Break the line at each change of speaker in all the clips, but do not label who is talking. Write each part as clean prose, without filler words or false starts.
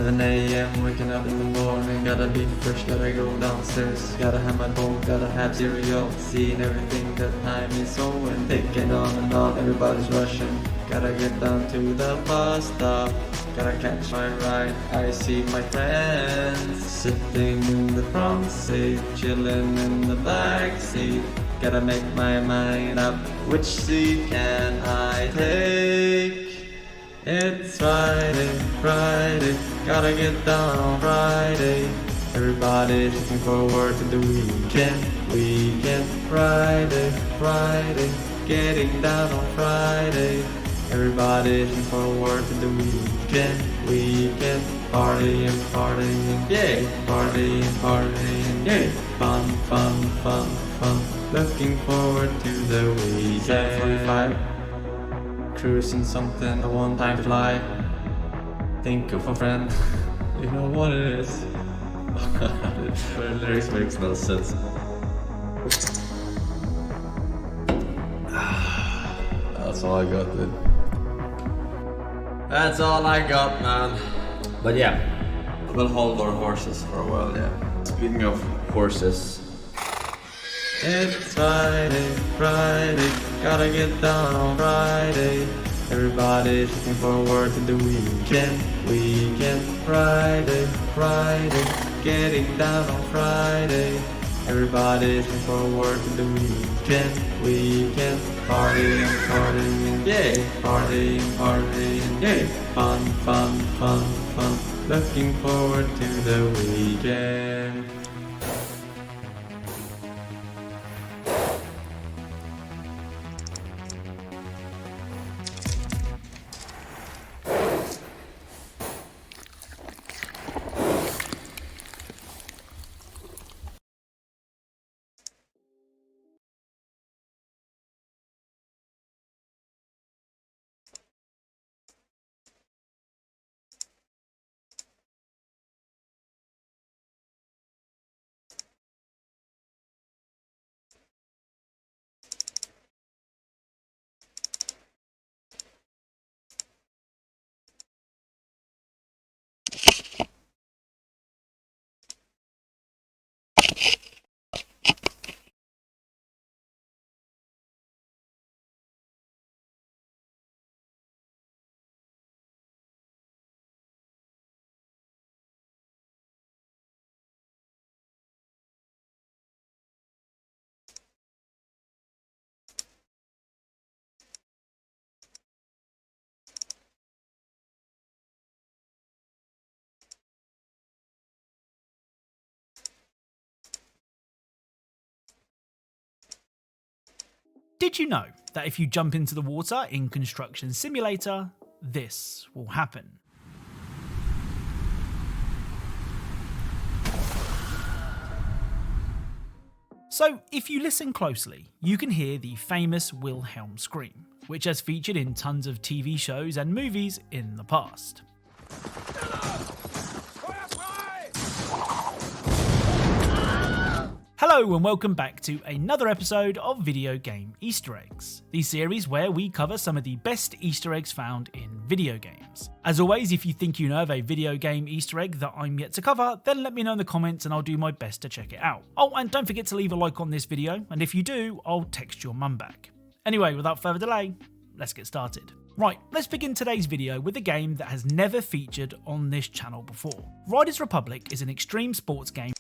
7 a.m. waking up in the morning. Gotta be fresh, gotta go downstairs. Gotta have my bowl, gotta have cereal. Seeing everything, that time is over. Taking on and on, everybody's rushing. Gotta get down to the bus stop. Gotta catch my ride. I see my friends sitting in the front seat, chilling in the back seat. Gotta make my mind up, which seat can I take? It's Friday, Friday, gotta get down on Friday. Everybody's looking forward to the weekend, weekend. Friday, Friday, getting down on Friday. Everybody's looking forward to the weekend, weekend. Partying, partying, yay! Partying, partying, yay! Fun, fun, fun, fun. Looking forward to the weekend. 7:45. Cruising something, a one time fly. Think of a friend. You know what it is. The lyrics makes no sense. That's all I got, dude. That's all I got, man. But yeah, we'll hold our horses for a while, yeah. Speaking of horses. It's Friday, Friday, gotta get down on Friday. Everybody's looking forward to the weekend, weekend. Friday, Friday, getting down on Friday. Everybody's looking forward to the weekend, weekend. Partying, partying, yay! Partying, partying, yay! Fun, fun, fun, fun. Looking forward to the weekend.
Did you know that if you jump into the water in Construction Simulator, this will happen? So, if you listen closely, you can hear the famous Wilhelm scream, which has featured in tons of TV shows and movies in the past. Hello and welcome back to another episode of Video Game Easter Eggs, the series where we cover some of the best Easter eggs found in video games. As always, if you think you know of a video game Easter egg that I'm yet to cover, then let me know in the comments and I'll do my best to check it out. Oh, and don't forget to leave a like on this video, and if you do, I'll text your mum back. Anyway, without further delay, let's get started. Right, let's begin today's video with a game that has never featured on this channel before. Riders Republic is an extreme sports game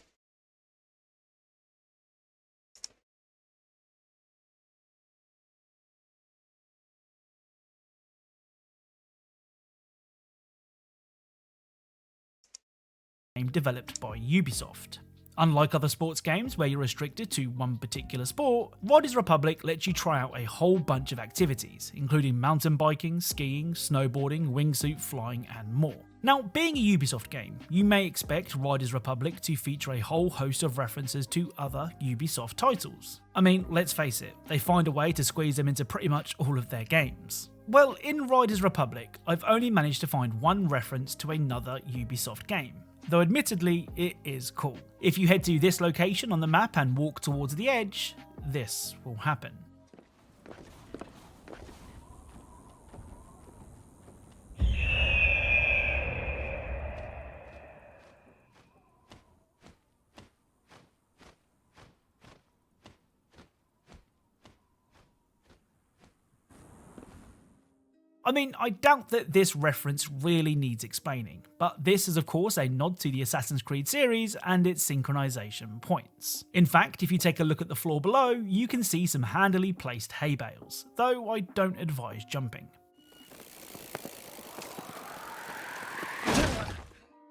developed by Ubisoft. Unlike other sports games where you're restricted to one particular sport, Riders Republic lets you try out a whole bunch of activities, including mountain biking, skiing, snowboarding, wingsuit flying, and more. Now, being a Ubisoft game, you may expect Riders Republic to feature a whole host of references to other Ubisoft titles. I mean, let's face it, they find a way to squeeze them into pretty much all of their games. Well, in Riders Republic, I've only managed to find one reference to another Ubisoft game, though admittedly it is cool. If you head to this location on the map and walk towards the edge, this will happen. I mean, I doubt that this reference really needs explaining, but this is of course a nod to the Assassin's Creed series and its synchronization points. In fact, if you take a look at the floor below, you can see some handily placed hay bales, though I don't advise jumping.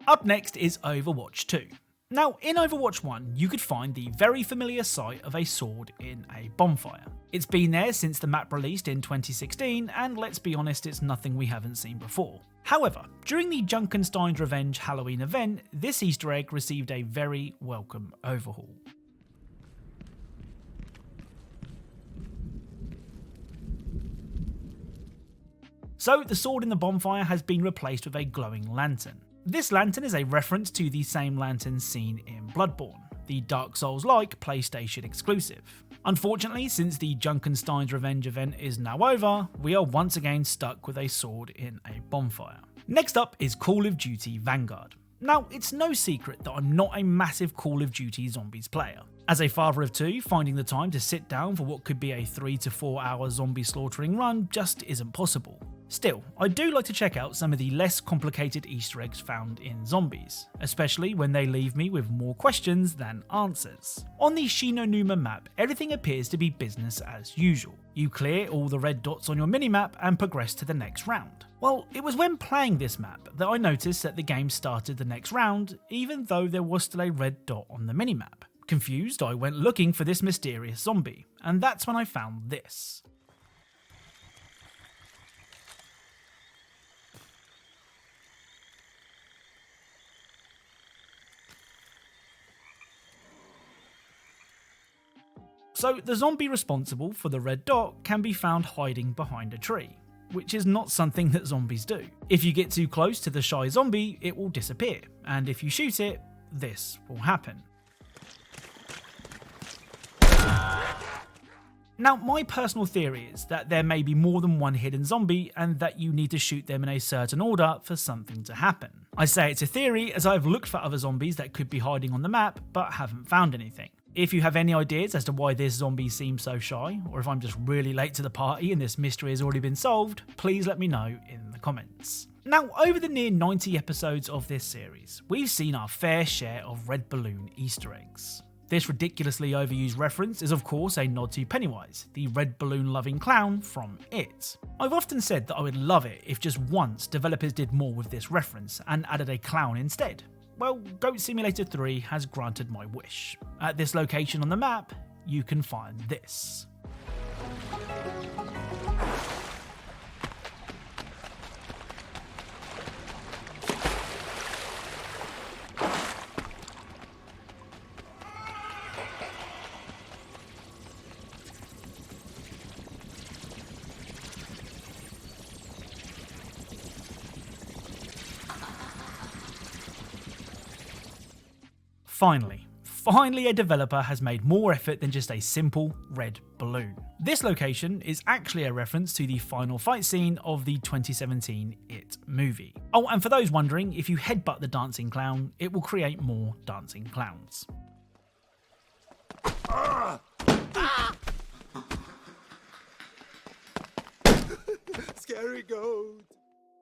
Up next is Overwatch 2. Now, in Overwatch 1, you could find the very familiar sight of a sword in a bonfire. It's been there since the map released in 2016, and let's be honest, it's nothing we haven't seen before. However, during the Junkenstein's Revenge Halloween event, this Easter egg received a very welcome overhaul. So, the sword in the bonfire has been replaced with a glowing lantern. This lantern is a reference to the same lantern seen in Bloodborne, the Dark Souls-like PlayStation exclusive. Unfortunately, since the Junkenstein's Revenge event is now over, we are once again stuck with a sword in a bonfire. Next up is Call of Duty Vanguard. Now, it's no secret that I'm not a massive Call of Duty Zombies player. As a father of two, finding the time to sit down for what could be a 3 to 4 hour zombie slaughtering run just isn't possible. Still, I do like to check out some of the less complicated Easter eggs found in Zombies, especially when they leave me with more questions than answers. On the Shinonuma map, everything appears to be business as usual. You clear all the red dots on your minimap and progress to the next round. Well, it was when playing this map that I noticed that the game started the next round, even though there was still a red dot on the minimap. Confused, I went looking for this mysterious zombie, and that's when I found this. So the zombie responsible for the red dot can be found hiding behind a tree, which is not something that zombies do. If you get too close to the shy zombie, it will disappear, and if you shoot it, this will happen. Now, my personal theory is that there may be more than one hidden zombie and that you need to shoot them in a certain order for something to happen. I say it's a theory as I've looked for other zombies that could be hiding on the map but haven't found anything. If you have any ideas as to why this zombie seems so shy, or if I'm just really late to the party and this mystery has already been solved, please let me know in the comments. Now, over the near 90 episodes of this series, we've seen our fair share of red balloon Easter eggs. This ridiculously overused reference is of course a nod to Pennywise, the red balloon loving clown from It. I've often said that I would love it if just once developers did more with this reference and added a clown instead. Well, Goat Simulator 3 has granted my wish. At this location on the map, you can find this. Finally a developer has made more effort than just a simple red balloon. This location is actually a reference to the final fight scene of the 2017 It movie. Oh, and for those wondering, if you headbutt the dancing clown, it will create more dancing clowns.
Scary goat.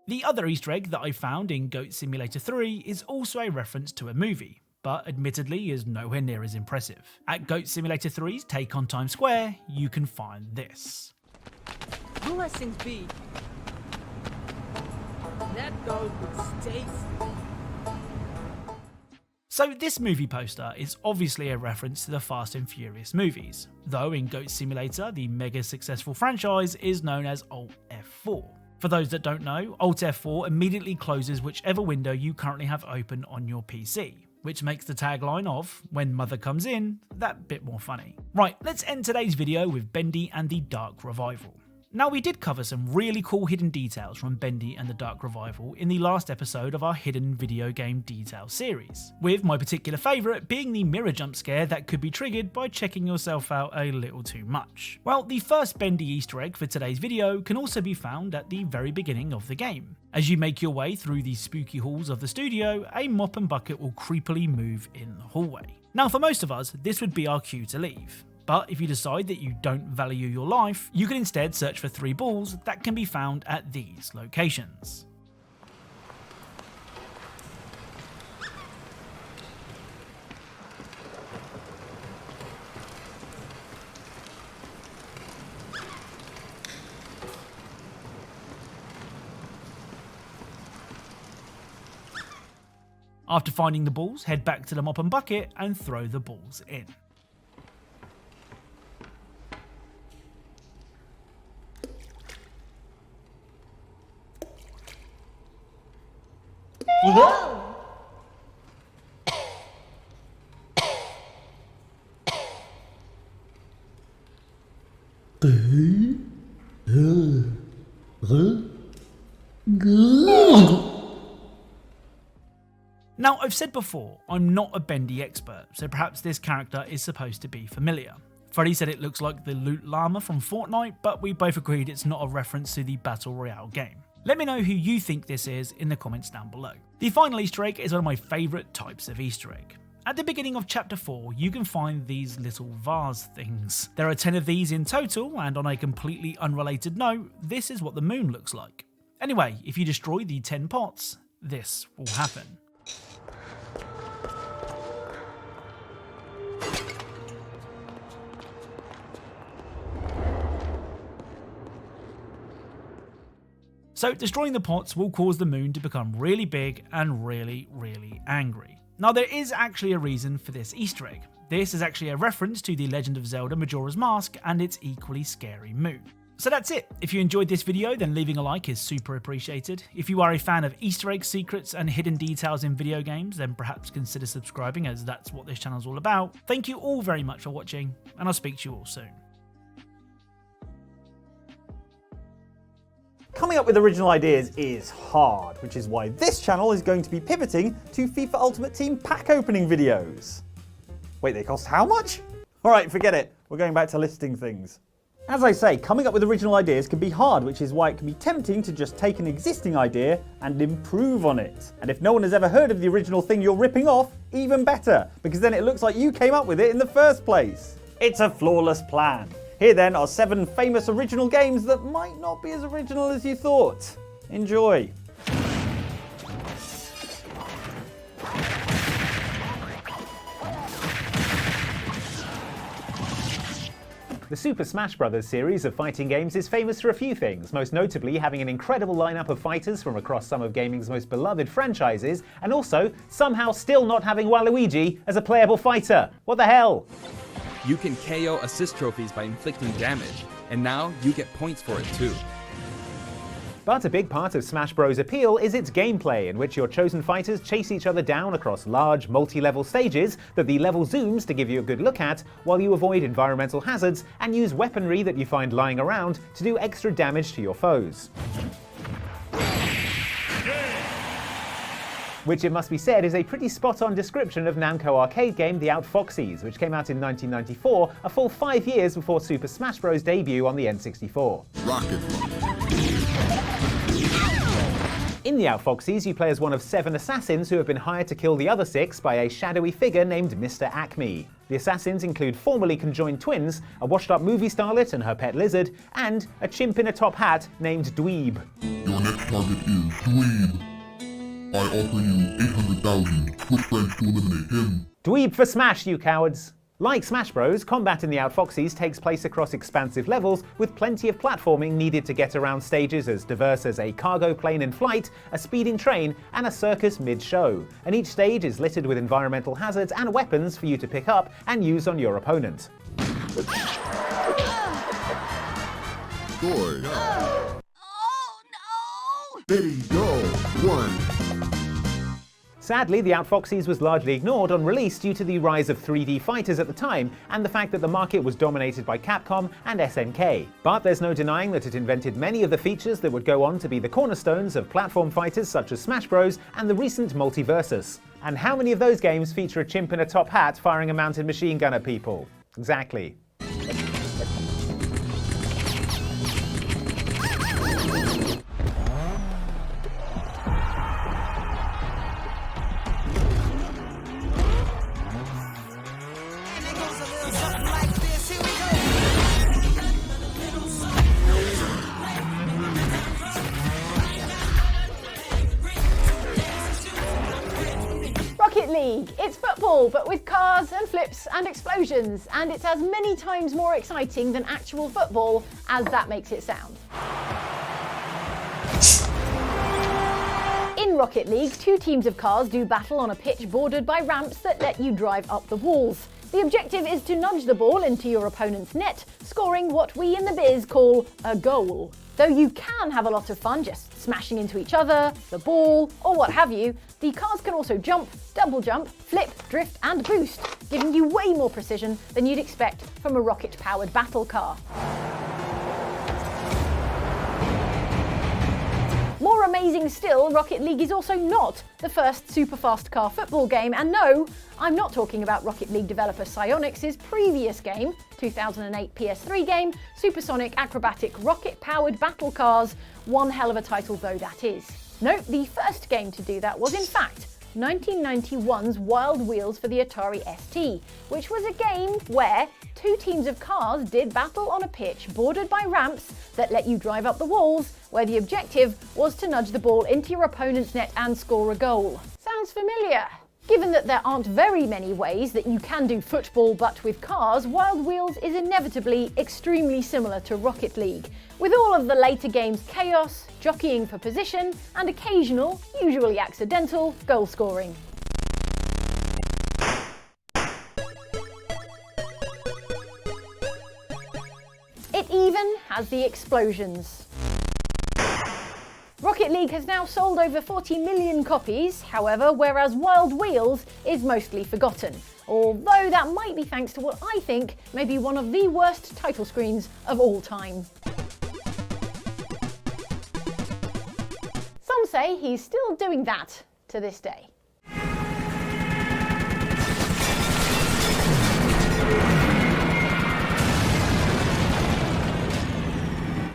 The other Easter egg that I found in Goat Simulator 3 is also a reference to a movie, but admittedly is nowhere near as impressive. At Goat Simulator 3's take on Times Square, you can find this.
Blessings be. That goat was tasty.
So this movie poster is obviously a reference to the Fast and Furious movies, though in Goat Simulator the mega successful franchise is known as Alt F4. For those that don't know, Alt F4 immediately closes whichever window you currently have open on your PC, which makes the tagline of, "When Mother Comes In," that bit more funny. Right, let's end today's video with Bendy and the Dark Revival. Now, we did cover some really cool hidden details from Bendy and the Dark Revival in the last episode of our Hidden Video Game Details series, with my particular favourite being the mirror jump scare that could be triggered by checking yourself out a little too much. Well, the first Bendy Easter egg for today's video can also be found at the very beginning of the game. As you make your way through the spooky halls of the studio, a mop and bucket will creepily move in the hallway. Now, for most of us, this would be our cue to leave. But if you decide that you don't value your life, you can instead search for 3 balls that can be found at these locations. After finding the balls, head back to the mop and bucket and throw the balls in. Now, I've said before, I'm not a bendy expert, so perhaps this character is supposed to be familiar. Freddy said it looks like the loot llama from Fortnite, but we both agreed it's not a reference to the Battle Royale game. Let me know who you think this is in the comments down below. The final Easter egg is one of my favourite types of Easter egg. At the beginning of chapter 4, you can find these little vase things. There are 10 of these in total, and on a completely unrelated note, this is what the moon looks like. Anyway, if you destroy the 10 pots, this will happen. So destroying the pots will cause the moon to become really big and really angry. Now there is actually a reason for this Easter egg. This is actually a reference to The Legend of Zelda Majora's Mask and its equally scary moon. So that's it. If you enjoyed this video, then leaving a like is super appreciated. If you are a fan of Easter egg secrets and hidden details in video games, then perhaps consider subscribing, as that's what this channel is all about. Thank you all very much for watching, and I'll speak to you all soon.
Coming up with original ideas is hard, which is why this channel is going to be pivoting to FIFA Ultimate Team pack opening videos. Wait, they cost how much? Alright, forget it. We're going back to listing things. As I say, coming up with original ideas can be hard, which is why it can be tempting to just take an existing idea and improve on it. And if no one has ever heard of the original thing you're ripping off, even better, because then it looks like you came up with it in the first place. It's a flawless plan. Here then are 7 famous original games that might not be as original as you thought. Enjoy.
The Super Smash Bros. Series of fighting games is famous for a few things, most notably having an incredible lineup of fighters from across some of gaming's most beloved franchises, and also somehow still not having Waluigi as a playable fighter. What the hell?
You can KO assist trophies by inflicting damage, and now you get points for it too.
But a big part of Smash Bros. Appeal is its gameplay, in which your chosen fighters chase each other down across large, multi-level stages that the level zooms to give you a good look at, while you avoid environmental hazards and use weaponry that you find lying around to do extra damage to your foes. Which, it must be said, is a pretty spot-on description of Namco arcade game The Outfoxies, which came out in 1994, a full 5 years before Super Smash Bros. Debut on the N64.
Rocket.
In The Outfoxies, you play as one of 7 assassins who have been hired to kill the other 6 by a shadowy figure named Mr. Acme. The assassins include formerly conjoined twins, a washed-up movie starlet and her pet lizard, and a chimp in a top hat named Dweeb.
Your next target is Dweeb. I offer you 800,000 Swiss francs to eliminate him.
Dweeb for Smash, you cowards! Like Smash Bros, combat in The Outfoxies takes place across expansive levels with plenty of platforming needed to get around stages as diverse as a cargo plane in flight, a speeding train, and a circus mid-show. And each stage is littered with environmental hazards and weapons for you to pick up and use on your opponent.
Joy.
Oh no!
There you go. 1.
Sadly, The Outfoxies was largely ignored on release due to the rise of 3D fighters at the time and the fact that the market was dominated by Capcom and SNK. But there's no denying that it invented many of the features that would go on to be the cornerstones of platform fighters such as Smash Bros. And the recent Multiversus. And how many of those games feature a chimp in a top hat firing a mounted machine gun at people? Exactly.
Something like this, here football, but with cars and flips and explosions, and it's as many times more exciting than actual football as that makes it sound. In Rocket League, 2 teams of cars do battle on a pitch bordered by ramps that let you drive up the walls. The objective is to nudge the ball into your opponent's net, scoring what we in the biz call a goal. Though you can have a lot of fun just smashing into each other, the ball, or what have you, the cars can also jump, double jump, flip, drift and boost, giving you way more precision than you'd expect from a rocket-powered battle car. More amazing still, Rocket League is also not the first super-fast car football game, and no, I'm not talking about Rocket League developer Psyonix's previous game, 2008 PS3 game, Supersonic Acrobatic Rocket-Powered Battle Cars, one hell of a title though that is. No, the first game to do that was in fact 1991's Wild Wheels for the Atari ST, which was a game where 2 teams of cars did battle on a pitch bordered by ramps that let you drive up the walls, where the objective was to nudge the ball into your opponent's net and score a goal. Sounds familiar? Given that there aren't very many ways that you can do football but with cars, Wild Wheels is inevitably extremely similar to Rocket League, with all of the later game's chaos, jockeying for position, and occasional, usually accidental, goal scoring. It even has the explosions. Rocket League has now sold over 40 million copies, however, whereas Wild Wheels is mostly forgotten, although that might be thanks to what I think may be one of the worst title screens of all time. Some say he's still doing that to this day.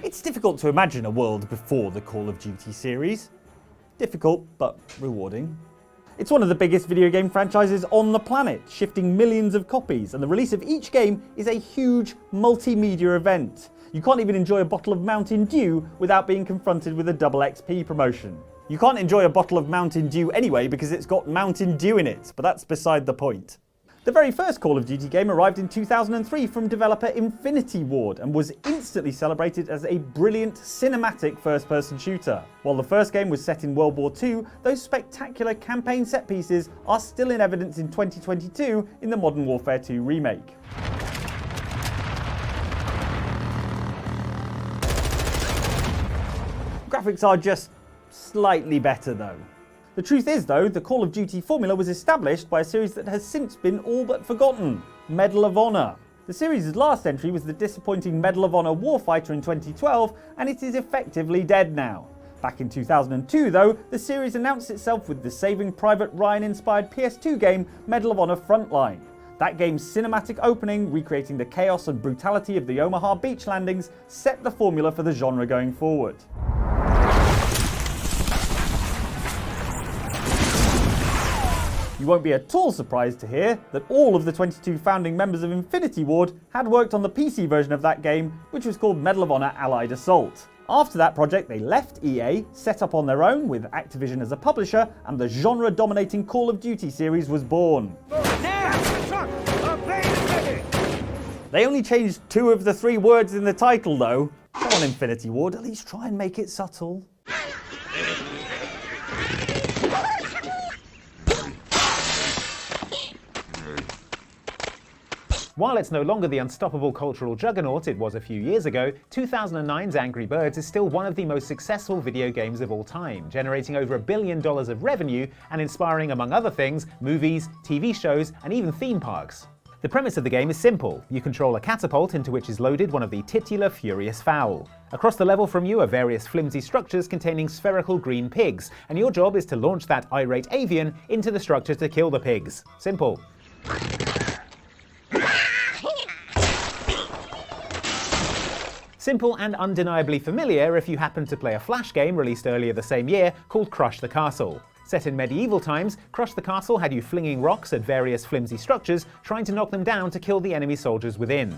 It's difficult to imagine a world before the Call of Duty series. Difficult, but rewarding. It's one of the biggest video game franchises on the planet, shifting millions of copies, and the release of each game is a huge multimedia event. You can't even enjoy a bottle of Mountain Dew without being confronted with a double XP promotion. You can't enjoy a bottle of Mountain Dew anyway because it's got Mountain Dew in it, but that's beside the point. The very first Call of Duty game arrived in 2003 from developer Infinity Ward and was instantly celebrated as a brilliant cinematic first-person shooter. While the first game was set in World War II, those spectacular campaign set pieces are still in evidence in 2022 in the Modern Warfare 2 remake. Graphics are just slightly better though. The truth is though, the Call of Duty formula was established by a series that has since been all but forgotten, Medal of Honor. The series' last entry was the disappointing Medal of Honor Warfighter in 2012, and it is effectively dead now. Back in 2002 though, the series announced itself with the Saving Private Ryan-inspired PS2 game Medal of Honor Frontline. That game's cinematic opening, recreating the chaos and brutality of the Omaha beach landings, set the formula for the genre going forward. You won't be at all surprised to hear that all of the 22 founding members of Infinity Ward had worked on the PC version of that game, which was called Medal of Honor Allied Assault. After that project, they left EA, set up on their own with Activision as a publisher, and the genre-dominating Call of Duty series was born. They only changed 2 of the 3 words in the title though. Come on Infinity Ward, at least try and make it subtle.
While it's no longer the unstoppable cultural juggernaut it was a few years ago, 2009's Angry Birds is still one of the most successful video games of all time, generating over $1 billion of revenue and inspiring, among other things, movies, TV shows, and even theme parks. The premise of the game is simple. You control a catapult into which is loaded one of the titular Furious Fowl. Across the level from you are various flimsy structures containing spherical green pigs, and your job is to launch that irate avian into the structure to kill the pigs. Simple. Simple and undeniably familiar if you happen to play a Flash game released earlier the same year called Crush the Castle. Set in medieval times, Crush the Castle had you flinging rocks at various flimsy structures, trying to knock them down to kill the enemy soldiers within.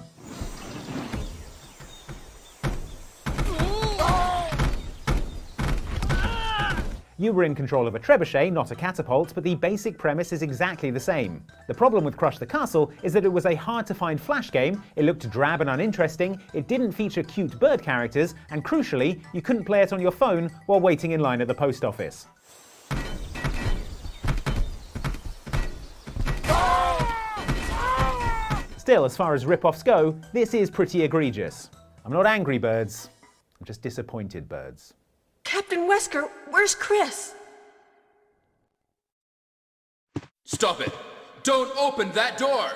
You were in control of a trebuchet, not a catapult, but the basic premise is exactly the same. The problem with Crush the Castle is that it was a hard-to-find flash game, it looked drab and uninteresting, it didn't feature cute bird characters, and crucially, you couldn't play it on your phone while waiting in line at the post office. Still, as far as rip-offs go, this is pretty egregious. I'm not angry birds, I'm just disappointed birds.
Captain Wesker, where's Chris?
Stop it! Don't open that door!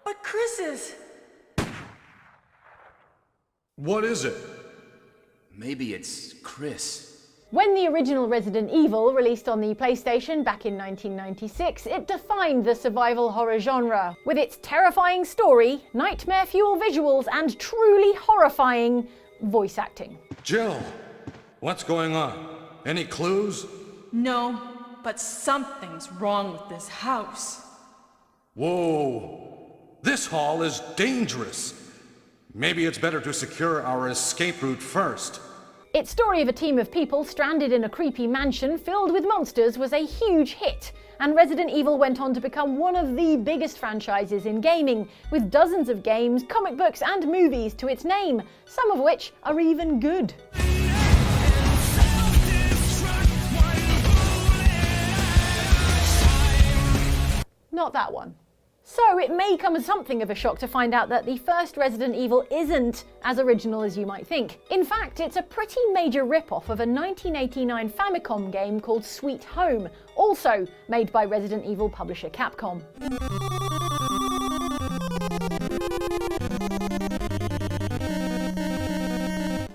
But Chris is...
What is it?
Maybe it's Chris.
When the original Resident Evil released on the PlayStation back in 1996, it defined the survival horror genre, with its terrifying story, nightmare fuel visuals, and truly horrifying voice acting.
Jill, what's going on? Any clues?
No, but something's wrong with this house.
Whoa, this hall is dangerous. Maybe it's better to secure our escape route first.
Its story of a team of people stranded in a creepy mansion filled with monsters was a huge hit, and Resident Evil went on to become one of the biggest franchises in gaming, with dozens of games, comic books and movies to its name, some of which are even good. Not that one. So it may come as something of a shock to find out that the first Resident Evil isn't as original as you might think. In fact, it's a pretty major rip-off of a 1989 Famicom game called Sweet Home, also made by Resident Evil publisher Capcom.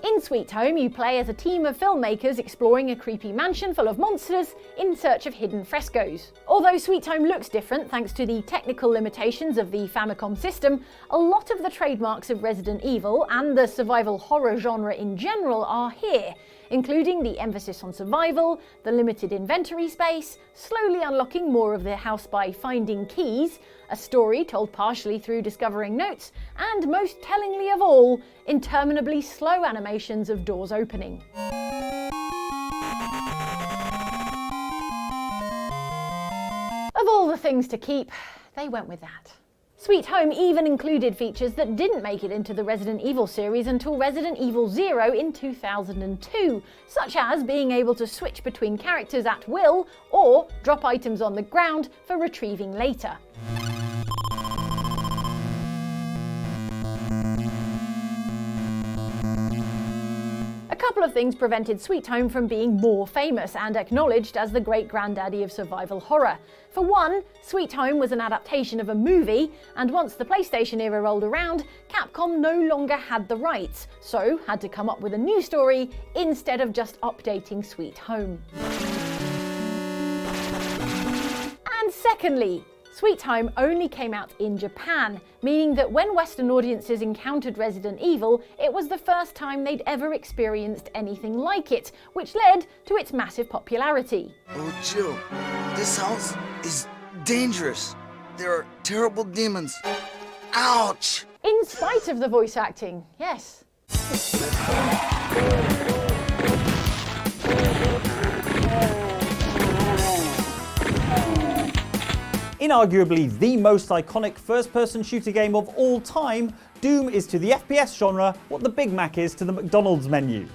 In Sweet Home, you play as a team of filmmakers exploring a creepy mansion full of monsters in search of hidden frescoes. Although Sweet Home looks different thanks to the technical limitations of the Famicom system, a lot of the trademarks of Resident Evil and the survival horror genre in general are here, including the emphasis on survival, the limited inventory space, slowly unlocking more of the house by finding keys, a story told partially through discovering notes, and most tellingly of all, interminably slow animations of doors opening. Of all the things to keep, they went with that. Sweet Home even included features that didn't make it into the Resident Evil series until Resident Evil 0 in 2002, such as being able to switch between characters at will or drop items on the ground for retrieving later. A couple of things prevented Sweet Home from being more famous and acknowledged as the great granddaddy of survival horror. For one, Sweet Home was an adaptation of a movie, and once the PlayStation era rolled around, Capcom no longer had the rights, so had to come up with a new story instead of just updating Sweet Home. And secondly, Sweet Home only came out in Japan, meaning that when Western audiences encountered Resident Evil, it was the first time they'd ever experienced anything like it, which led to its massive popularity.
Oh, Jill, this house is dangerous. There are terrible demons. Ouch!
In spite of the voice acting, yes.
Inarguably the most iconic first-person shooter game of all time, Doom is to the FPS genre what the Big Mac is to the McDonald's menu.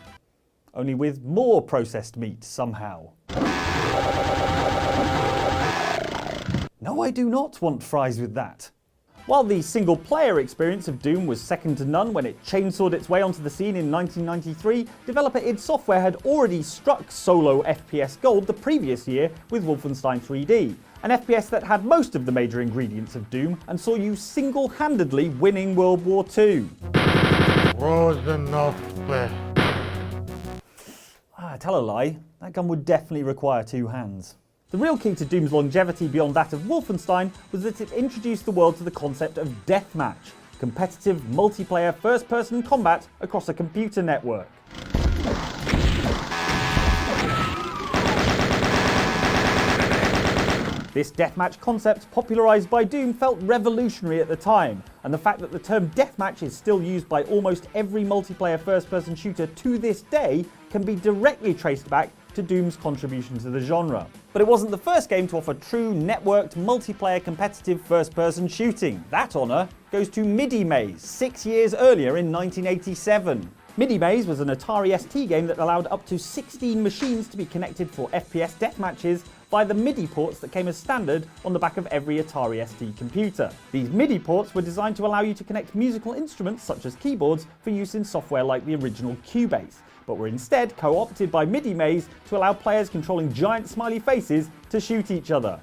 Only with more processed meat, somehow. No, I do not want fries with that. While the single-player experience of Doom was second to none when it chainsawed its way onto the scene in 1993, developer id Software had already struck solo FPS gold the previous year with Wolfenstein 3D, an FPS that had most of the major ingredients of Doom and saw you single-handedly winning World War II. Tell a lie, that gun would definitely require two hands. The real key to Doom's longevity beyond that of Wolfenstein was that it introduced the world to the concept of deathmatch, competitive multiplayer first-person combat across a computer network. This deathmatch concept, popularised by Doom, felt revolutionary at the time, and the fact that the term deathmatch is still used by almost every multiplayer first-person shooter to this day can be directly traced back to Doom's contribution to the genre. But it wasn't the first game to offer true, networked, multiplayer competitive first-person shooting. That honour goes to Midi Maze, 6 years earlier in 1987. Midi Maze was an Atari ST game that allowed up to 16 machines to be connected for FPS deathmatches via the MIDI ports that came as standard on the back of every Atari ST computer. These MIDI ports were designed to allow you to connect musical instruments such as keyboards for use in software like the original Cubase, but were instead co-opted by Midi Maze to allow players controlling giant smiley faces to shoot each other.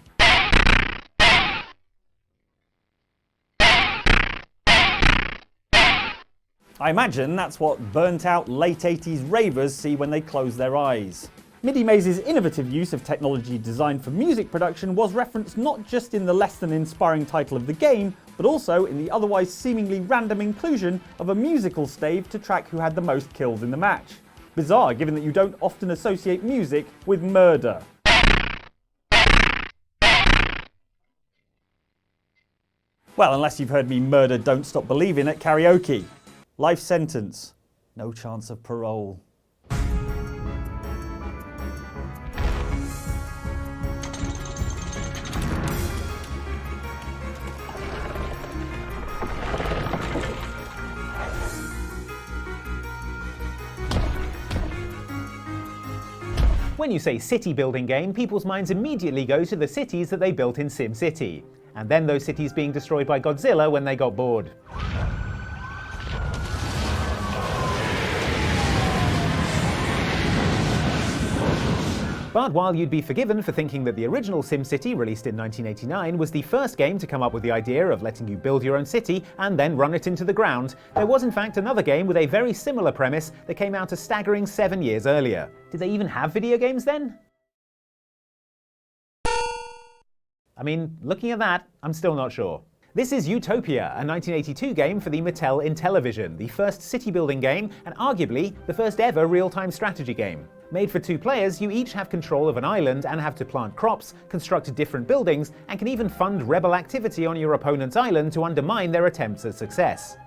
I imagine that's what burnt-out late 80s ravers see when they close their eyes. Midi Maze's innovative use of technology designed for music production was referenced not just in the less than inspiring title of the game, but also in the otherwise seemingly random inclusion of a musical stave to track who had the most kills in the match. Bizarre, given that you don't often associate music with murder. Well, unless you've heard me murder Don't Stop Believin' at karaoke. Life sentence, no chance of parole.
When you say city building game, people's minds immediately go to the cities that they built in SimCity, and then those cities being destroyed by Godzilla when they got bored. But while you'd be forgiven for thinking that the original SimCity, released in 1989, was the first game to come up with the idea of letting you build your own city and then run it into the ground, there was in fact another game with a very similar premise that came out a staggering 7 years earlier. Did they even have video games then? I mean, looking at that, I'm still not sure. This is Utopia, a 1982 game for the Mattel Intellivision, the first city-building game and arguably the first ever real-time strategy game. Made for 2 players, you each have control of an island and have to plant crops, construct different buildings, and can even fund rebel activity on your opponent's island to undermine their attempts at success.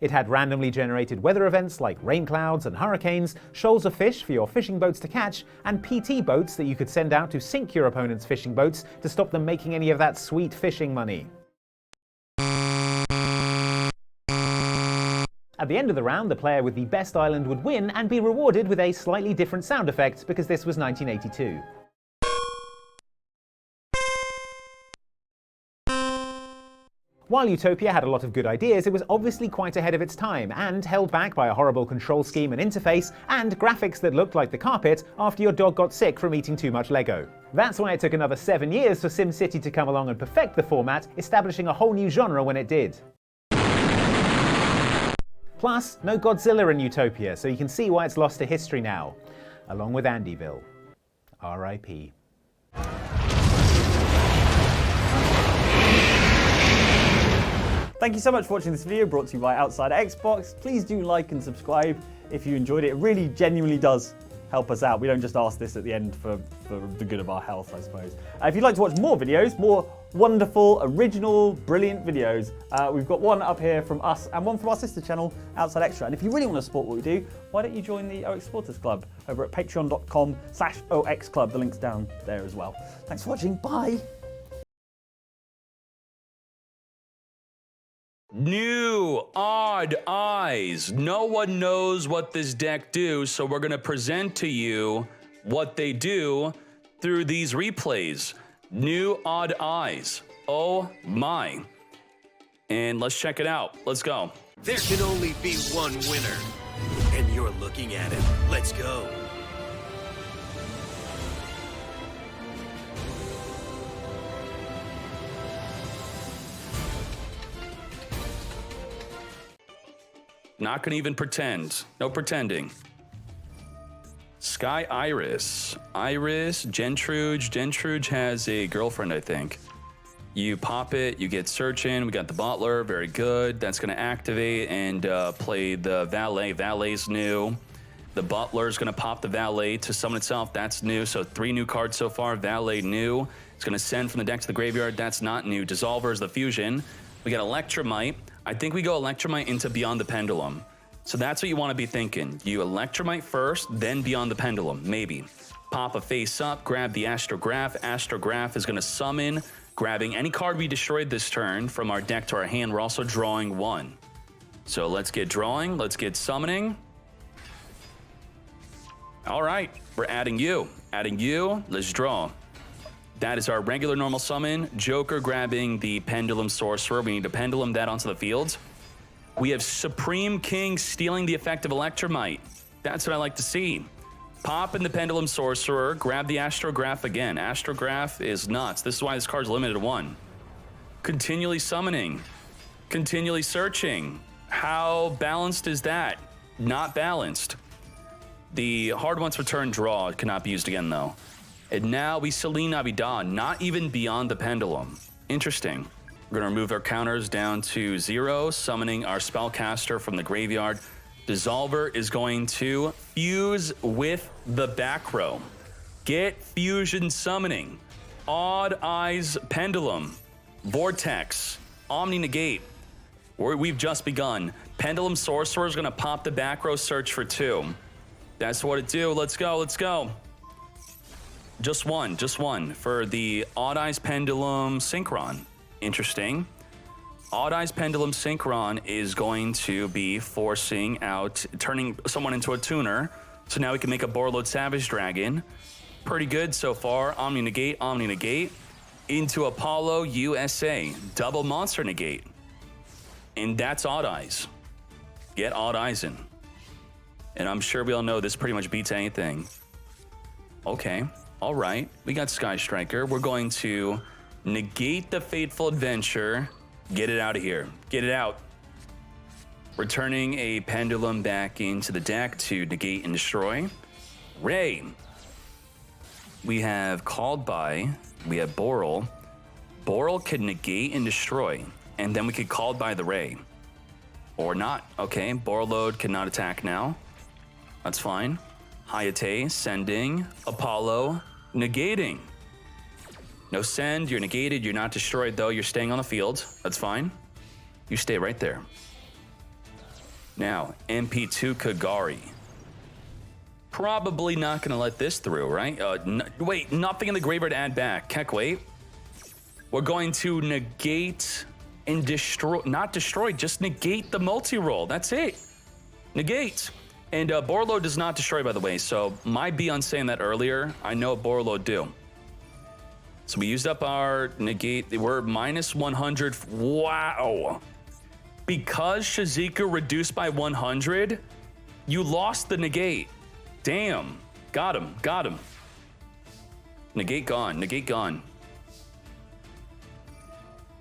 It had randomly generated weather events like rain clouds and hurricanes, shoals of fish for your fishing boats to catch, and PT boats that you could send out to sink your opponent's fishing boats to stop them making any of that sweet fishing money. At the end of the round, the player with the best island would win and be rewarded with a slightly different sound effect because this was 1982. While Utopia had a lot of good ideas, it was obviously quite ahead of its time and held back by a horrible control scheme and interface and graphics that looked like the carpet after your dog got sick from eating too much Lego. That's why it took another 7 years for SimCity to come along and perfect the format, establishing a whole new genre when it did. Plus, no Godzilla in Utopia, so you can see why it's lost to history now. Along with Andyville. R.I.P.
Thank you so much for watching this video brought to you by Outside Xbox. Please do like and subscribe if you enjoyed it. It really genuinely does help us out. We don't just ask this at the end for the good of our health, I suppose. If you'd like to watch more videos, more wonderful, original, brilliant videos, we've got one up here from us and one from our sister channel, Outside Extra. And if you really want to support what we do, why don't you join the OX Supporters Club over at patreon.com/OXClub. The link's down there as well. Thanks for watching. Bye.
New odd eyes. No one knows what this deck do, so we're gonna present to you what they do through these replays. New odd eyes. Oh my. And let's check it out. Let's go.
There can only be one winner, and you're looking at it. Let's go.
Not gonna even pretend. No pretending. Sky Iris. Iris, Gentruge. Gentruge has a girlfriend, I think. You pop it, you get searching. We got the Bottler, very good. That's gonna activate and play the Valet. Valet's new. The Butler's gonna pop the Valet to summon itself. That's new, so 3 new cards so far. Valet new. It's gonna send from the deck to the graveyard. That's not new. Dissolver is the fusion. We got Electromite. I think we go Electromite into Beyond the Pendulum. So that's what you want to be thinking. You Electromite first, then Beyond the Pendulum, maybe. Pop a face up, grab the Astrograph. Astrograph is going to summon, grabbing any card we destroyed this turn from our deck to our hand. We're also drawing one. So let's get drawing, let's get summoning. All right, we're adding you. Adding you, let's draw. That is our regular normal summon. Joker grabbing the Pendulum Sorcerer. We need to Pendulum that onto the field. We have Supreme King stealing the effect of Electromite. That's what I like to see. Pop in the Pendulum Sorcerer, grab the Astrograph again. Astrograph is nuts. This is why this card's limited to 1. Continually summoning. Continually searching. How balanced is that? Not balanced. The hard once return draw cannot be used again though. And now we Celine Abidan, not even Beyond the Pendulum. Interesting. We're going to remove our counters down to 0, summoning our Spellcaster from the graveyard. Dissolver is going to fuse with the back row. Get fusion summoning. Odd Eyes Pendulum. Vortex. Omni Negate. We've just begun. Pendulum Sorcerer is going to pop the back row, search for 2. That's what it do. Let's go, let's go. Just one for the Odd Eyes Pendulum Synchron. Interesting. Odd Eyes Pendulum Synchron is going to be forcing out, turning someone into a tuner. So now we can make a Borreload Savage Dragon. Pretty good so far. Omni Negate. Into Apollo USA. Double Monster Negate. And that's Odd Eyes. Get Odd Eyes in. And I'm sure we all know this pretty much beats anything. Okay, all right. We got Sky Striker. We're going to negate the Fateful Adventure. Get it out of here. Get it out. Returning a Pendulum back into the deck to negate and destroy. Ray. We have Called By. We have Boral. Boral could negate and destroy. And then we could Called By the Ray. Or not. Okay, Borreload cannot attack now. That's fine. Hayate, sending. Apollo, negating. No send, you're negated, you're not destroyed though, you're staying on the field. That's fine. You stay right there. Now, MP2 Kagari. Probably not gonna let this through, right? Wait, nothing in the graveyard to add back. Heck, wait. We're going to negate and destroy, not destroy, just negate the multi-roll. That's it. Negate. And Borreload does not destroy, by the way, so my B on saying that earlier, I know what Borreload do. So we used up our negate. We're minus 100. Wow. Because Shazika reduced by 100, you lost the negate. Damn. Got him. Negate gone.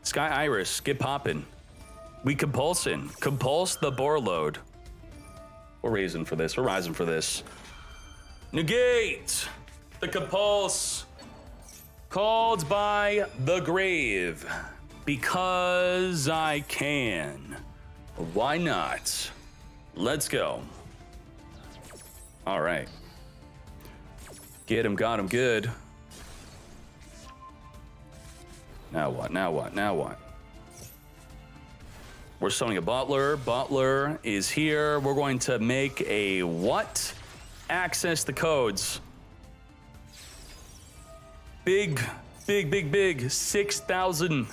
Sky Iris, get poppin'. We compulsin'. Compulse the Borreload. We're rising for this. Negate the compulse. Called by the grave. Because I can. Why not? Let's go. All right. Get him, got him good. Now what? We're summoning a Butler. Butler is here. We're going to make a what? Access the codes. Big. 6,000.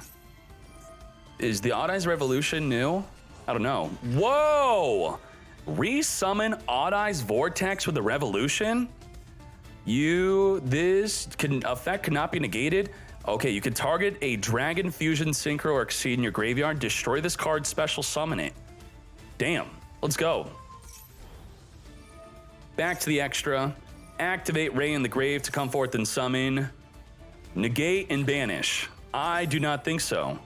Is the Odd Eyes Revolution new? I don't know. Whoa! Resummon Odd Eyes Vortex with the Revolution? This effect cannot be negated. Okay, you can target a Dragon, Fusion, Synchro, or Exceed in your graveyard. Destroy this card, special summon it. Damn, let's go. Back to the extra. Activate Ray in the grave to come forth and summon. Negate and banish. I do not think so.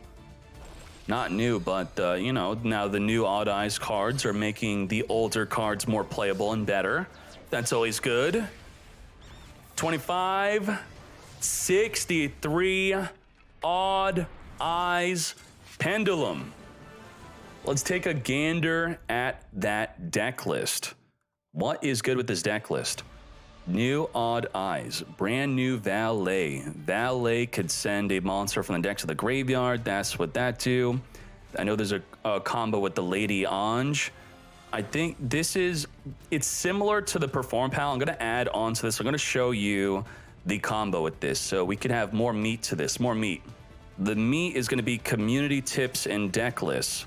Not new, but now the new Odd Eyes cards are making the older cards more playable and better. That's always good. 25, 63, Odd Eyes Pendulum. Let's take a gander at that deck list. What is good with this deck list? New Odd Eyes, brand new Valet. Valet could send a monster from the deck to the graveyard. That's what that do. I know there's a combo with the Lady Ange. I think it's similar to the Perform Pal. I'm going to add on to this. I'm going to show you the combo with this so we can have more meat to this, more meat. The meat is going to be community tips and deck lists.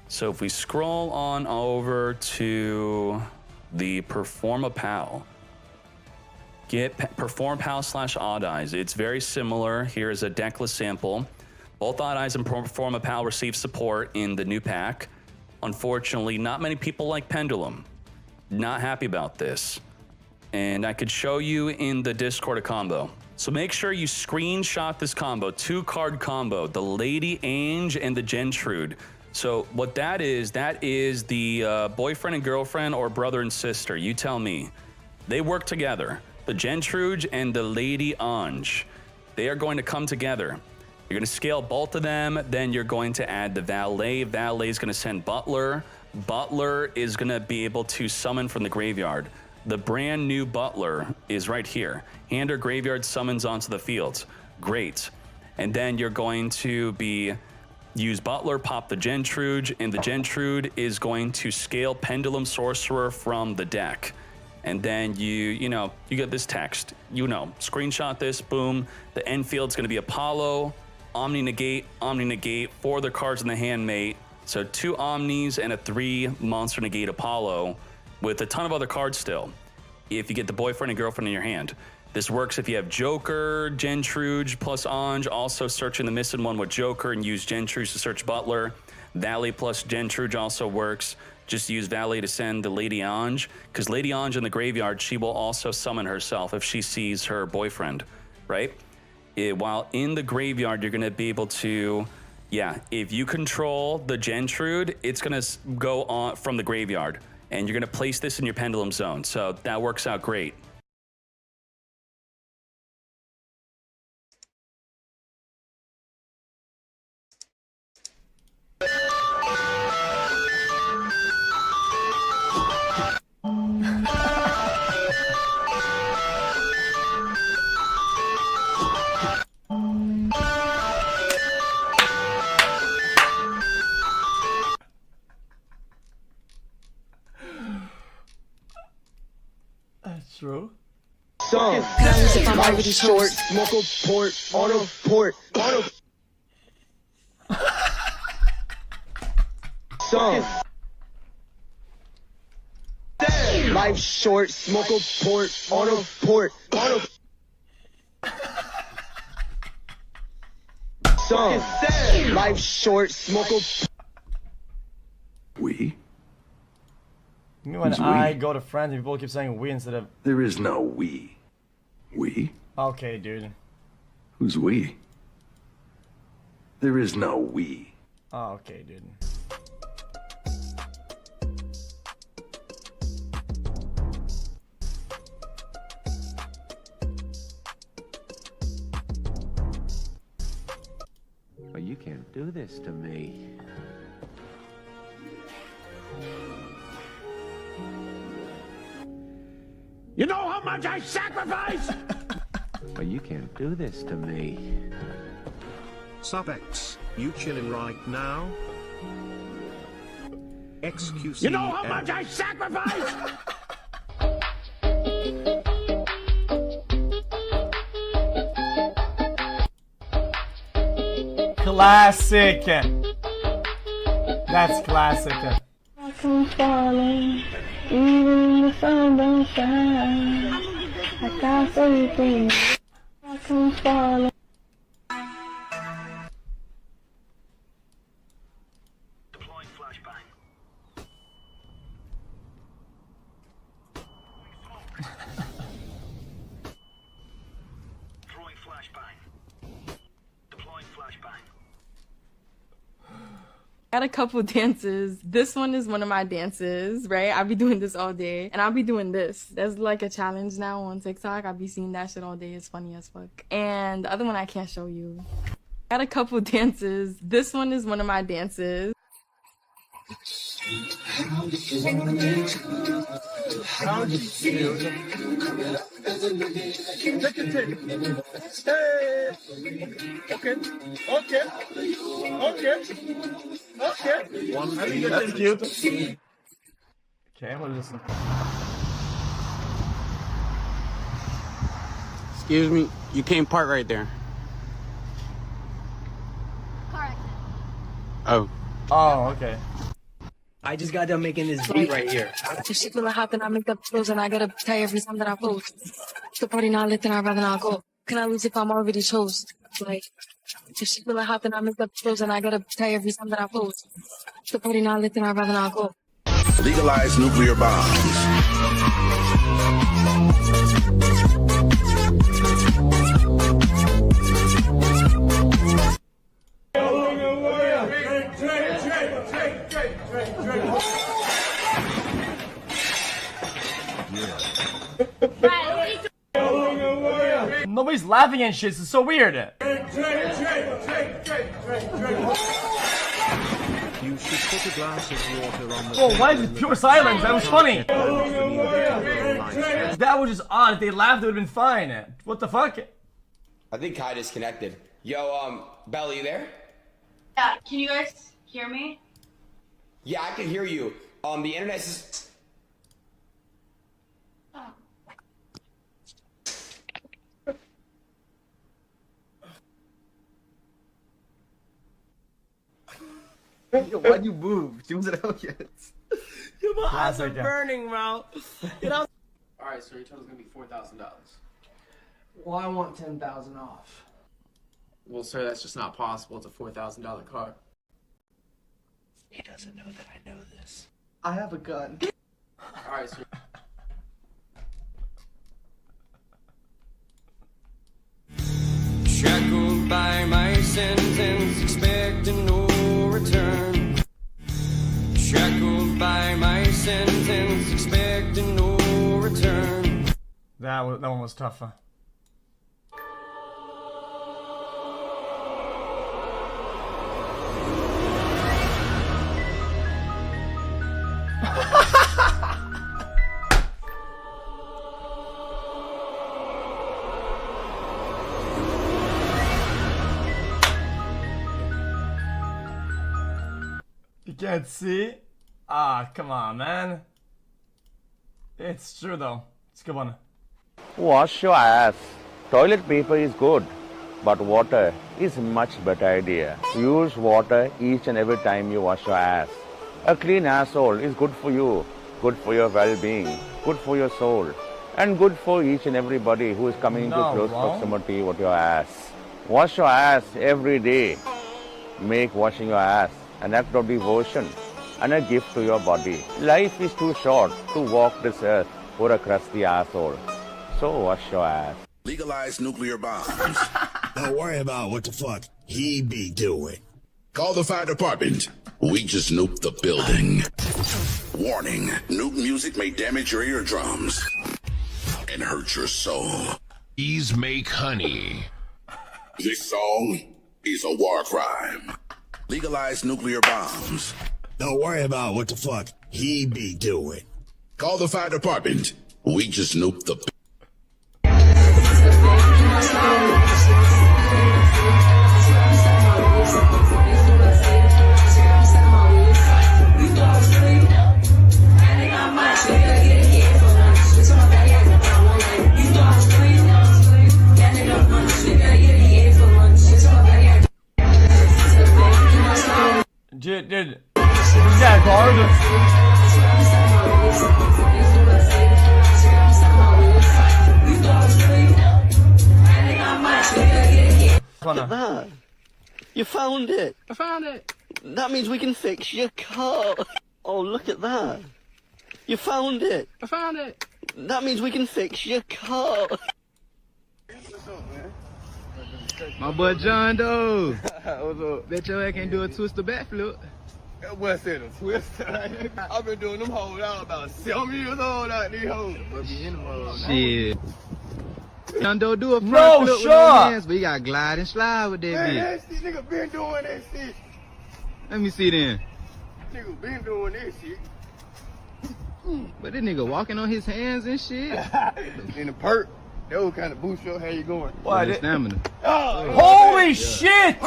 So if we scroll on over to the Perform Pal, get Perform Pal / Odd Eyes. It's very similar. Here is a deck list sample. Both Odd Eyes and Perform Pal receive support in the new pack. Unfortunately, not many people like Pendulum. Not happy about this. And I could show you in the Discord a combo. So make sure you screenshot this combo, 2-card combo, the Lady Ange and the Gentrude. So what that is the boyfriend and girlfriend or brother and sister, you tell me. They work together. The Gentrude and the Lady Ange. They are going to come together. You're going to scale both of them, then you're going to add the Valet. Valet is going to send Butler. Butler is going to be able to summon from the graveyard. The brand new Butler is right here. Hand or graveyard summons onto the field. Great. And then you're going to use Butler, pop the Gentrude, and the Gentrude is going to scale Pendulum Sorcerer from the deck. And then you get this text. Screenshot this, boom. The end field's going to be Apollo, Omni Negate, 4 other cards in the hand, mate. So 2 Omnis and a 3 Monster Negate Apollo with a ton of other cards still. If you get the boyfriend and girlfriend in your hand. This works if you have Joker, Gentrude plus Ange, also searching the missing one with Joker and use Gentrude to search Butler. Valet plus Gentrude also works. Just use Valet to send the Lady Ange, because Lady Ange in the graveyard, she will also summon herself if she sees her boyfriend, right? While in the graveyard, you're going to be able to, if you control the Gentrude, it's going to go on from the graveyard, and you're going to place this in your Pendulum Zone, so that works out great.
That's true.
Some life short, smoke a port, auto port, auto. Some life short, smoke a port, auto port, auto. Some life short, smoke a.
We?
You mean when I go to friends and people keep saying we instead of...
There is no we. We?
Okay, dude.
Who's we? There is no we.
Oh, okay, dude.
But you can't do this to me.
You know how much I sacrifice?
But you can't do this to me.
Sub-X, you chilling right now? XQC.
You know how much I sacrifice?
Classic. That's classic.
I'm falling, even the sun don't shine. I got everything. I'm falling.
Got a couple dances. This one is one of my dances, right? I'll be doing this all day. And I'll be doing this. There's like a challenge now on TikTok. I'll be seeing that shit all day. It's funny as fuck. And the other one I can't show you. Got a couple dances. This one is one of my dances.
How did you want me to? How did you feel? Take it, take it. Hey! Okay, okay, okay, okay. That's cute.
Okay, I'm gonna listen.
Excuse me, you can't park right there. Oh.
Oh, okay.
I just got done making this beat right here.
If shit feel hot, then I make up clothes and I gotta tell you every time that I post. The party not lit, then I'd rather not go. Can I lose if I'm already chose? Like, if shit feel hot, then I make up clothes and I gotta tell you every time that I post. The party not lit, then I'd rather not go.
Legalize nuclear bombs.
Nobody's laughing and shit. This is so weird.
You should put a glass of water on the
Oh, why is it pure silence? That was funny. That was just odd. If they laughed, it would have been fine. What the fuck?
I think Kai disconnected. Yo, Bella, you there?
Yeah, can you guys hear me?
Yeah, I can hear you. The internet is...
Yo, why'd you move? She wasn't out yet.
Yo, my eyes are
okay.
burning, bro. You know?
Alright, so your total's gonna be $4,000.
Well, I want 10,000 off.
Well, sir, that's just not possible. It's a $4,000 car.
He doesn't know that I know this. I have a gun.
Alright, so...
Shackled by my sentence, expecting no return. Shackled by my sentence, expecting no return.
That one was tougher. You can't see? Ah, come on, man. It's true though. It's a good one.
Wash your ass. Toilet paper is good, but water is much better idea. Use water each and every time you wash your ass. A clean asshole is good for you, good for your well-being, good for your soul, and good for each and everybody who is coming into close proximity with your ass. Wash your ass every day. Make washing your ass an act of devotion and a gift to your body. Life is too short to walk this earth for a crusty asshole. So wash your ass.
Legalize nuclear bombs. Don't worry about what the fuck he be doing. Call the fire department. We just nuked the building. Warning, nuke music may damage your eardrums and hurt your soul.
Bees make honey.
This song is a war crime. Legalize nuclear bombs. Don't worry about what the fuck he be doing. Call the fire department. We just nuked the...
Dude, yeah, guard.
Look at that. You found it.
I found it.
That means we can fix your car. Oh, look at that. You found it.
I found it.
That means we can fix your car.
My boy John Doe. What's up? Bet your ass can't do a twister backflip.
That boy said a twister. I've been doing them hoes out about 7 years old out these hoes.
Shit. John Doe do a front
No,
flip
sure.
with no hands, but you gotta glide and slide with that
Man,
bitch.
that shit, nigga been doing that shit.
Let me see then.
Nigga been doing that shit.
But this nigga walking on his hands and shit.
In the perk, that would kind of boost your how you going.
What?
Stamina.
Oh,
Holy shit!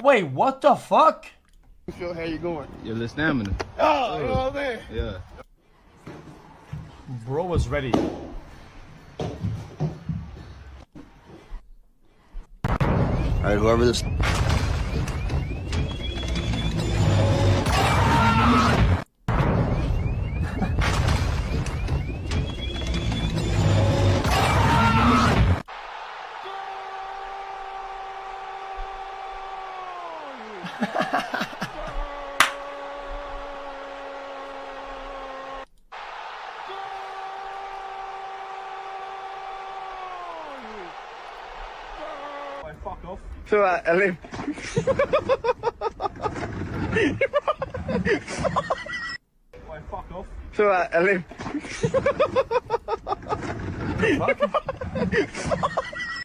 Wait, what the fuck?
Phil, how you going?
Your little stamina.
Oh, you know what I'm saying?
Yeah.
Bro was ready.
Alright, whoever this.
So, LA. So, LA.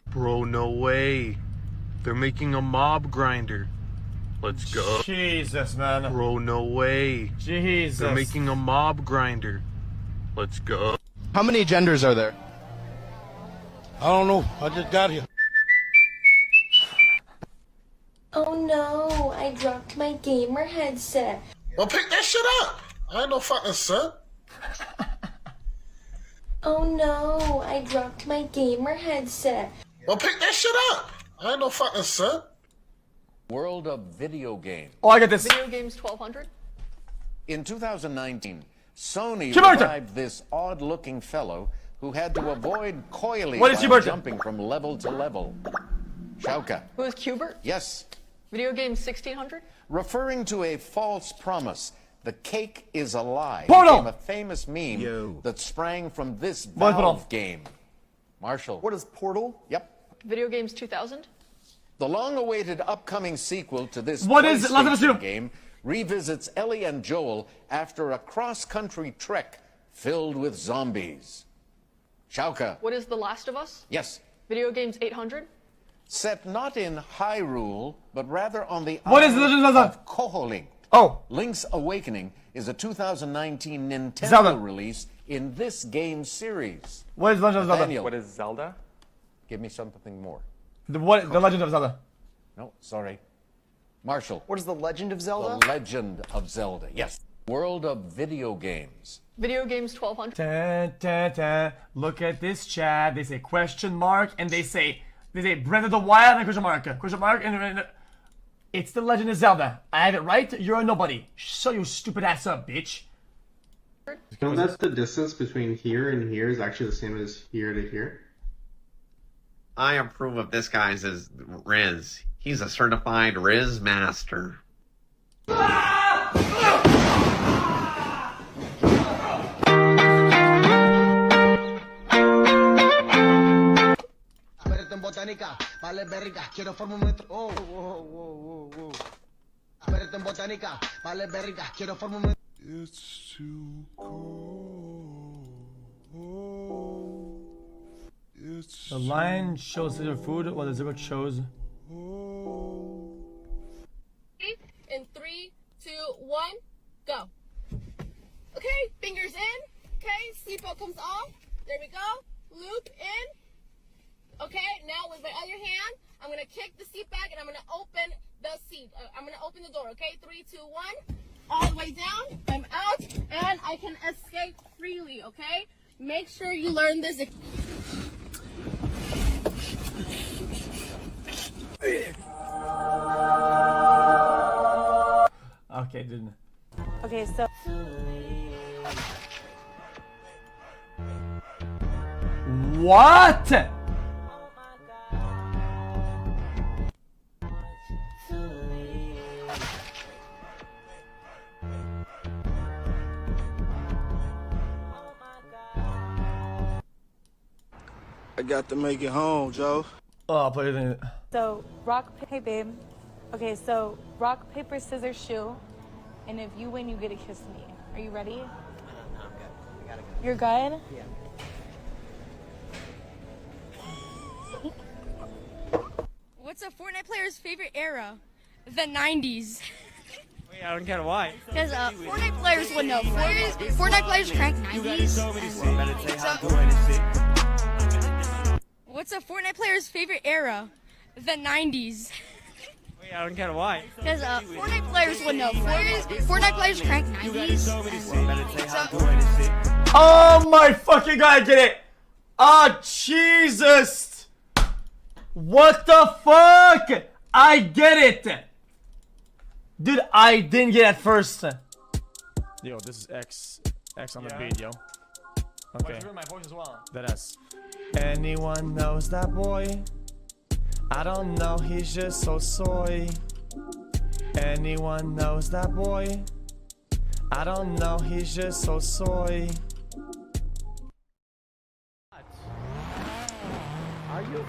Bro, no way. They're making a mob grinder. Let's go.
Jesus, man.
Bro, no way.
Jesus.
They're making a mob grinder. Let's go.
How many genders are there?
I don't know. I just got here.
Oh no, I dropped my gamer headset.
Well, pick that shit up. I ain't no fucking son.
Oh no, I dropped my gamer headset.
Well, pick that shit up. I ain't no fucking son.
World of video games.
Oh, I got this.
Video games 1200.
In 2019, Sony
Gibraltar.
revived this odd-looking fellow who had to avoid coiling
What is
while
Gibraltar?
jumping from level to level. Shauka.
Who is Cubert?
Yes.
Video games 1600.
Referring to a false promise, the cake is a lie,
Portal.
became a famous meme that sprang from this
Portal.
Valve game. Marshall.
What is Portal?
Yep.
Video games 2000.
The long-awaited upcoming sequel to this
What is it? Last of Us
PlayStation
2.
game revisits Ellie and Joel after a cross-country trek filled with zombies. Shauka.
What is The Last of Us?
Yes.
Video games 800.
Set not in Hyrule, but rather on the
What is
island
Legend of Zelda?
of Koholint.
Oh.
Link's Awakening is a 2019 Nintendo
Zelda.
release in this game series.
What is Legend of Zelda?
Nathaniel,
What is Zelda?
give me something more.
The Legend of Zelda.
No, sorry. Marshall.
What is the Legend of Zelda?
The Legend of Zelda. Yes. World of video games.
Video games 1200.
Dun, dun, dun. Look at this chat. They say question mark and they say Breath of the Wild and question mark and it's the Legend of Zelda. I have it right. You're a nobody. Shut your stupid ass up, bitch.
You know that the distance between here and here is actually the same as here to here?
I approve of this guy's as Riz. He's a certified Riz master.
botánica, vale verga, quiero formar un metro. Oh, whoa, whoa, whoa, whoa. Espérate en botánica, vale verga, quiero formar un. It's too cold.
The lion shows their food while the zebra shows.
In 3, 2, 1, go. Okay, fingers in. Okay, seatbelt comes off. There we go. Loop in. Okay, now with my other hand, I'm gonna kick the seat back and I'm gonna open the seat. I'm gonna open the door. Okay, 3, 2, 1. All the way down. I'm out, and I can escape freely. Okay, make sure you learn this.
Okay, didn't.
Okay, so.
What?
I got to make it home, Joe.
Oh, I'll play it.
So, rock, hey babe. Okay, so rock, paper, scissors, shoe. And if you win, you get to kiss me. Are you ready?
No, I'm good. We gotta go.
You're good?
Yeah.
What's a Fortnite player's favorite era? The 90s.
Wait, I don't get why.
Because Fortnite players would know. Fortnite players crank 90s. What's a Fortnite player's favorite era? The 90s.
Wait, I don't care why.
Because Fortnite players would know. Fortnite players crank 90s.
Oh my fucking god, I get it! Oh, Jesus! What the fuck? I get it! Dude, I didn't get it at first.
Yo, this is X on the beat, yo. Okay.
My voice as well.
That is. Anyone knows that boy? I don't know, he's just so soy. Anyone knows that boy? I don't know, he's just so soy.
Are you?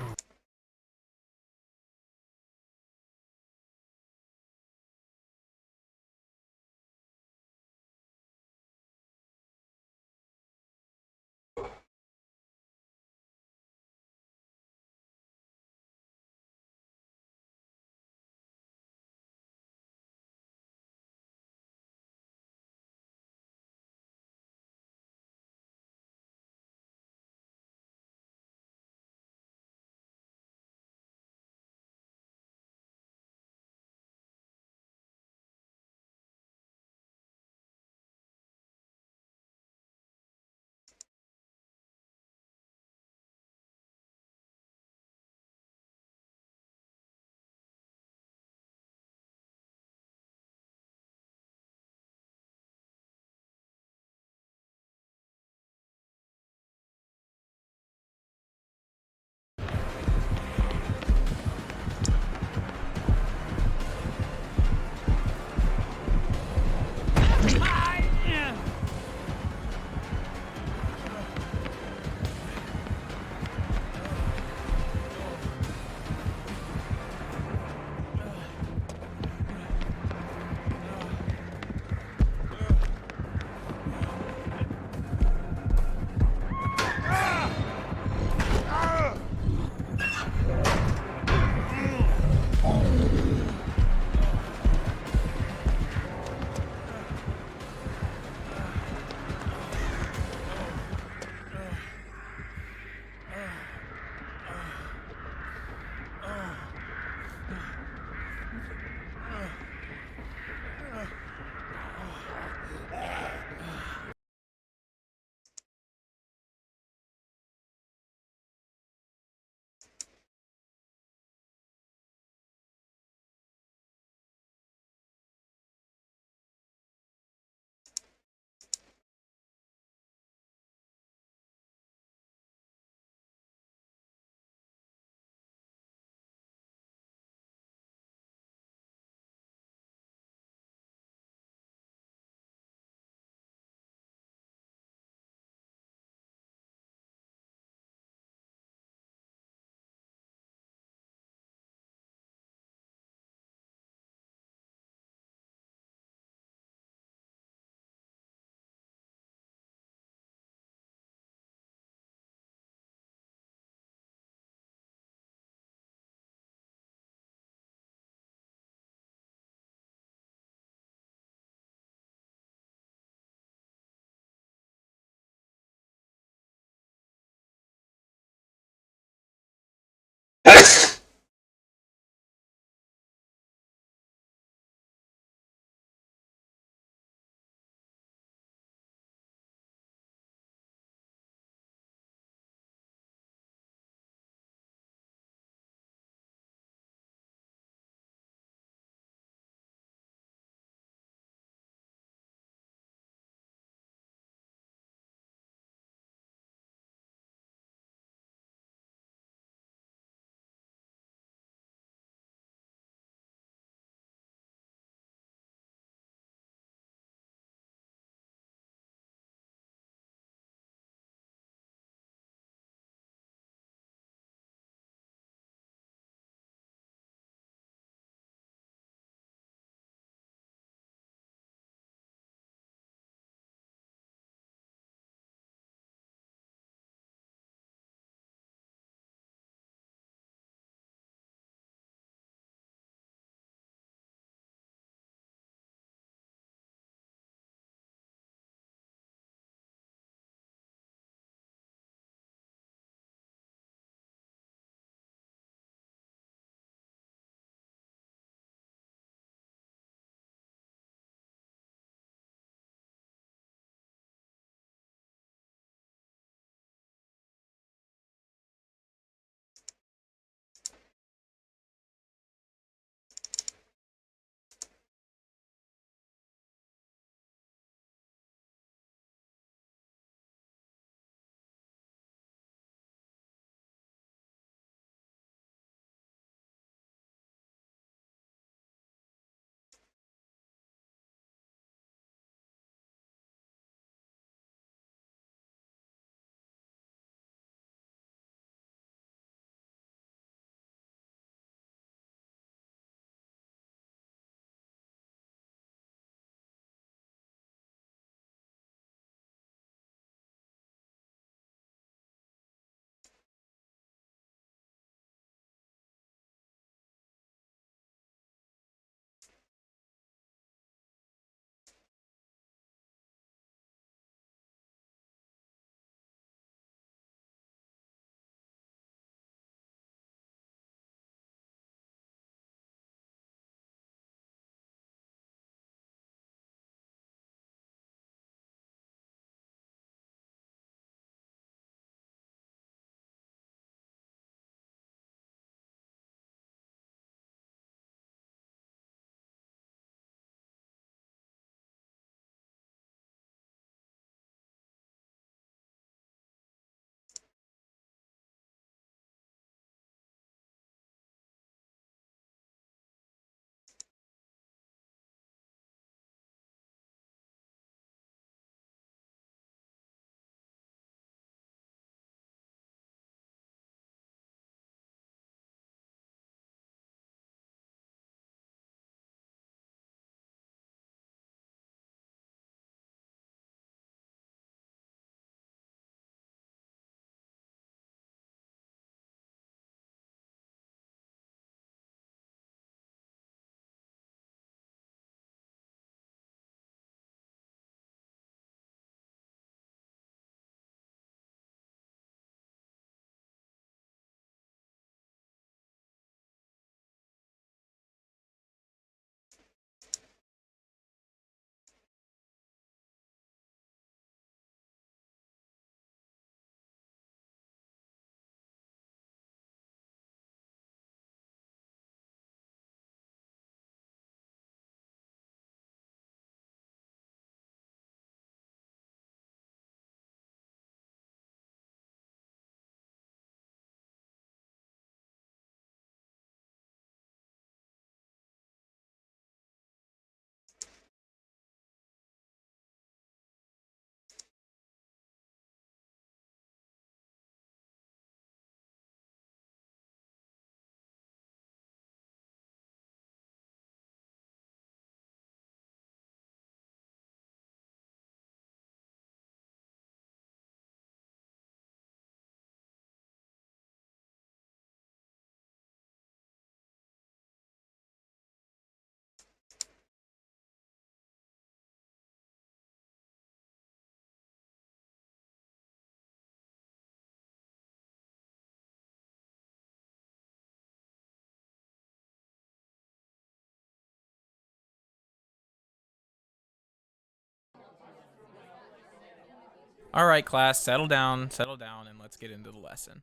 Alright class, settle down, and let's get into the lesson.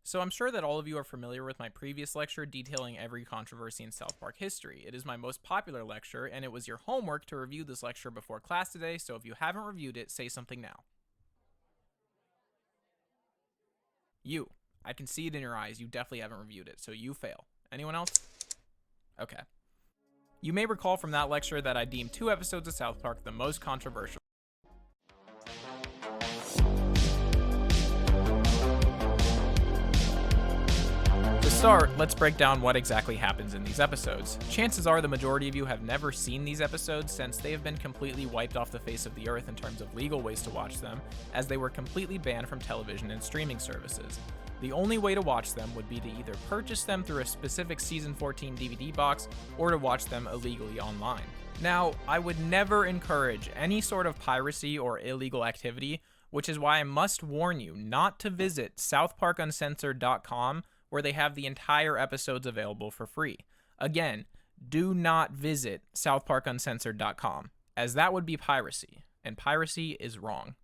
So I'm sure that all of you are familiar with my previous lecture detailing every controversy in South Park history. It is my most popular lecture, and it was your homework to review this lecture before class today, so if you haven't reviewed it, say something now. You. I can see it in your eyes, you definitely haven't reviewed it, so you fail. Anyone else? Okay. You may recall from that lecture that I deemed 2 episodes of South Park the most controversial. To start, let's break down what exactly happens in these episodes. Chances are the majority of you have never seen these episodes since they have been completely wiped off the face of the earth in terms of legal ways to watch them, as they were completely banned from television and streaming services. The only way to watch them would be to either purchase them through a specific Season 14 DVD box or to watch them illegally online. Now, I would never encourage any sort of piracy or illegal activity, which is why I must warn you not to visit southparkuncensored.com, where they have the entire episodes available for free. Again, do not visit southparkuncensored.com, as that would be piracy, and piracy is wrong.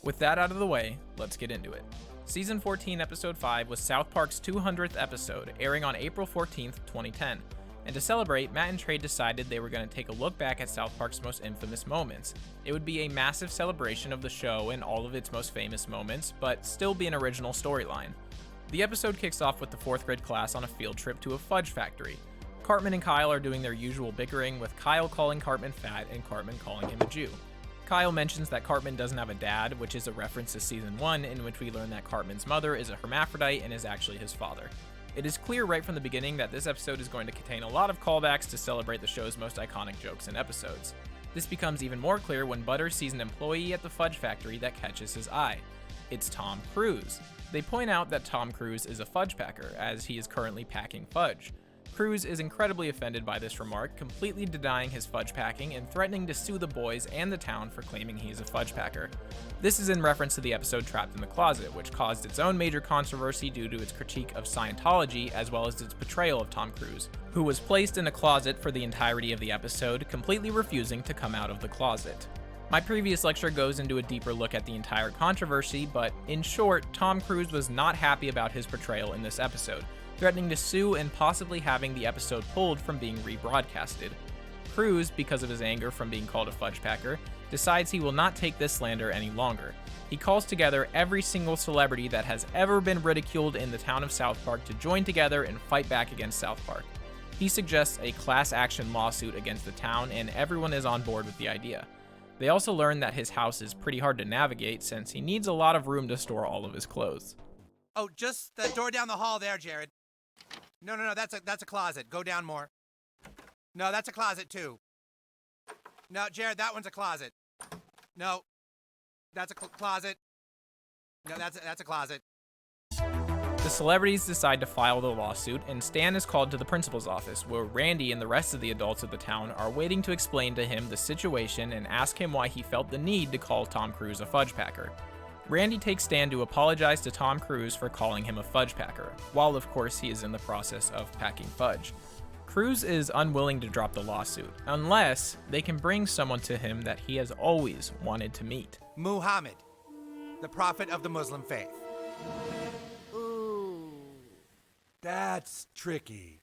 With that out of the way, let's get into it. Season 14, Episode 5 was South Park's 200th episode, airing on April 14th, 2010. And to celebrate, Matt and Trey decided they were going to take a look back at South Park's most infamous moments. It would be a massive celebration of the show and all of its most famous moments, but still be an original storyline. The episode kicks off with the 4th grade class on a field trip to a fudge factory. Cartman and Kyle are doing their usual bickering, with Kyle calling Cartman fat and Cartman calling him a Jew. Kyle mentions that Cartman doesn't have a dad, which is a reference to Season 1, in which we learn that Cartman's mother is a hermaphrodite and is actually his father. It is clear right from the beginning that this episode is going to contain a lot of callbacks to celebrate the show's most iconic jokes and episodes. This becomes even more clear when Butters sees an employee at the fudge factory that catches his eye. It's Tom Cruise. They point out that Tom Cruise is a fudge packer, as he is currently packing fudge. Cruise is incredibly offended by this remark, completely denying his fudge packing and threatening to sue the boys and the town for claiming he is a fudge packer. This is in reference to the episode Trapped in the Closet, which caused its own major controversy due to its critique of Scientology as well as its portrayal of Tom Cruise, who was placed in a closet for the entirety of the episode, completely refusing to come out of the closet. My previous lecture goes into a deeper look at the entire controversy, but in short, Tom Cruise was not happy about his portrayal in this episode, threatening to sue and possibly having the episode pulled from being rebroadcasted. Cruise, because of his anger from being called a fudge packer, decides he will not take this slander any longer. He calls together every single celebrity that has ever been ridiculed in the town of South Park to join together and fight back against South Park. He suggests a class action lawsuit against the town, and everyone is on board with the idea. They also learn that his house is pretty hard to navigate since he needs a lot of room to store all of his clothes.
Oh, just the door down the hall there, Jared. No, that's a closet. Go down more. No, that's a closet too. No, Jared, that one's a closet. No, that's a closet. No, that's a closet.
The celebrities decide to file the lawsuit, and Stan is called to the principal's office, where Randy and the rest of the adults of the town are waiting to explain to him the situation and ask him why he felt the need to call Tom Cruise a fudge packer. Randy takes Stan to apologize to Tom Cruise for calling him a fudge packer, while of course he is in the process of packing fudge. Cruise is unwilling to drop the lawsuit, unless they can bring someone to him that he has always wanted to meet.
Muhammad, the prophet of the Muslim faith. Ooh, that's tricky.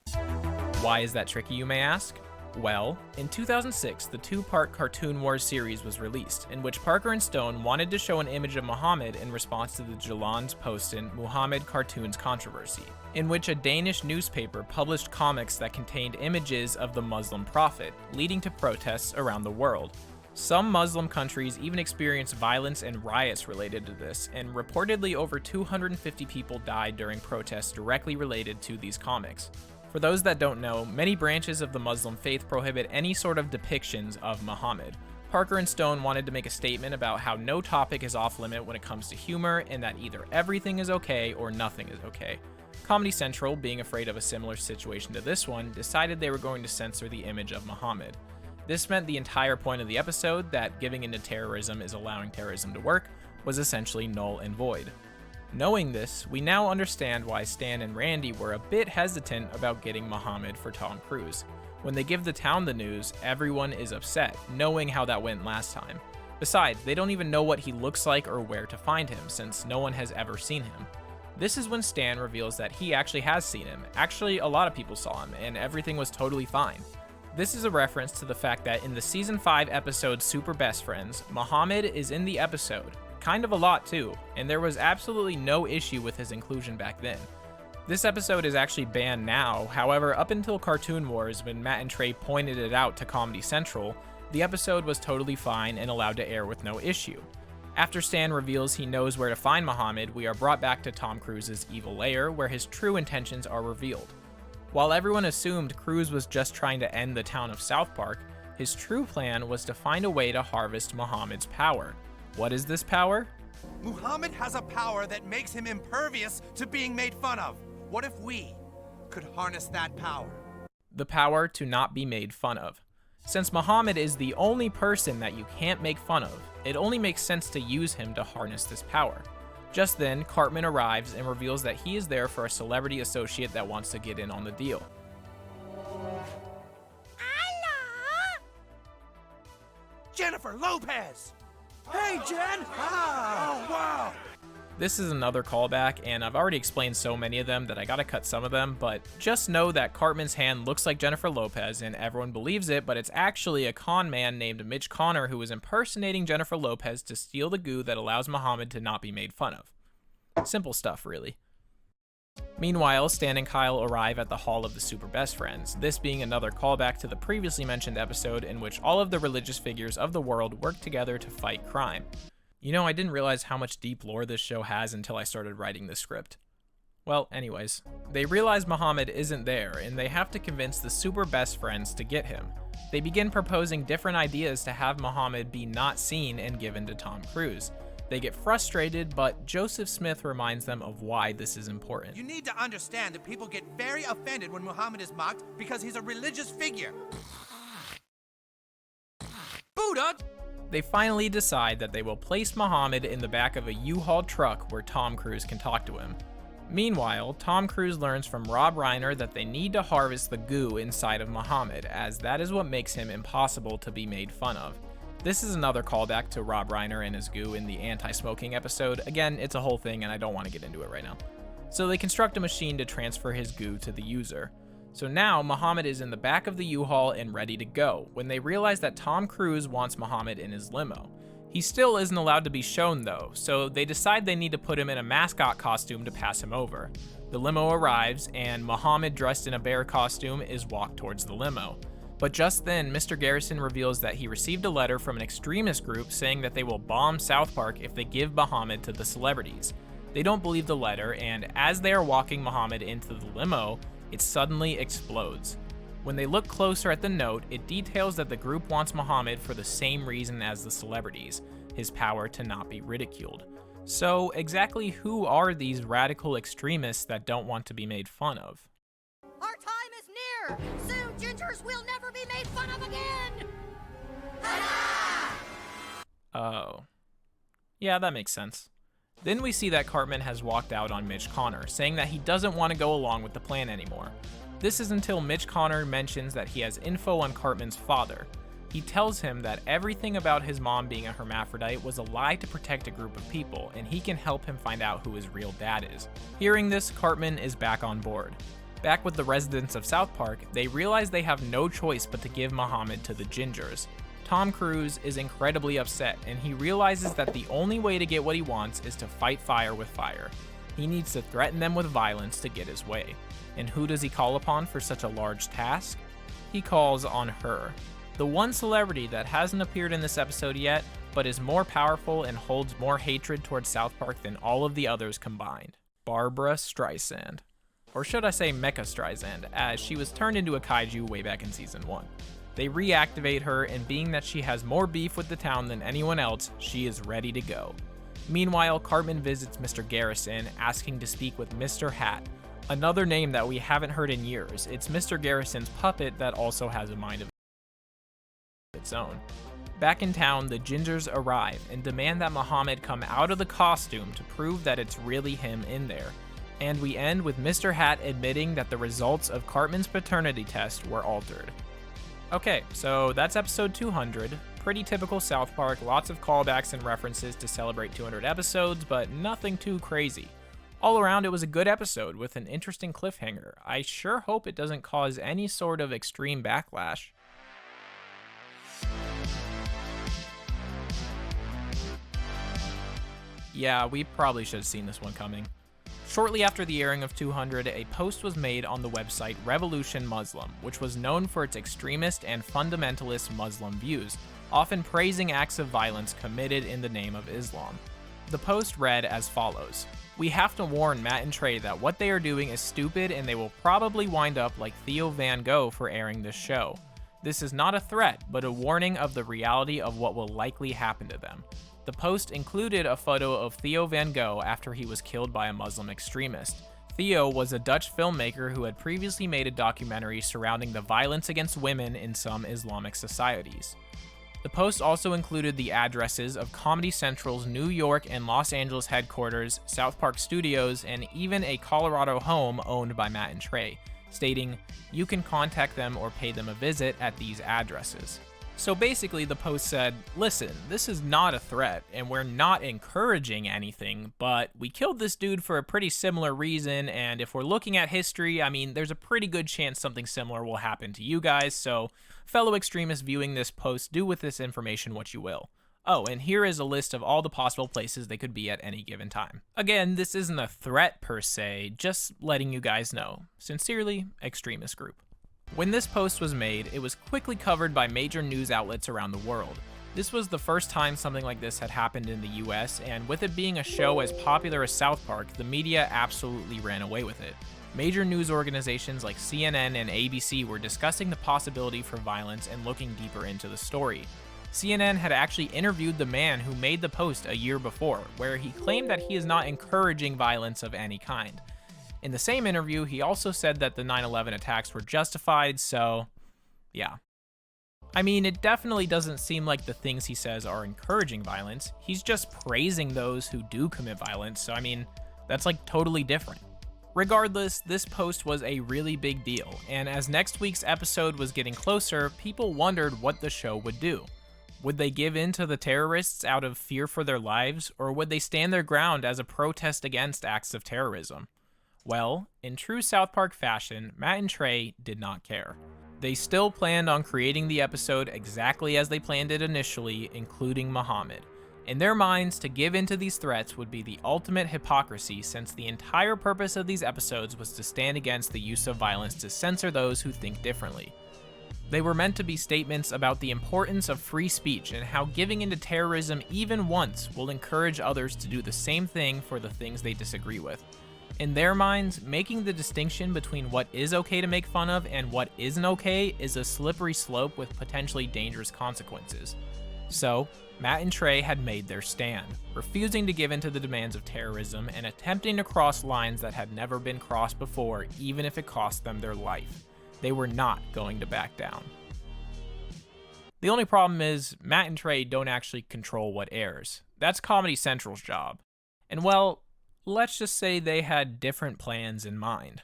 Why is that tricky, you may ask? Well, in 2006, the 2-part Cartoon Wars series was released, in which Parker and Stone wanted to show an image of Muhammad in response to the Jyllands-Posten Muhammad cartoons controversy, in which a Danish newspaper published comics that contained images of the Muslim prophet, leading to protests around the world. Some Muslim countries even experienced violence and riots related to this, and reportedly over 250 people died during protests directly related to these comics. For those that don't know, many branches of the Muslim faith prohibit any sort of depictions of Muhammad. Parker and Stone wanted to make a statement about how no topic is off limit when it comes to humor, and that either everything is okay or nothing is okay. Comedy Central, being afraid of a similar situation to this one, decided they were going to censor the image of Muhammad. This meant the entire point of the episode, that giving into terrorism is allowing terrorism to work, was essentially null and void. Knowing this, we now understand why Stan and Randy were a bit hesitant about getting Muhammad for Tom Cruise. When they give the town the news, everyone is upset, knowing how that went last time. Besides, they don't even know what he looks like or where to find him, since no one has ever seen him. This is when Stan reveals that he actually has seen him. Actually, a lot of people saw him, and everything was totally fine. This is a reference to the fact that in the Season 5 episode Super Best Friends, Muhammad is in the episode. Kind of a lot too, and there was absolutely no issue with his inclusion back then. This episode is actually banned now, however, up until Cartoon Wars, when Matt and Trey pointed it out to Comedy Central, the episode was totally fine and allowed to air with no issue. After Stan reveals he knows where to find Muhammad, we are brought back to Tom Cruise's evil lair, where his true intentions are revealed. While everyone assumed Cruise was just trying to end the town of South Park, his true plan was to find a way to harvest Muhammad's power. What is this power?
Muhammad has a power that makes him impervious to being made fun of. What if we could harness that power?
The power to not be made fun of. Since Muhammad is the only person that you can't make fun of, it only makes sense to use him to harness this power. Just then, Cartman arrives and reveals that he is there for a celebrity associate that wants to get in on the deal.
Jennifer Lopez! Hey, Jen! Oh, wow!
This is another callback, and I've already explained so many of them that I gotta cut some of them, but just know that Cartman's hand looks like Jennifer Lopez, and everyone believes it, but it's actually a con man named Mitch Connor who is impersonating Jennifer Lopez to steal the goo that allows Muhammad to not be made fun of. Simple stuff, really. Meanwhile, Stan and Kyle arrive at the Hall of the Super Best Friends, this being another callback to the previously mentioned episode in which all of the religious figures of the world work together to fight crime. You know, I didn't realize how much deep lore this show has until I started writing the script. Well, anyways, they realize Muhammad isn't there, and they have to convince the Super Best Friends to get him. They begin proposing different ideas to have Muhammad be not seen and given to Tom Cruise. They get frustrated, but Joseph Smith reminds them of why this is important.
You need to understand that people get very offended when Muhammad is mocked because he's a religious figure. Buddha!
They finally decide that they will place Muhammad in the back of a U-Haul truck where Tom Cruise can talk to him. Meanwhile, Tom Cruise learns from Rob Reiner that they need to harvest the goo inside of Muhammad, as that is what makes him impossible to be made fun of. This is another callback to Rob Reiner and his goo in the anti-smoking episode. Again, it's a whole thing and I don't want to get into it right now. So they construct a machine to transfer his goo to the user. So now Muhammad is in the back of the U-Haul and ready to go, when they realize that Tom Cruise wants Muhammad in his limo. He still isn't allowed to be shown though, so they decide they need to put him in a mascot costume to pass him over. The limo arrives, and Muhammad, dressed in a bear costume, is walked towards the limo. But just then, Mr. Garrison reveals that he received a letter from an extremist group saying that they will bomb South Park if they give Muhammad to the celebrities. They don't believe the letter, and as they are walking Muhammad into the limo, it suddenly explodes. When they look closer at the note, it details that the group wants Muhammad for the same reason as the celebrities, his power to not be ridiculed. So exactly who are these radical extremists that don't want to be made fun of?
Our time is near! Soon gingers will never be made fun of again!
Oh. Yeah, that makes sense. Then we see that Cartman has walked out on Mitch Connor, saying that he doesn't want to go along with the plan anymore. This is until Mitch Connor mentions that he has info on Cartman's father. He tells him that everything about his mom being a hermaphrodite was a lie to protect a group of people, and he can help him find out who his real dad is. Hearing this, Cartman is back on board. Back with the residents of South Park, they realize they have no choice but to give Muhammad to the Gingers. Tom Cruise is incredibly upset, and he realizes that the only way to get what he wants is to fight fire with fire. He needs to threaten them with violence to get his way. And who does he call upon for such a large task? He calls on her. The one celebrity that hasn't appeared in this episode yet, but is more powerful and holds more hatred towards South Park than all of the others combined. Barbra Streisand. Or should I say Mecha Streisand, as she was turned into a kaiju way back in Season 1. They reactivate her, and being that she has more beef with the town than anyone else, she is ready to go. Meanwhile, Cartman visits Mr. Garrison, asking to speak with Mr. Hat, another name that we haven't heard in years. It's Mr. Garrison's puppet that also has a mind of its own. Back in town, the Gingers arrive and demand that Muhammad come out of the costume to prove that it's really him in there. And we end with Mr. Hat admitting that the results of Cartman's paternity test were altered. Okay, so that's episode 200. pretty typical South Park, lots of callbacks and references to celebrate 200 episodes, but nothing too crazy. All around, it was a good episode with an interesting cliffhanger. I sure hope it doesn't cause any sort of extreme backlash. Yeah, we probably should have seen this one coming. Shortly after the airing of 200, a post was made on the website Revolution Muslim, which was known for its extremist and fundamentalist Muslim views, often praising acts of violence committed in the name of Islam. The post read as follows: "We have to warn Matt and Trey that what they are doing is stupid and they will probably wind up like Theo Van Gogh for airing this show. This is not a threat, but a warning of the reality of what will likely happen to them." The post included a photo of Theo Van Gogh after he was killed by a Muslim extremist. Theo was a Dutch filmmaker who had previously made a documentary surrounding the violence against women in some Islamic societies. The post also included the addresses of Comedy Central's New York and Los Angeles headquarters, South Park Studios, and even a Colorado home owned by Matt and Trey, stating, "You can contact them or pay them a visit at these addresses." So basically the post said, listen, this is not a threat, and we're not encouraging anything, but we killed this dude for a pretty similar reason, and if we're looking at history, I mean, there's a pretty good chance something similar will happen to you guys, so fellow extremists viewing this post, do with this information what you will. Oh, and here is a list of all the possible places they could be at any given time. Again, this isn't a threat per se, just letting you guys know. Sincerely, Extremist Group. When this post was made, it was quickly covered by major news outlets around the world. This was the first time something like this had happened in the US, and with it being a show as popular as South Park, the media absolutely ran away with it. Major news organizations like CNN and ABC were discussing the possibility for violence and looking deeper into the story. CNN had actually interviewed the man who made the post a year before, where he claimed that he is not encouraging violence of any kind. In the same interview, he also said that the 9/11 attacks were justified, so yeah. I mean, it definitely doesn't seem like the things he says are encouraging violence. He's just praising those who do commit violence, so I mean, that's like totally different. Regardless, this post was a really big deal, and as next week's episode was getting closer, people wondered what the show would do. Would they give in to the terrorists out of fear for their lives, or would they stand their ground as a protest against acts of terrorism? Well, in true South Park fashion, Matt and Trey did not care. They still planned on creating the episode exactly as they planned it initially, including Muhammad. In their minds, to give in to these threats would be the ultimate hypocrisy, since the entire purpose of these episodes was to stand against the use of violence to censor those who think differently. They were meant to be statements about the importance of free speech and how giving into terrorism even once will encourage others to do the same thing for the things they disagree with. In their minds, making the distinction between what is okay to make fun of and what isn't okay is a slippery slope with potentially dangerous consequences. So, Matt and Trey had made their stand, refusing to give in to the demands of terrorism and attempting to cross lines that had never been crossed before, even if it cost them their life. They were not going to back down. The only problem is, Matt and Trey don't actually control what airs. That's Comedy Central's job. And well, let's just say they had different plans in mind.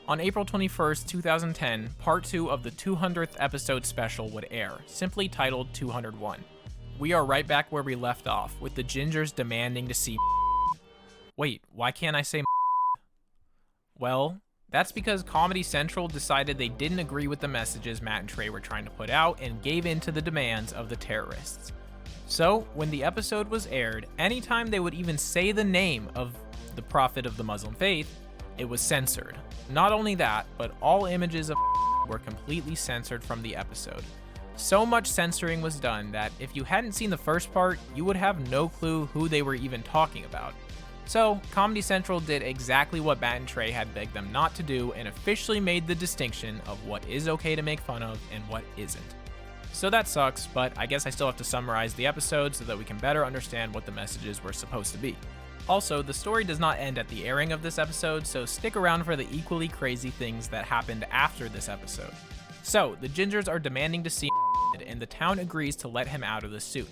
On April 21st, 2010, part 2 of the 200th episode special would air, simply titled 201. We are right back where we left off, with the Gingers demanding to see. Wait, why can't I say? Well, that's because Comedy Central decided they didn't agree with the messages Matt and Trey were trying to put out and gave in to the demands of the terrorists. So, when the episode was aired, anytime they would even say the name of the prophet of the Muslim faith, it was censored. Not only that, but all images of were completely censored from the episode. So much censoring was done that if you hadn't seen the first part, you would have no clue who they were even talking about. So, Comedy Central did exactly what Matt and Trey had begged them not to do and officially made the distinction of what is okay to make fun of and what isn't. So that sucks, but I guess I still have to summarize the episode so that we can better understand what the messages were supposed to be. Also, the story does not end at the airing of this episode, so stick around for the equally crazy things that happened after this episode. So, the Gingers are demanding to see and the town agrees to let him out of the suit.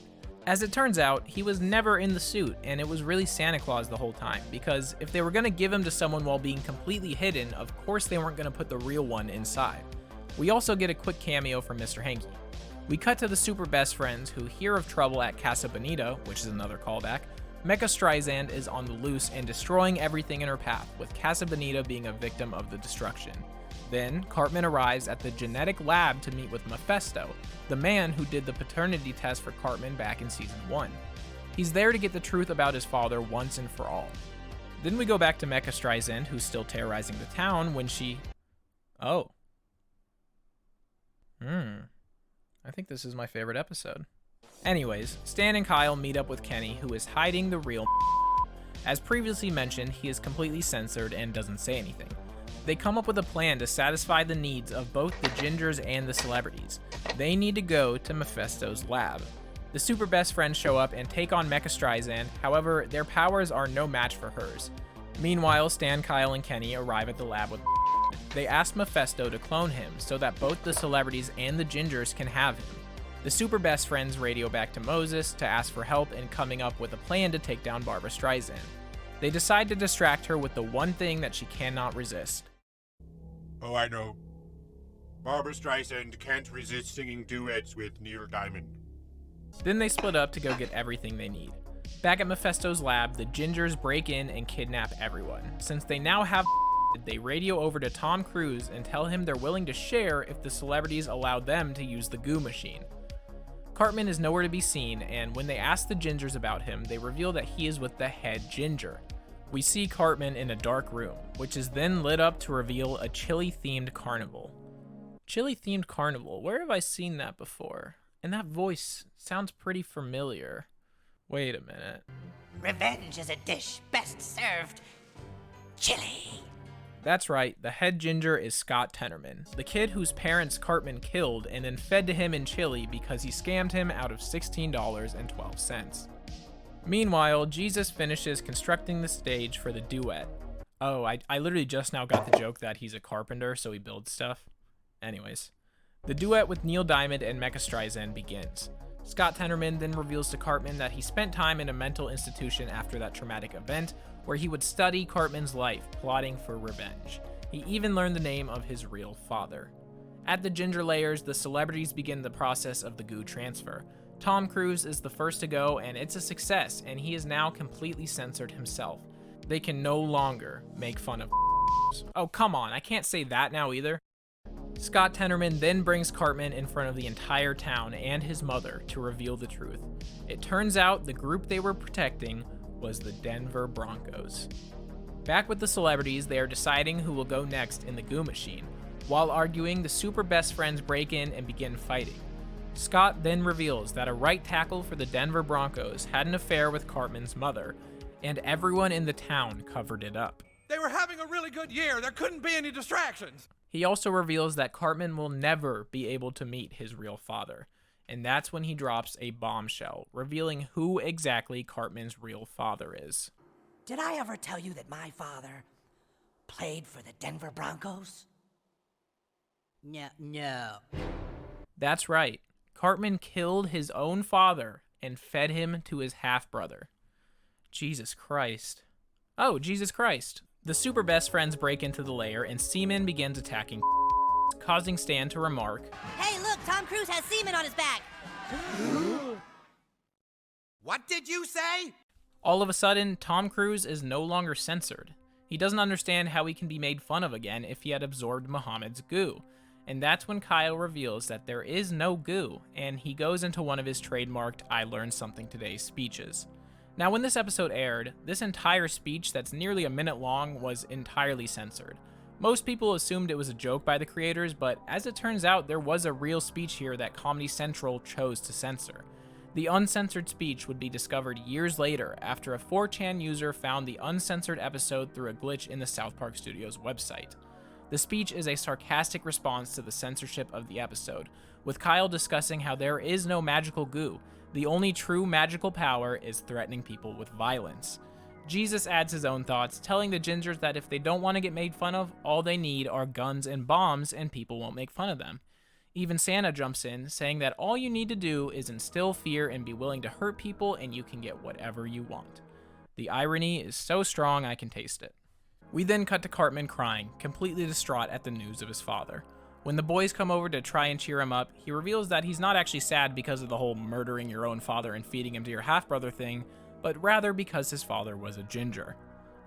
As it turns out, he was never in the suit, and it was really Santa Claus the whole time, because if they were going to give him to someone while being completely hidden, of course they weren't going to put the real one inside. We also get a quick cameo from Mr. Hanky. We cut to the super best friends who hear of trouble at Casa Bonita, which is another callback. Mecha Streisand is on the loose and destroying everything in her path, with Casa Bonita being a victim of the destruction. Then, Cartman arrives at the genetic lab to meet with Mephisto, the man who did the paternity test for Cartman back in Season 1. He's there to get the truth about his father once and for all. Then we go back to Mecha Streisand, who's still terrorizing the town when she... Oh. I think this is my favorite episode. Anyways, Stan and Kyle meet up with Kenny, who is hiding the real... As previously mentioned, he is completely censored and doesn't say anything. They come up with a plan to satisfy the needs of both the Gingers and the celebrities. They need to go to Mephisto's lab. The super best friends show up and take on Mecha Streisand, however, their powers are no match for hers. Meanwhile, Stan, Kyle, and Kenny arrive at the lab with... They ask Mephisto to clone him so that both the celebrities and the Gingers can have him. The super best friends radio back to Moses to ask for help in coming up with a plan to take down Barbra Streisand. They decide to distract her with the one thing that she cannot resist.
Oh, I know. Barbra Streisand can't resist singing duets with Neil Diamond.
Then they split up to go get everything they need. Back at Mephisto's lab, the Gingers break in and kidnap everyone. Since they now have they radio over to Tom Cruise and tell him they're willing to share if the celebrities allow them to use the goo machine. Cartman is nowhere to be seen, and when they ask the Gingers about him, they reveal that he is with the head Ginger. We see Cartman in a dark room, which is then lit up to reveal a chili-themed carnival. Chili-themed carnival, where have I seen that before? And that voice sounds pretty familiar. Wait a minute.
Revenge is a dish best served chili.
That's right, the head Ginger is Scott Tenorman, the kid whose parents Cartman killed and then fed to him in chili because he scammed him out of $16.12. Meanwhile, Jesus finishes constructing the stage for the duet. Oh, I literally just now got the joke that he's a carpenter, so he builds stuff. Anyways, the duet with Neil Diamond and Mecha Streisand begins. Scott Tenorman then reveals to Cartman that he spent time in a mental institution after that traumatic event, where he would study Cartman's life, plotting for revenge. He even learned the name of his real father. At the Ginger layers, the celebrities begin the process of the goo transfer. Tom Cruise is the first to go, and it's a success, and he is now completely censored himself. They can no longer make fun of Oh, come on, I can't say that now either. Scott Tenorman then brings Cartman in front of the entire town and his mother to reveal the truth. It turns out the group they were protecting was the Denver Broncos. Back with the celebrities, they are deciding who will go next in the goo machine. While arguing, the super best friends break in and begin fighting. Scott then reveals that a right tackle for the Denver Broncos had an affair with Cartman's mother, and everyone in the town covered it up.
They were having a really good year. There couldn't be any distractions.
He also reveals that Cartman will never be able to meet his real father, and that's when he drops a bombshell, revealing who exactly Cartman's real father is.
Did I ever tell you that my father played for the Denver Broncos? No.
That's right. Cartman killed his own father and fed him to his half-brother. Jesus Christ. Oh, Jesus Christ. The super best friends break into the lair and Seaman begins attacking, causing Stan to remark,
Hey, look, Tom Cruise has semen on his back.
What did you say?
All of a sudden, Tom Cruise is no longer censored. He doesn't understand how he can be made fun of again if he had absorbed Muhammad's goo. And that's when Kyle reveals that there is no goo, and he goes into one of his trademarked I learned something today speeches. Now, when this episode aired, this entire speech that's nearly a minute long was entirely censored. Most people assumed it was a joke by the creators, but as it turns out, there was a real speech here that Comedy Central chose to censor. The uncensored speech would be discovered years later after a 4chan user found the uncensored episode through a glitch in the South Park Studios website. The speech is a sarcastic response to the censorship of the episode, with Kyle discussing how there is no magical goo. The only true magical power is threatening people with violence. Jesus adds his own thoughts, telling the Gingers that if they don't want to get made fun of, all they need are guns and bombs and people won't make fun of them. Even Santa jumps in, saying that all you need to do is instill fear and be willing to hurt people and you can get whatever you want. The irony is so strong I can taste it. We then cut to Cartman crying, completely distraught at the news of his father. When the boys come over to try and cheer him up, he reveals that he's not actually sad because of the whole murdering your own father and feeding him to your half-brother thing, but rather because his father was a ginger.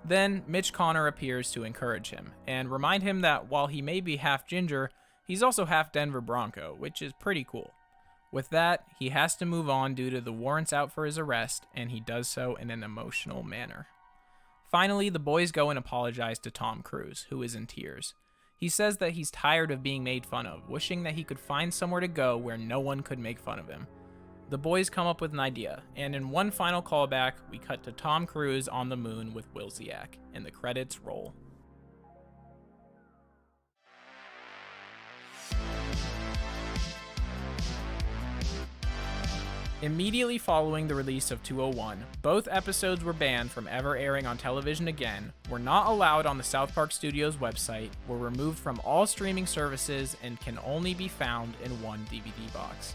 Then, Mitch Connor appears to encourage him, and remind him that while he may be half ginger, he's also half Denver Bronco, which is pretty cool. With that, he has to move on due to the warrants out for his arrest, and he does so in an emotional manner. Finally, the boys go and apologize to Tom Cruise, who is in tears. He says that he's tired of being made fun of, wishing that he could find somewhere to go where no one could make fun of him. The boys come up with an idea, and in one final callback, we cut to Tom Cruise on the moon with Wilsiak, and the credits roll. Immediately following the release of 201, both episodes were banned from ever airing on television again, were not allowed on the South Park Studios website, were removed from all streaming services, and can only be found in one DVD box.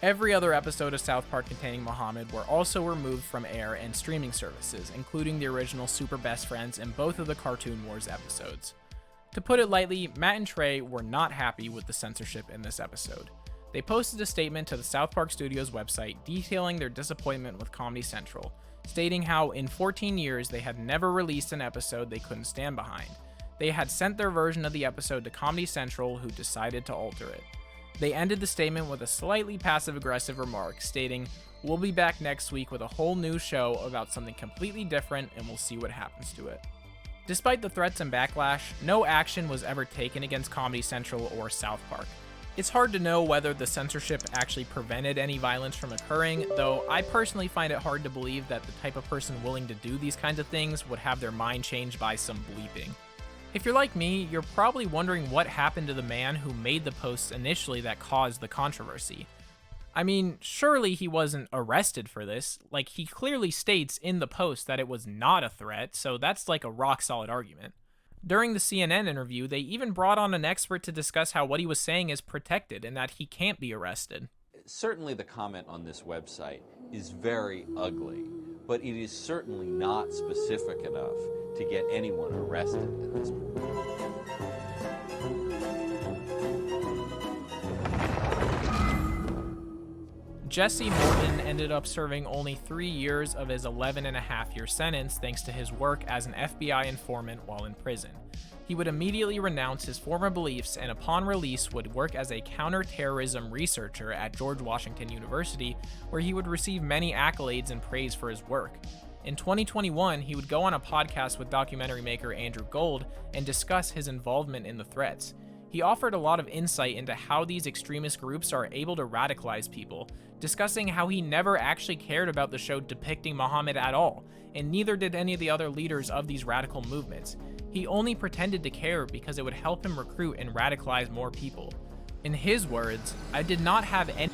Every other episode of South Park containing Muhammad were also removed from air and streaming services, including the original Super Best Friends and both of the Cartoon Wars episodes. To put it lightly, Matt and Trey were not happy with the censorship in this episode. They posted a statement to the South Park Studios website detailing their disappointment with Comedy Central, stating how in 14 years they had never released an episode they couldn't stand behind. They had sent their version of the episode to Comedy Central, who decided to alter it. They ended the statement with a slightly passive-aggressive remark, stating, "We'll be back next week with a whole new show about something completely different and we'll see what happens to it." Despite the threats and backlash, no action was ever taken against Comedy Central or South Park. It's hard to know whether the censorship actually prevented any violence from occurring, though I personally find it hard to believe that the type of person willing to do these kinds of things would have their mind changed by some bleeping. If you're like me, you're probably wondering what happened to the man who made the posts initially that caused the controversy. I mean, surely he wasn't arrested for this. Like, he clearly states in the post that it was not a threat, so that's like a rock solid argument. During the CNN interview, they even brought on an expert to discuss how what he was saying is protected and that he can't be arrested.
Certainly the comment on this website is very ugly, but it is certainly not specific enough to get anyone arrested at this point.
Jesse Morton ended up serving only 3 years of his 11.5-year sentence thanks to his work as an FBI informant while in prison. He would immediately renounce his former beliefs and upon release would work as a counterterrorism researcher at George Washington University, where he would receive many accolades and praise for his work. In 2021, he would go on a podcast with documentary maker Andrew Gold and discuss his involvement in the threats. He offered a lot of insight into how these extremist groups are able to radicalize people, discussing how he never actually cared about the show depicting Muhammad at all, and neither did any of the other leaders of these radical movements. He only pretended to care because it would help him recruit and radicalize more people. In his words, "I did not have any..."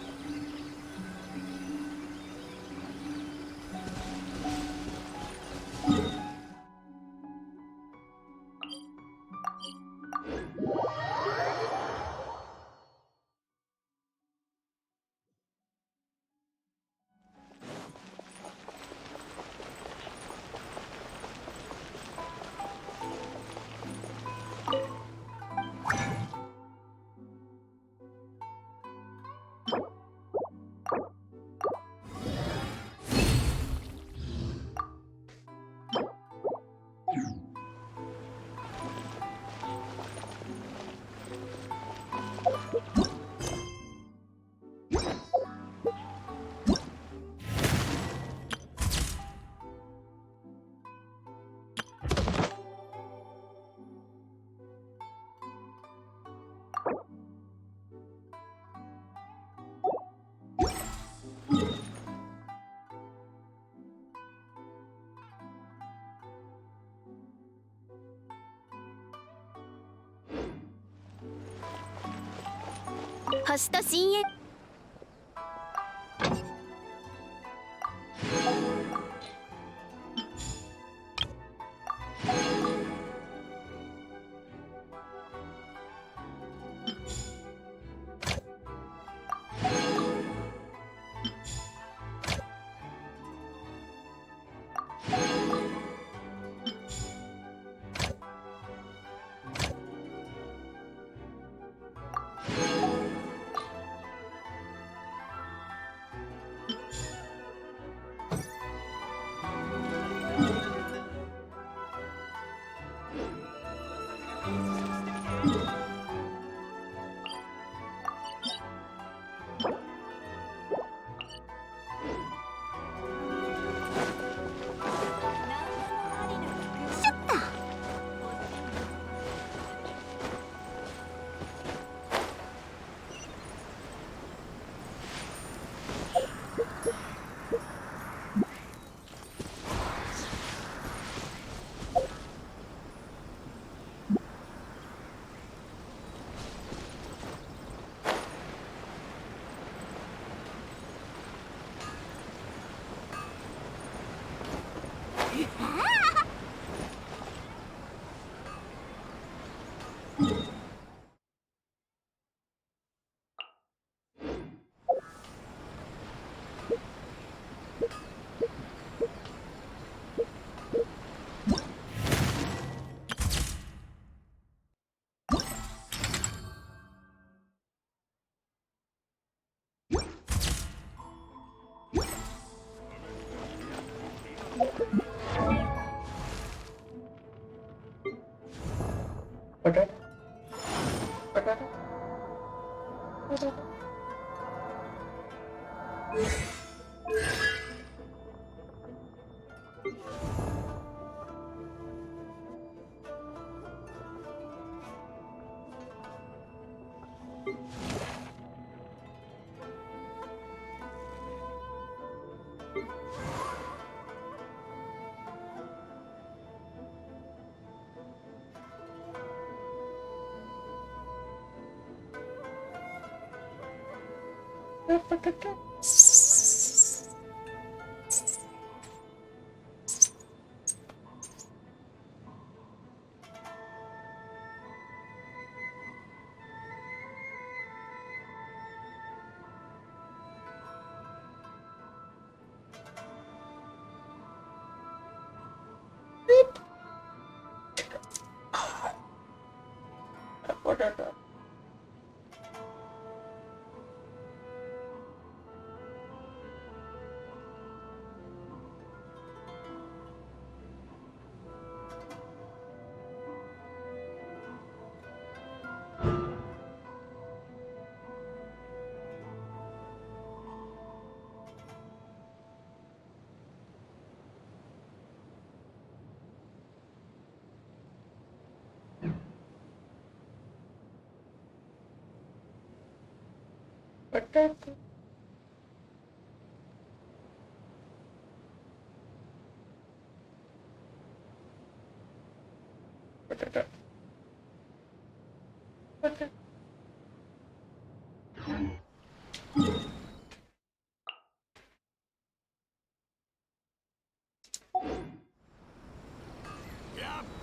やっ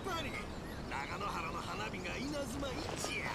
ぱり長野原の花火が稲妻一や。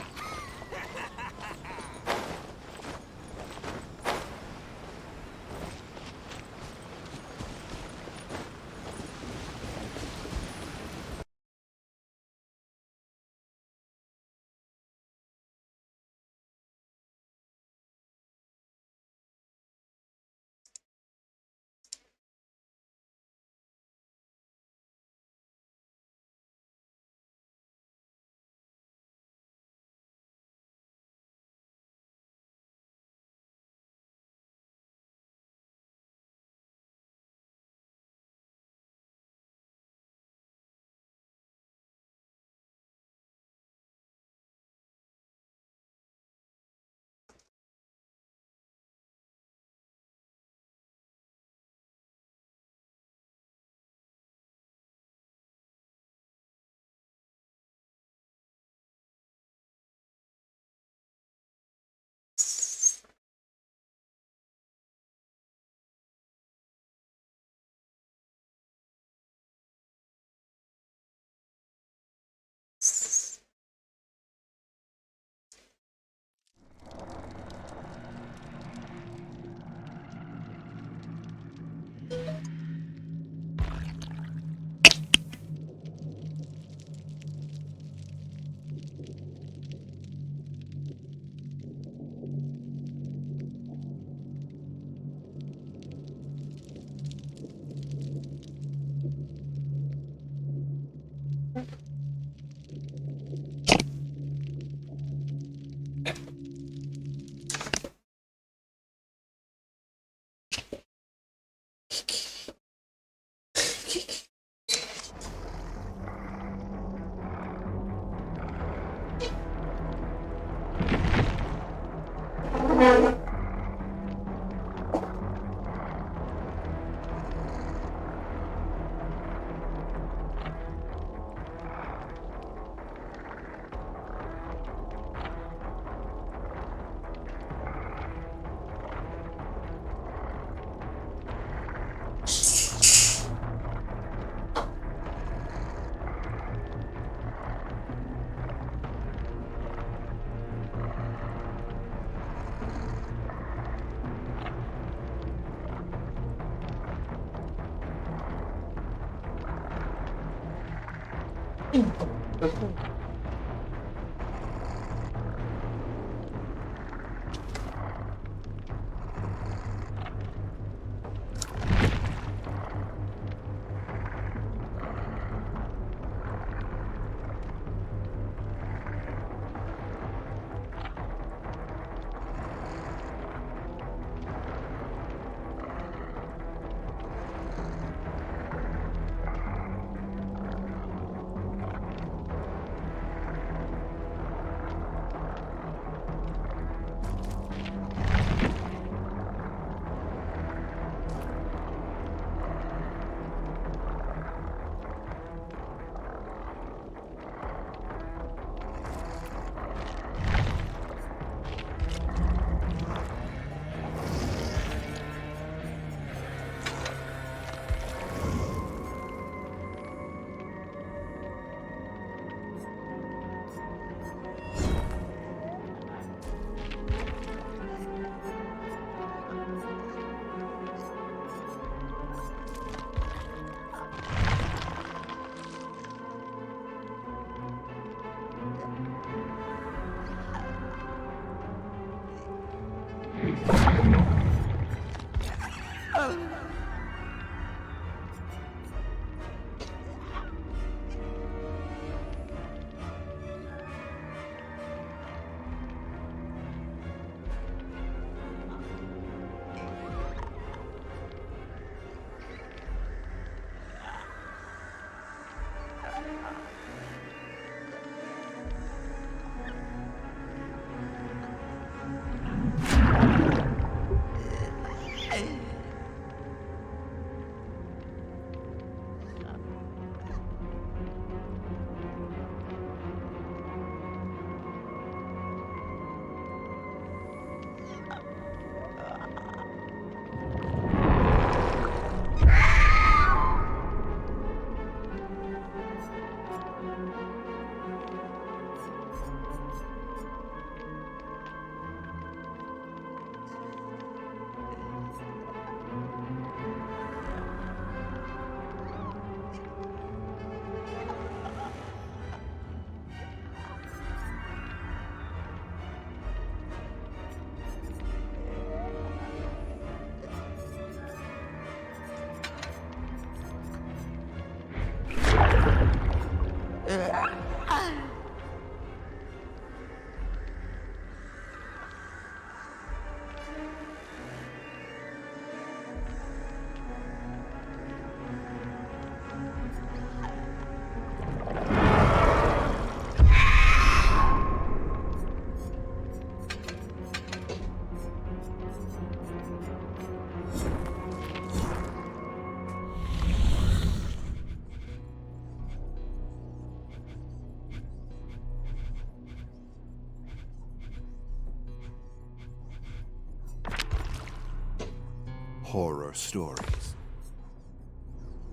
Horror stories.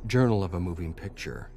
Journal of a moving picture.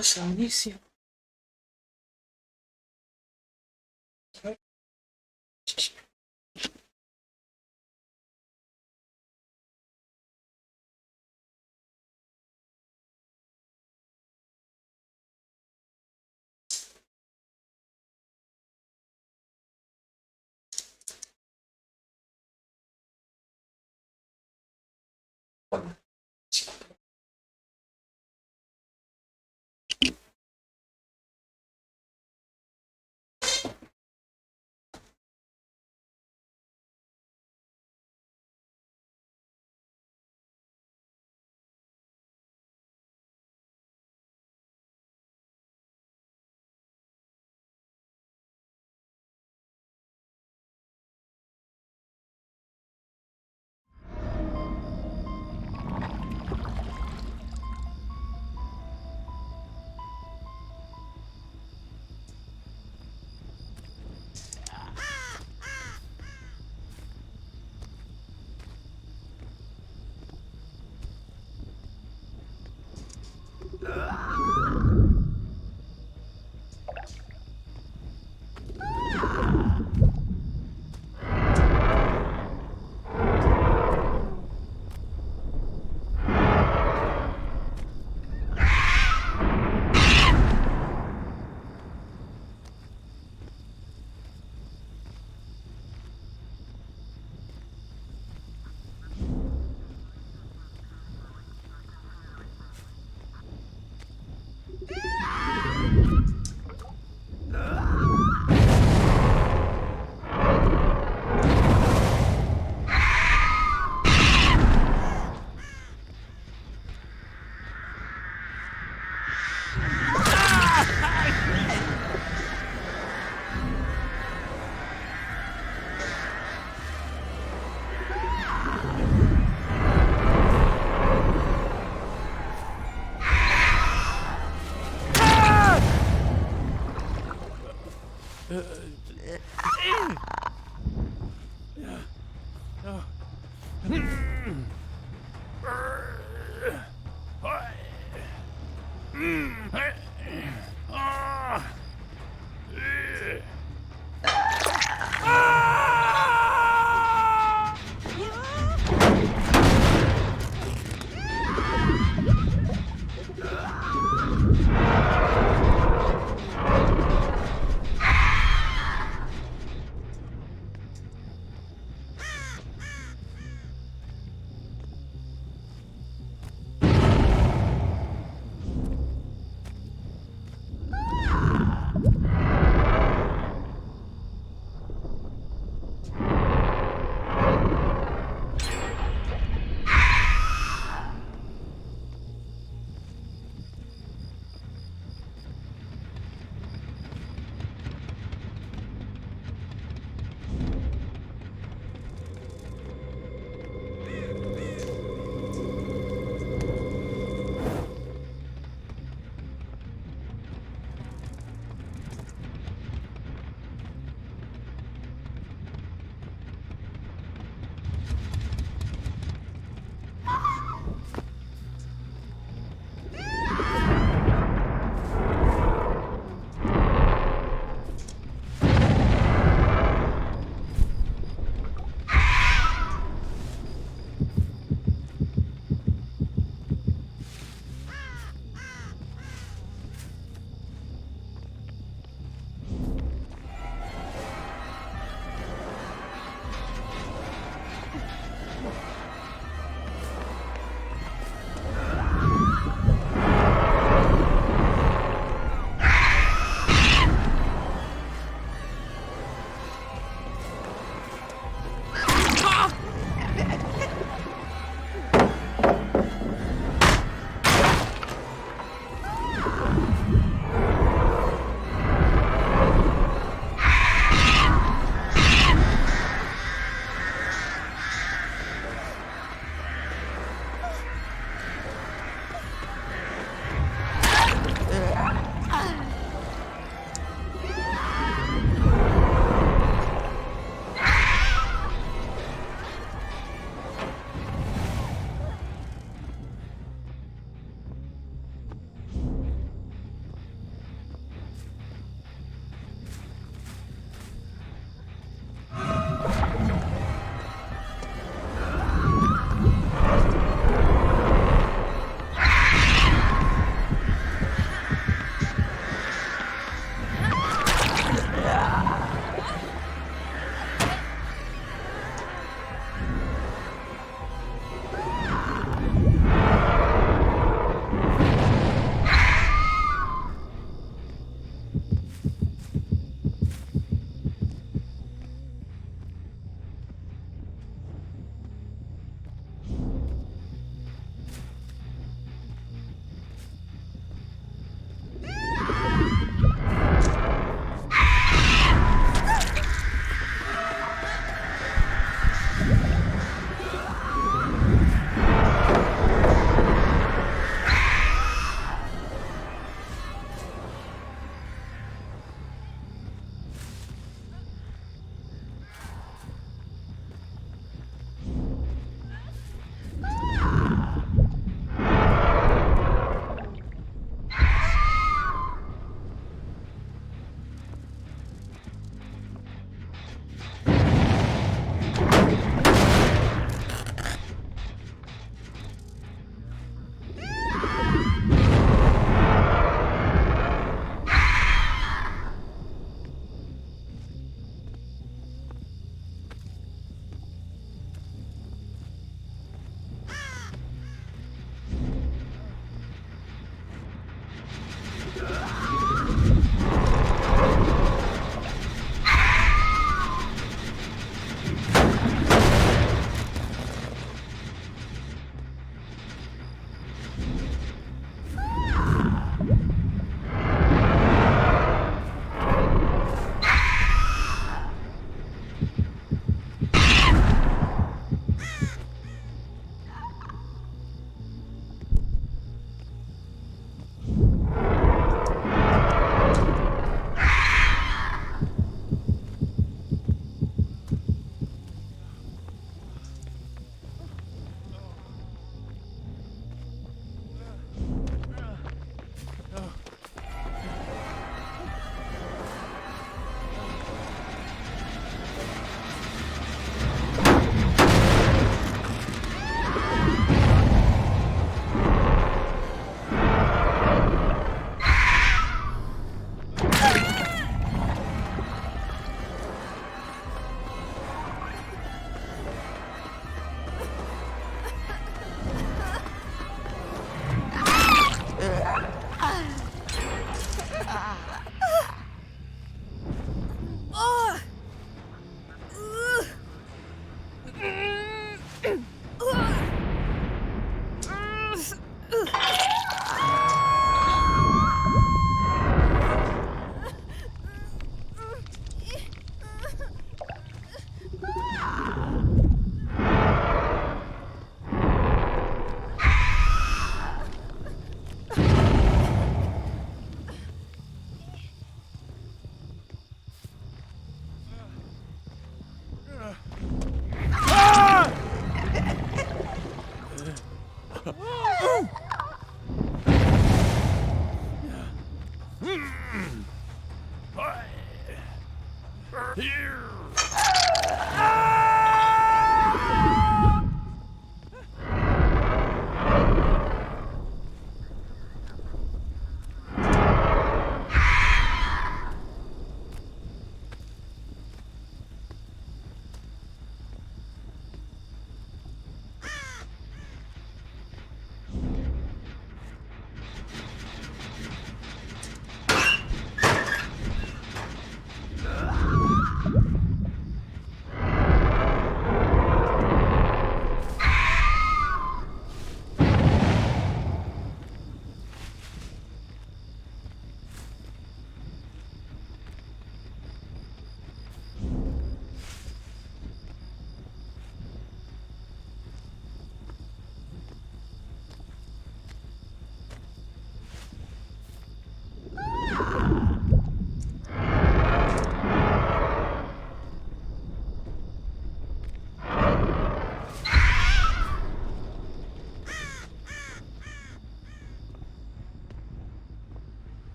Cosa buenísimo.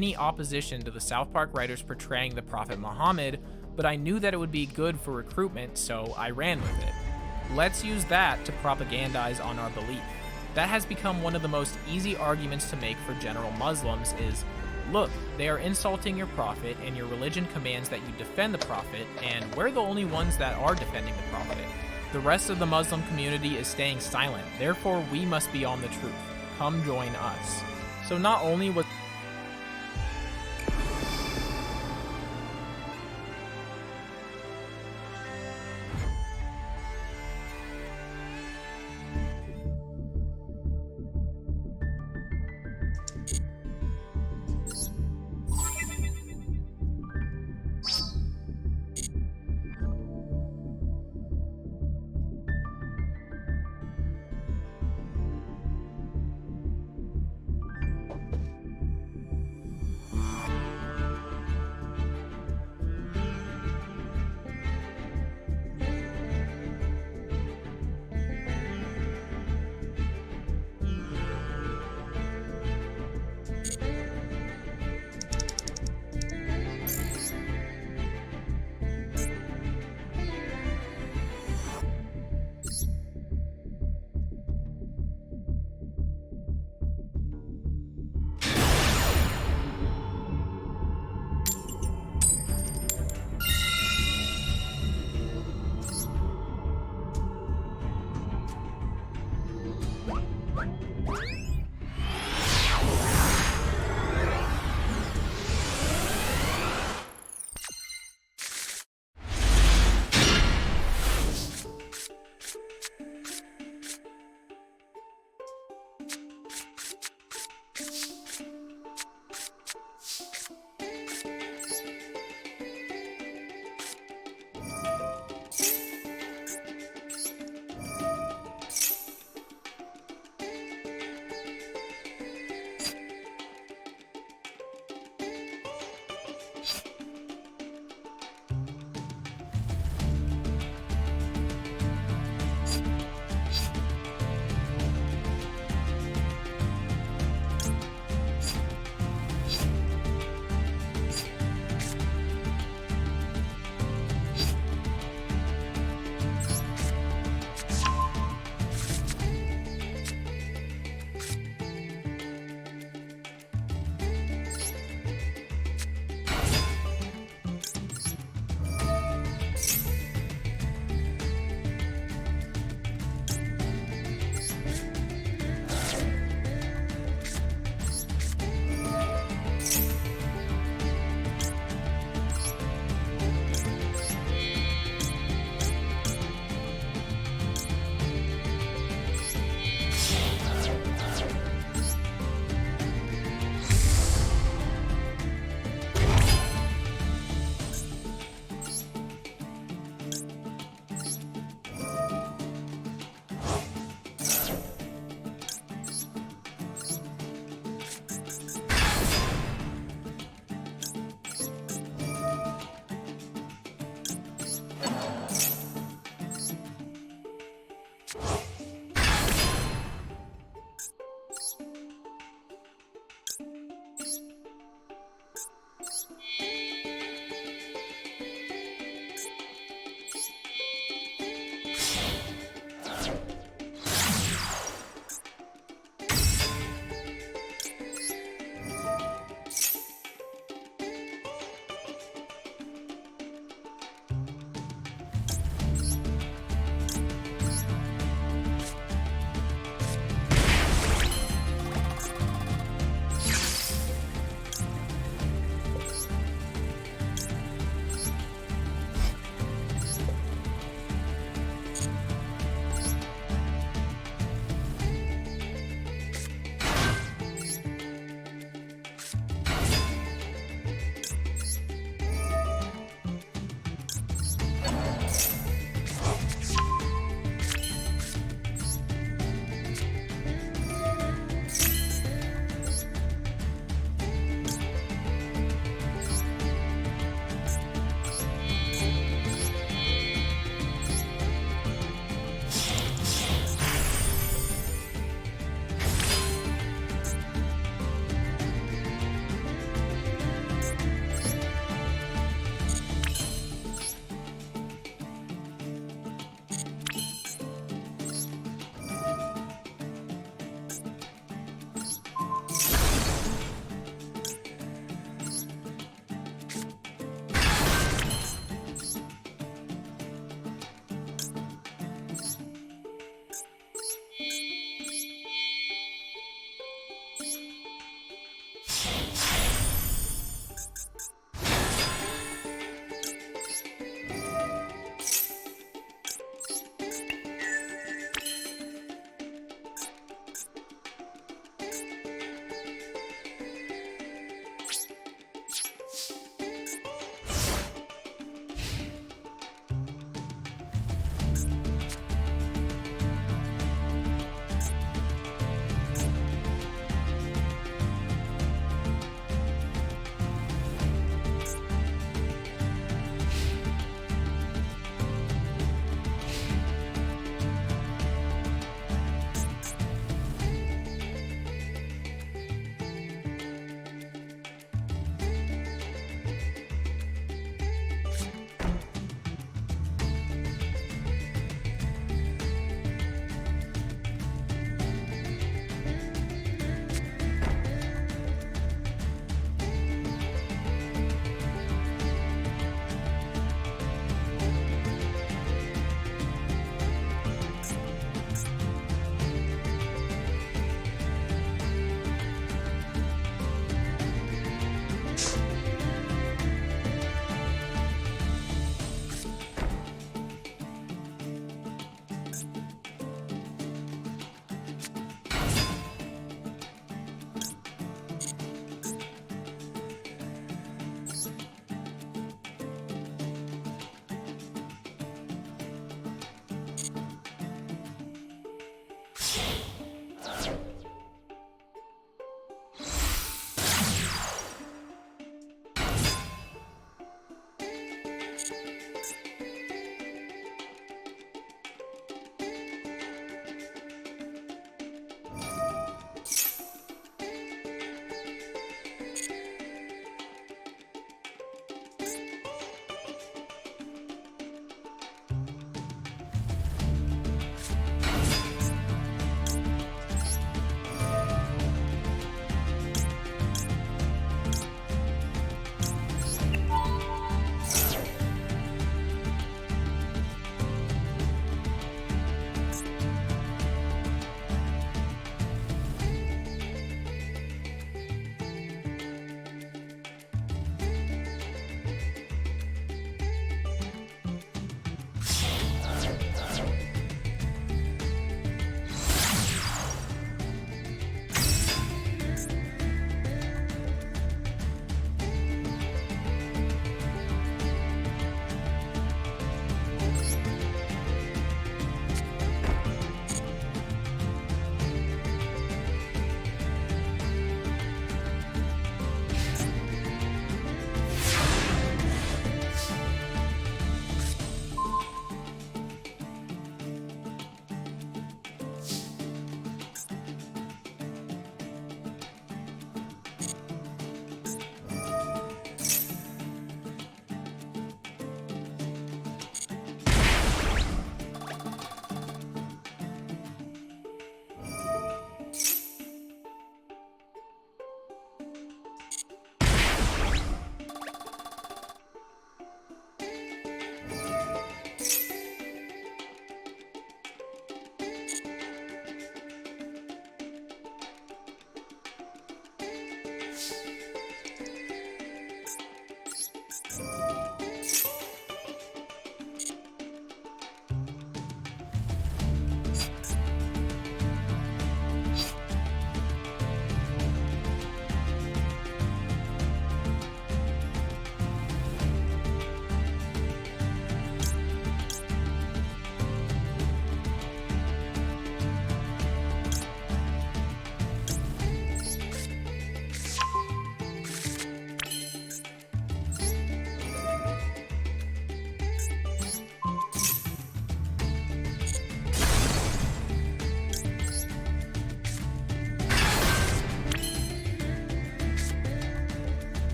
any opposition to the South Park writers portraying the Prophet Muhammad, but I knew that it would be good for recruitment, so I ran with it. Let's use that to propagandize on our belief. That has become one of the most easy arguments to make for general Muslims is, look, they are insulting your prophet and your religion commands that you defend the prophet, and we're the only ones that are defending the prophet. The rest of the Muslim community is staying silent, therefore we must be on the truth. Come join us. So not only was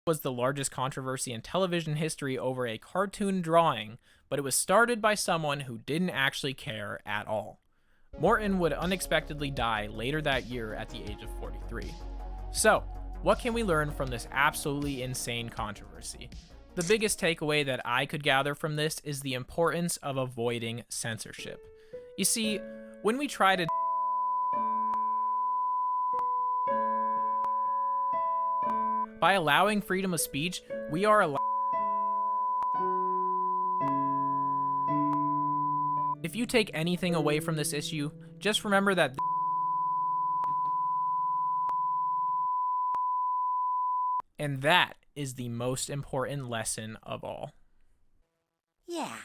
Was the largest controversy in television history over a cartoon drawing, but it was started by someone who didn't actually care at all. Morton would unexpectedly die later that year at the age of 43. So, what can we learn from this absolutely insane controversy? The biggest takeaway that I could gather from this is the importance of avoiding censorship. You see, when we try to by allowing freedom of speech, we are allowing. If you take anything away from this issue, just remember that and that is the most important lesson of all.
Yeah.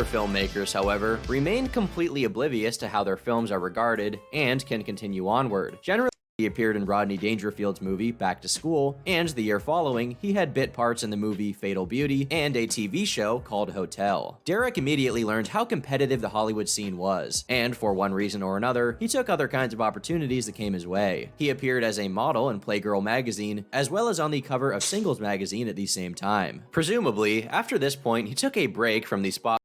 Filmmakers, however, remain completely oblivious to how their films are regarded and can continue onward. Generally He appeared in Rodney Dangerfield's movie Back to School, and the year following, he had bit parts in the movie Fatal Beauty and a TV show called Hotel. Derek immediately learned how competitive the Hollywood scene was, and for one reason or another, he took other kinds of opportunities that came his way. He appeared as a model in Playgirl magazine, as well as on the cover of Singles magazine at the same time. Presumably, after this point, he took a break from the spot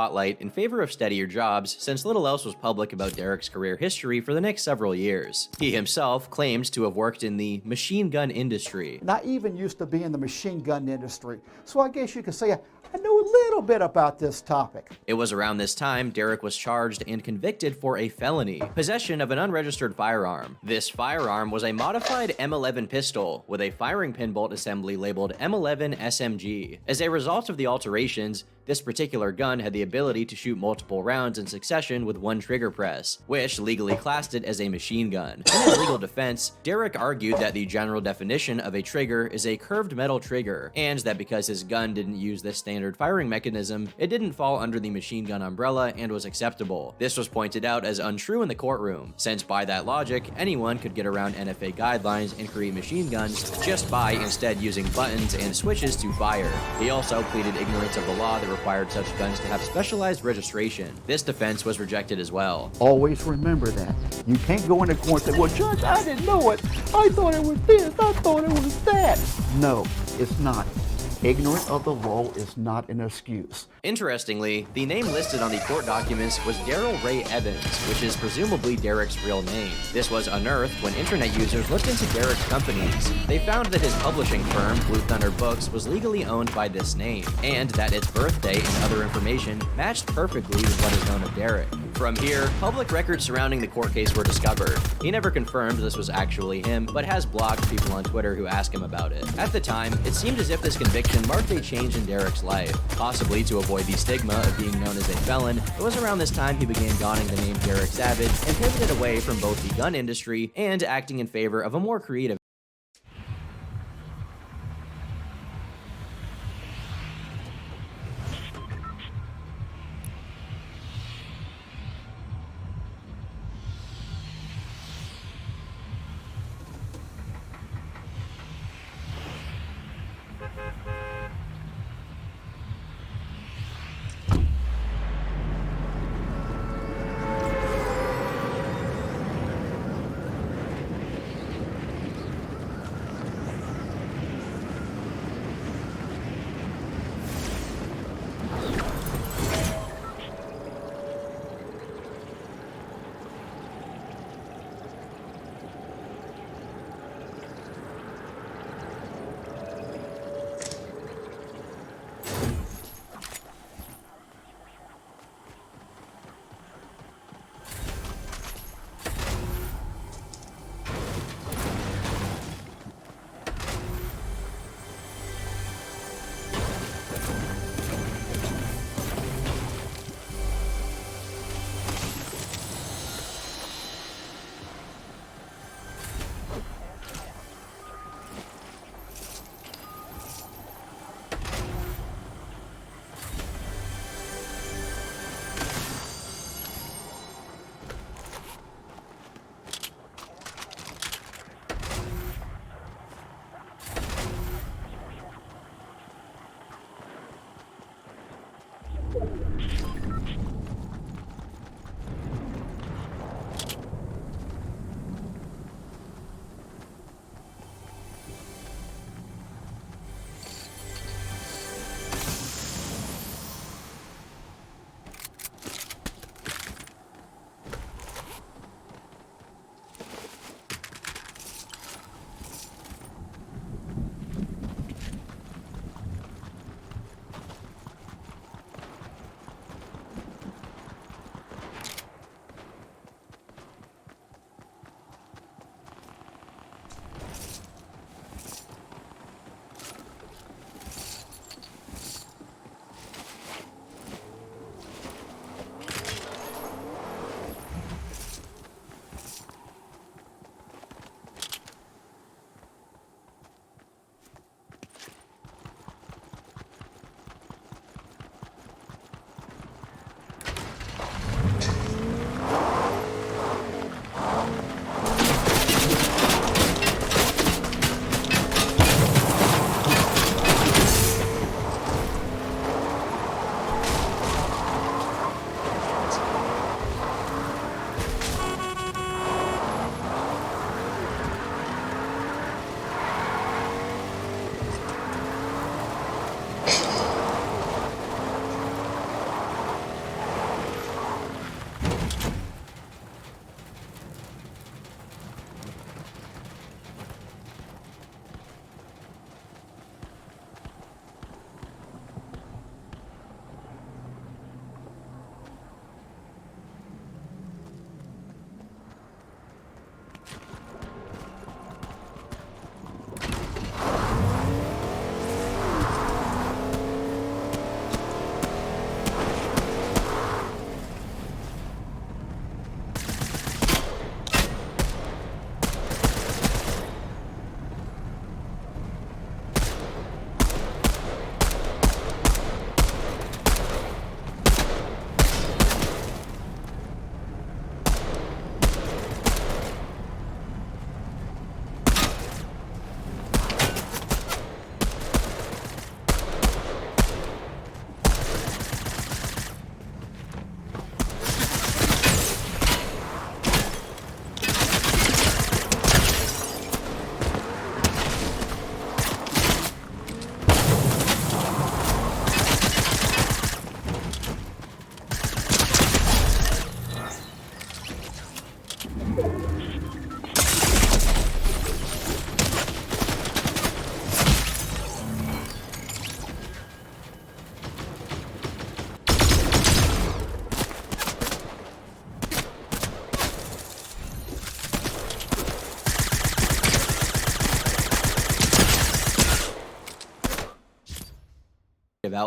spotlight in favor of steadier jobs, since little else was public about Derek's career history for the next several years. He himself claims to have worked in the machine gun industry.
And I even used to be in the machine gun industry, so I guess you could say I know a little bit about this topic.
It was around this time Derek was charged and convicted for a felony, possession of an unregistered firearm. This firearm was a modified M11 pistol with a firing pin bolt assembly labeled M11 SMG. As a result of the alterations, this particular gun had the ability to shoot multiple rounds in succession with one trigger press, which legally classed it as a machine gun. In his legal defense, Derek argued that the general definition of a trigger is a curved metal trigger, and that because his gun didn't use this standard firing mechanism, it didn't fall under the machine gun umbrella and was acceptable. This was pointed out as untrue in the courtroom, since by that logic, anyone could get around NFA guidelines and create machine guns just by instead using buttons and switches to fire. He also pleaded ignorance of the law that required such guns to have specialized registration. This defense was rejected as well.
Always remember that. You can't go into court and say, well, Judge, I didn't know it. I thought it was this. I thought it was that. No, it's not. Ignorance of the law is not an excuse.
Interestingly, the name listed on the court documents was Daryl Ray Evans, which is presumably Derek's real name. This was unearthed when internet users looked into Derek's companies. They found that his publishing firm, Blue Thunder Books, was legally owned by this name, and that its birthday and other information matched perfectly with what is known of Derek. From here, public records surrounding the court case were discovered. He never confirmed this was actually him, but has blocked people on Twitter who ask him about it. At the time, it seemed as if this conviction marked a change in Derek's life, possibly to avoid the stigma of being known as a felon. It was around this time he began donning the name Derek Savage and pivoted away from both the gun industry and acting in favor of a more creative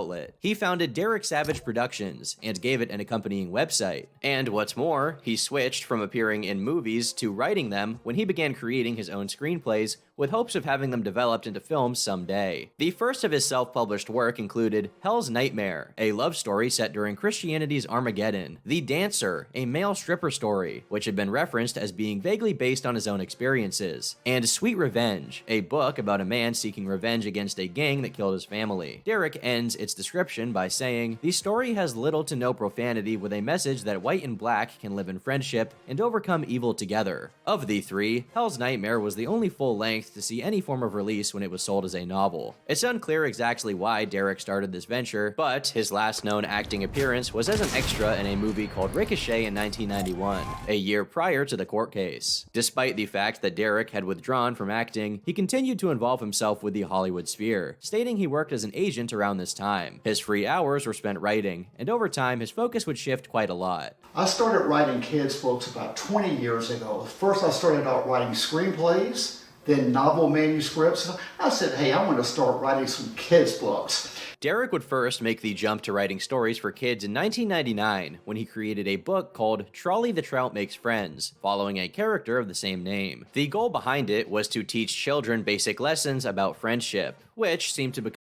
outlet. He founded Derek Savage Productions and gave it an accompanying website. And what's more, he switched from appearing in movies to writing them when he began creating his own screenplays with hopes of having them developed into films someday. The first of his self-published work included Hell's Nightmare, a love story set during Christianity's Armageddon, The Dancer, a male stripper story, which had been referenced as being vaguely based on his own experiences, and Sweet Revenge, a book about a man seeking revenge against a gang that killed his family. Derek ends its description by saying, "The story has little to no profanity with a message that white and black can live in friendship and overcome evil together." Of the three, Hell's Nightmare was the only full-length to see any form of release when it was sold as a novel. It's unclear exactly why Derek started this venture, but his last known acting appearance was as an extra in a movie called Ricochet in 1991, a year prior to the court case. Despite the fact that Derek had withdrawn from acting, he continued to involve himself with the Hollywood sphere, stating he worked as an agent around this time. His free hours were spent writing, and over time his focus would shift quite a lot.
I started writing kids' books about 20 years ago. First I started out writing screenplays, then novel manuscripts. I said, hey, I want to start writing some kids' books.
Derek would first make the jump to writing stories for kids in 1999 when he created a book called Trolley the Trout Makes Friends, following a character of the same name. The goal behind it was to teach children basic lessons about friendship, which seemed to become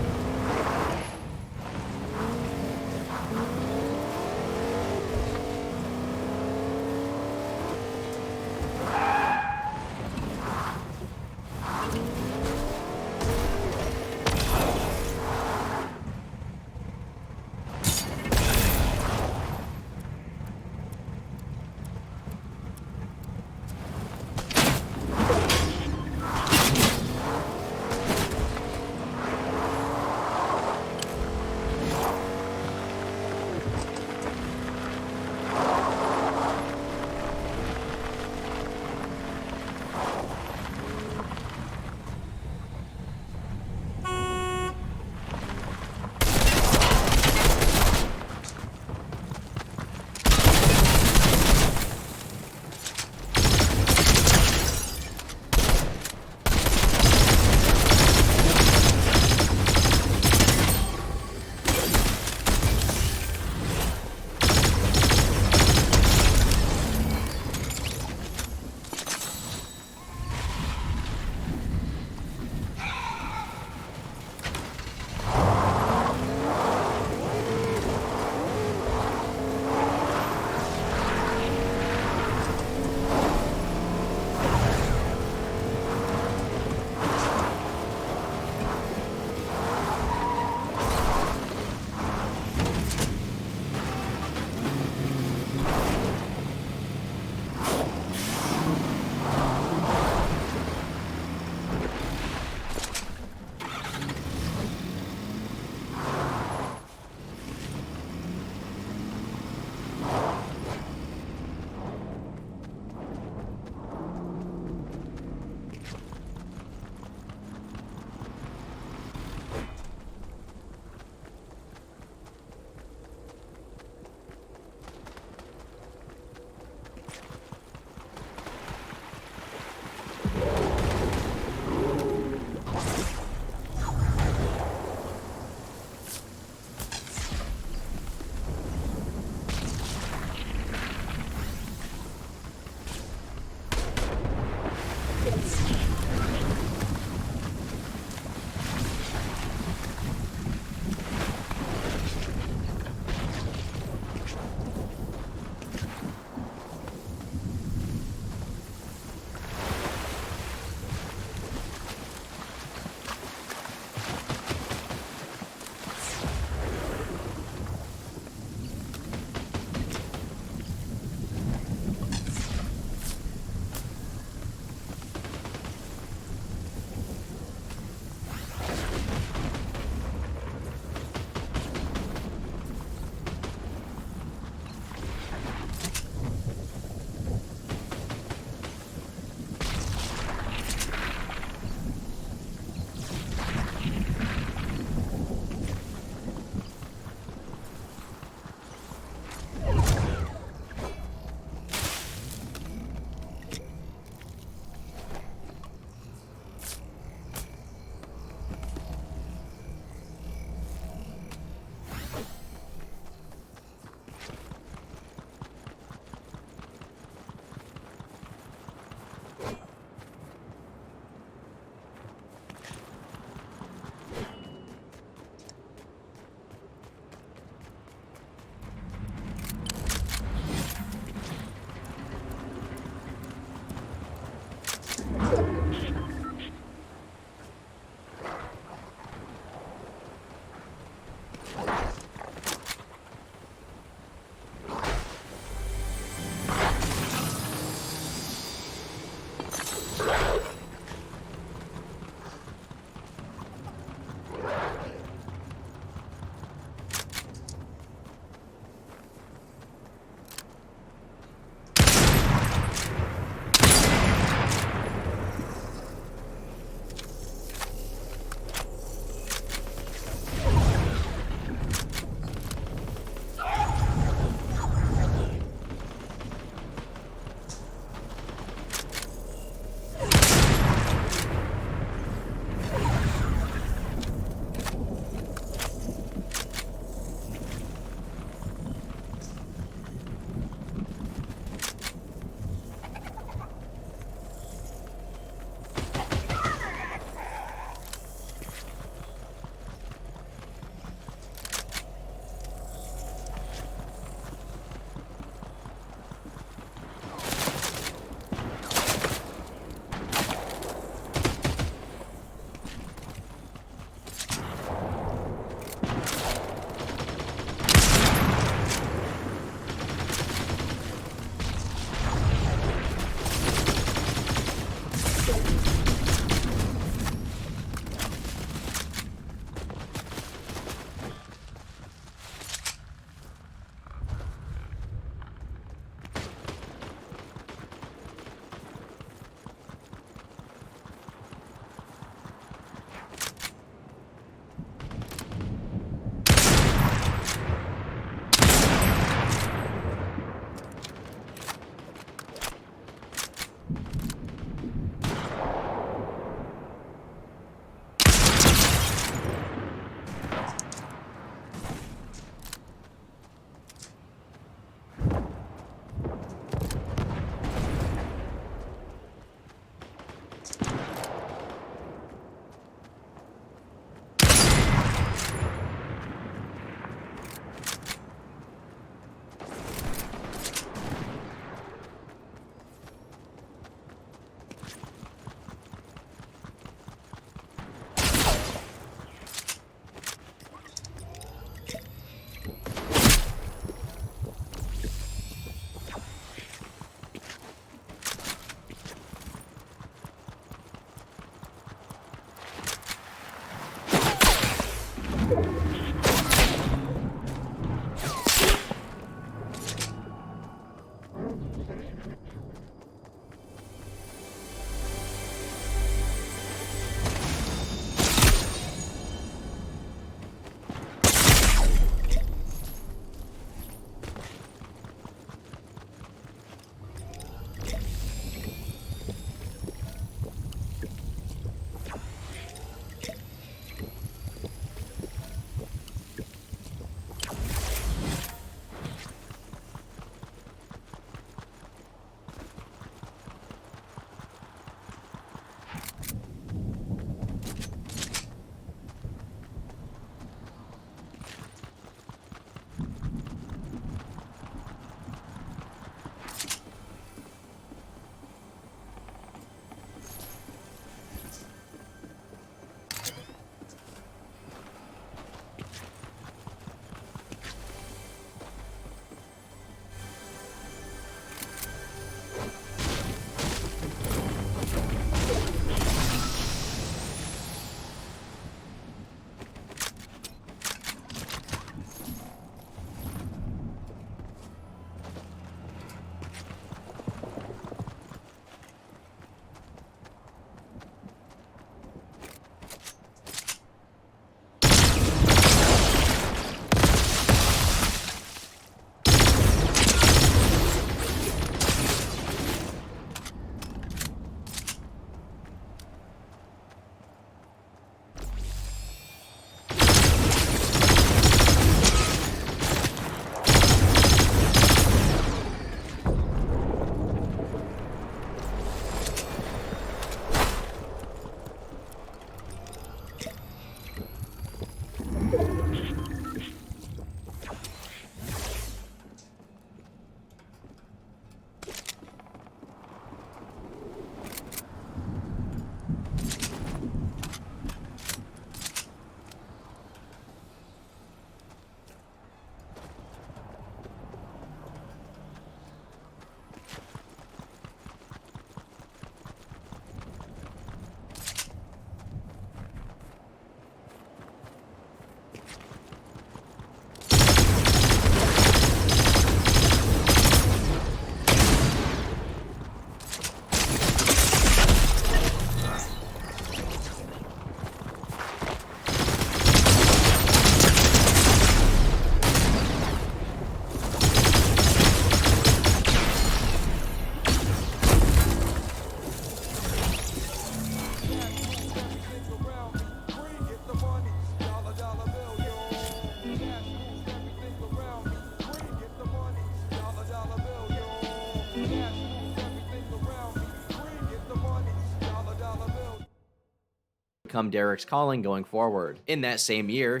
become Derek's calling going forward. In that same year,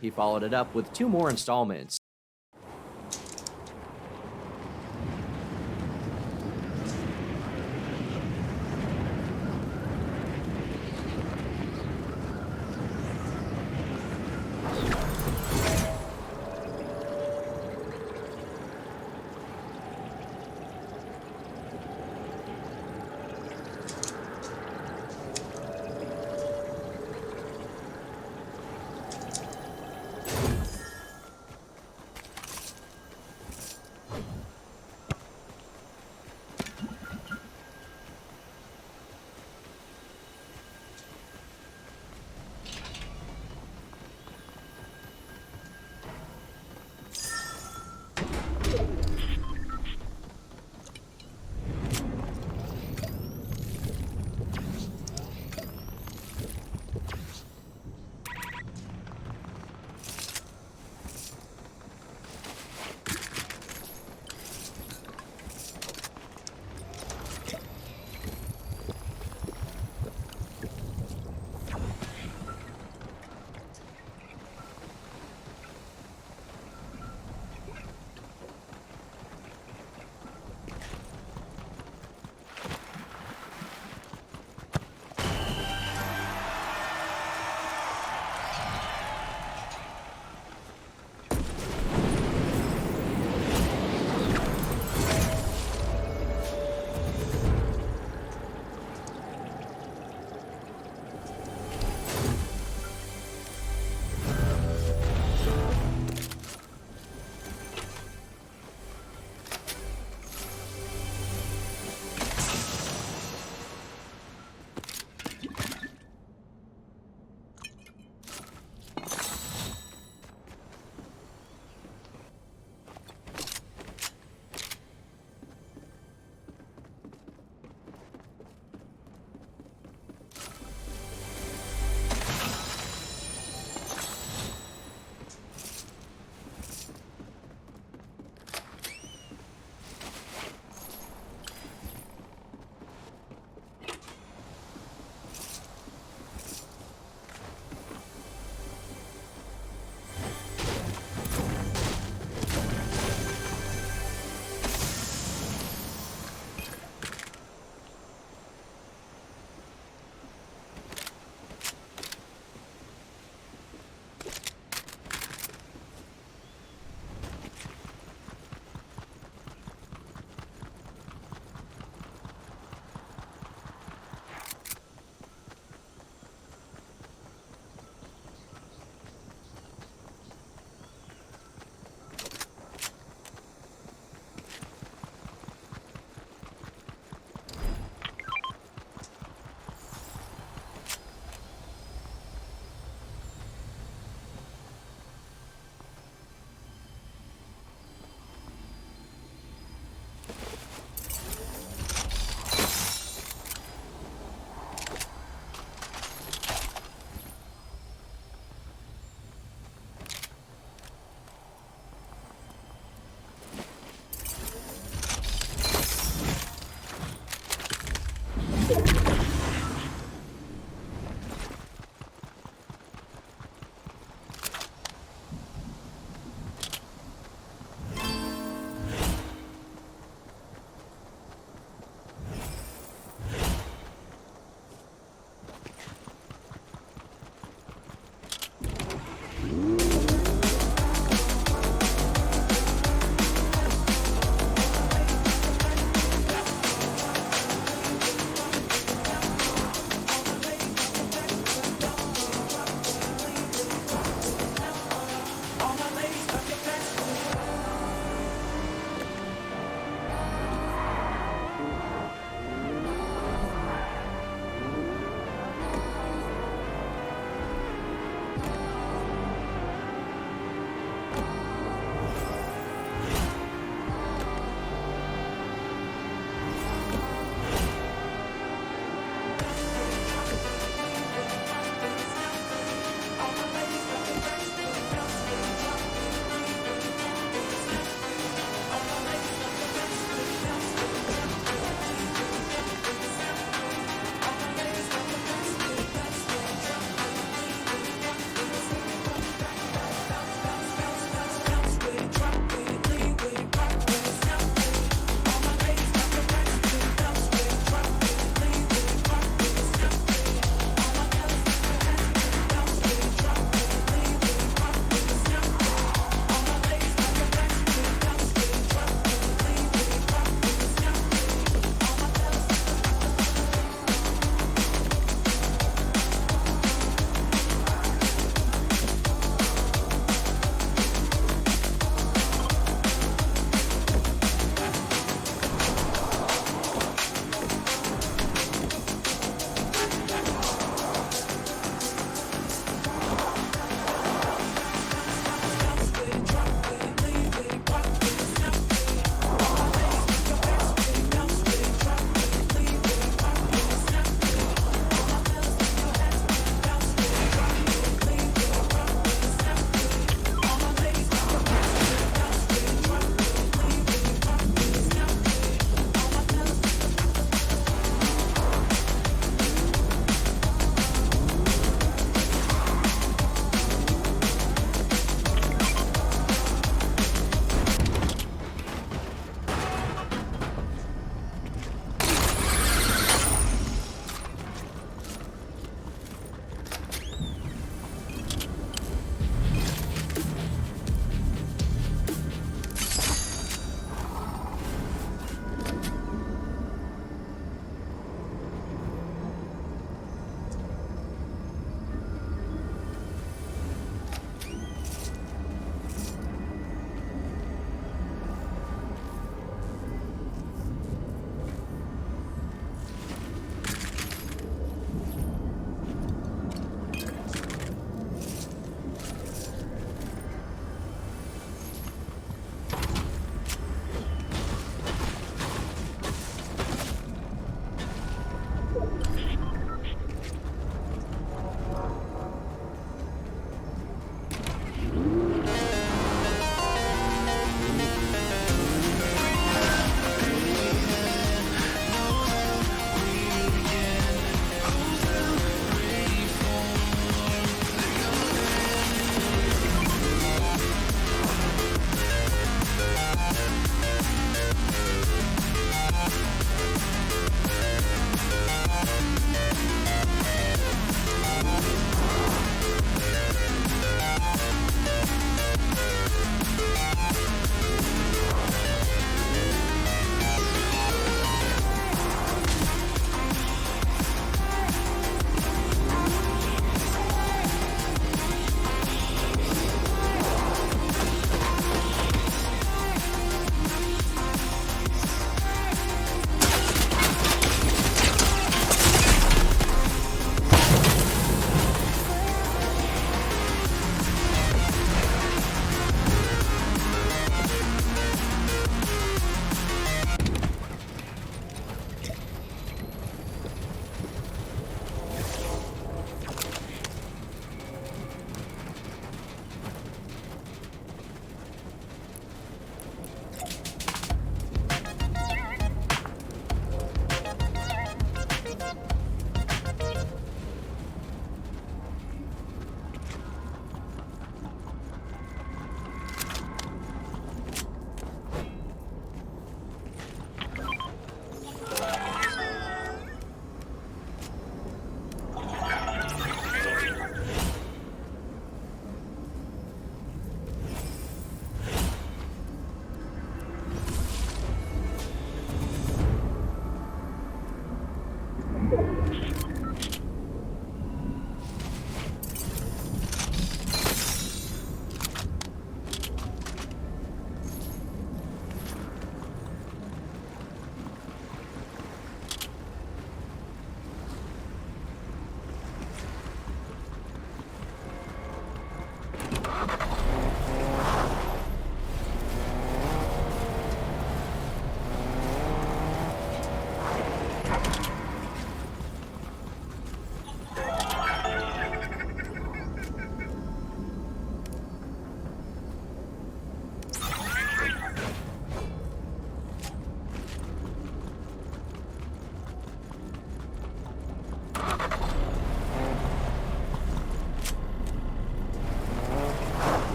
he followed it up with 2 more installments.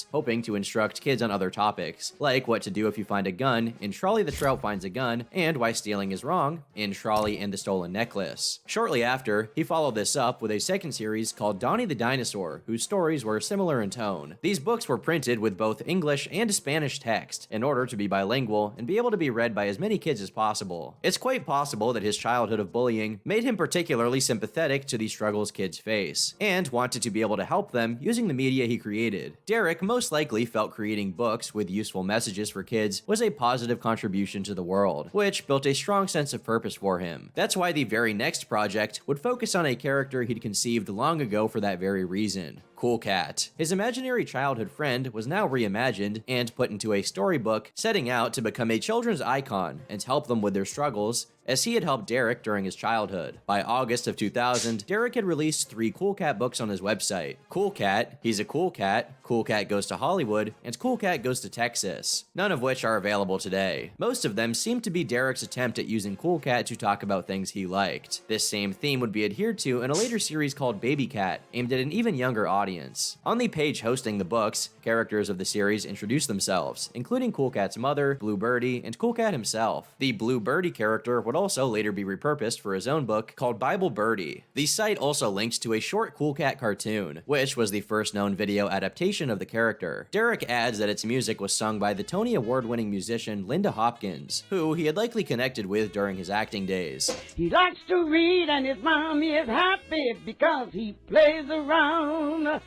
episodes, hoping to instruct kids on other topics, like what to do if you find a gun in Trolley the Trout Finds a Gun, and why stealing is wrong in Trolley and the Stolen Necklace. Shortly after, he followed this up with a second series called Donnie the Dinosaur, whose stories were similar in tone. These books were printed with both English and Spanish text in order to be bilingual and be able to be read by as many kids as possible. It's quite possible that his childhood of bullying made him particularly sympathetic to the struggles kids face, and wanted to be able to help them using the media he created. Derek most likely felt creating books with useful messages for kids was a positive contribution to the world, which built a strong sense of purpose for him. That's why the very next project would focus on a character he'd conceived long ago for that very reason. Cool Cat. His imaginary childhood friend was now reimagined and put into a storybook, setting out to become a children's icon and help them with their struggles, as he had helped Derek during his childhood. By August of 2000, Derek had released 3 Cool Cat books on his website. Cool Cat, He's a Cool Cat, Cool Cat Goes to Hollywood, and Cool Cat Goes to Texas, none of which are available today. Most of them seem to be Derek's attempt at using Cool Cat to talk about things he liked. This same theme would be adhered to in a later series called Baby Cat, aimed at an even younger audience. On the page hosting the books, characters of the series introduce themselves, including Cool Cat's mother, Blue Birdie, and Cool Cat himself. The Blue Birdie character would also later be repurposed for his own book called Bible Birdie. The site also links to a short Cool Cat cartoon, which was the first known video adaptation of the character. Derek adds that its music was sung by the Tony Award-winning musician Linda Hopkins, who he had likely connected with during his acting days.
He likes to read and his mom is happy because he plays around.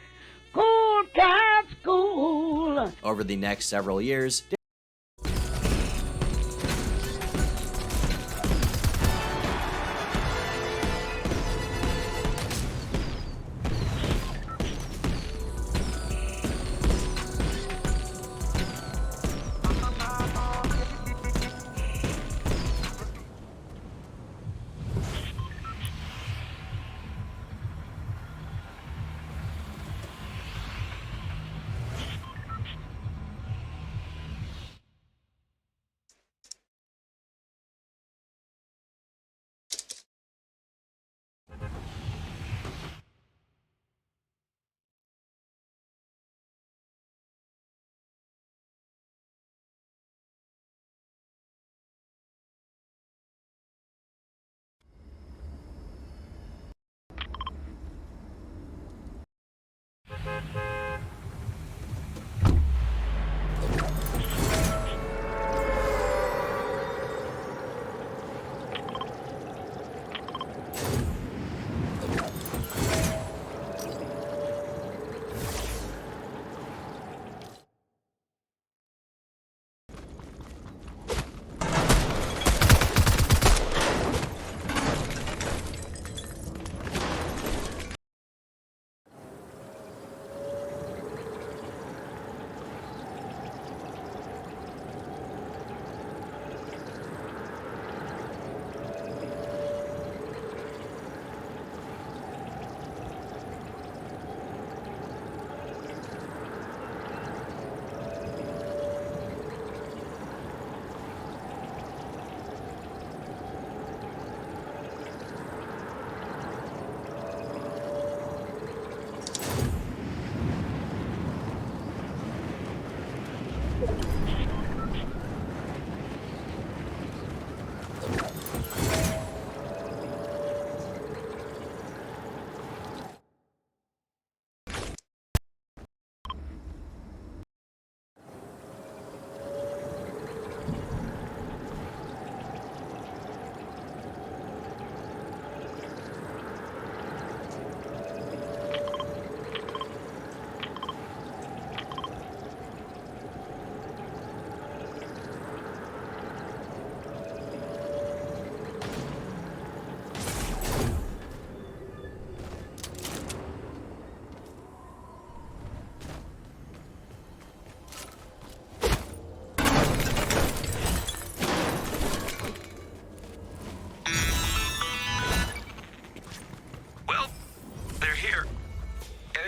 Cool Cat's cool.
Over the next several years,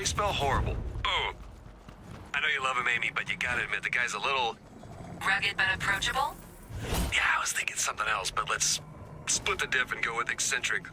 They smell horrible. Boom. I know you love him, Amy, but you gotta admit the guy's a little...
rugged but approachable?
Yeah, I was thinking something else, but let's split the diff and go with eccentric.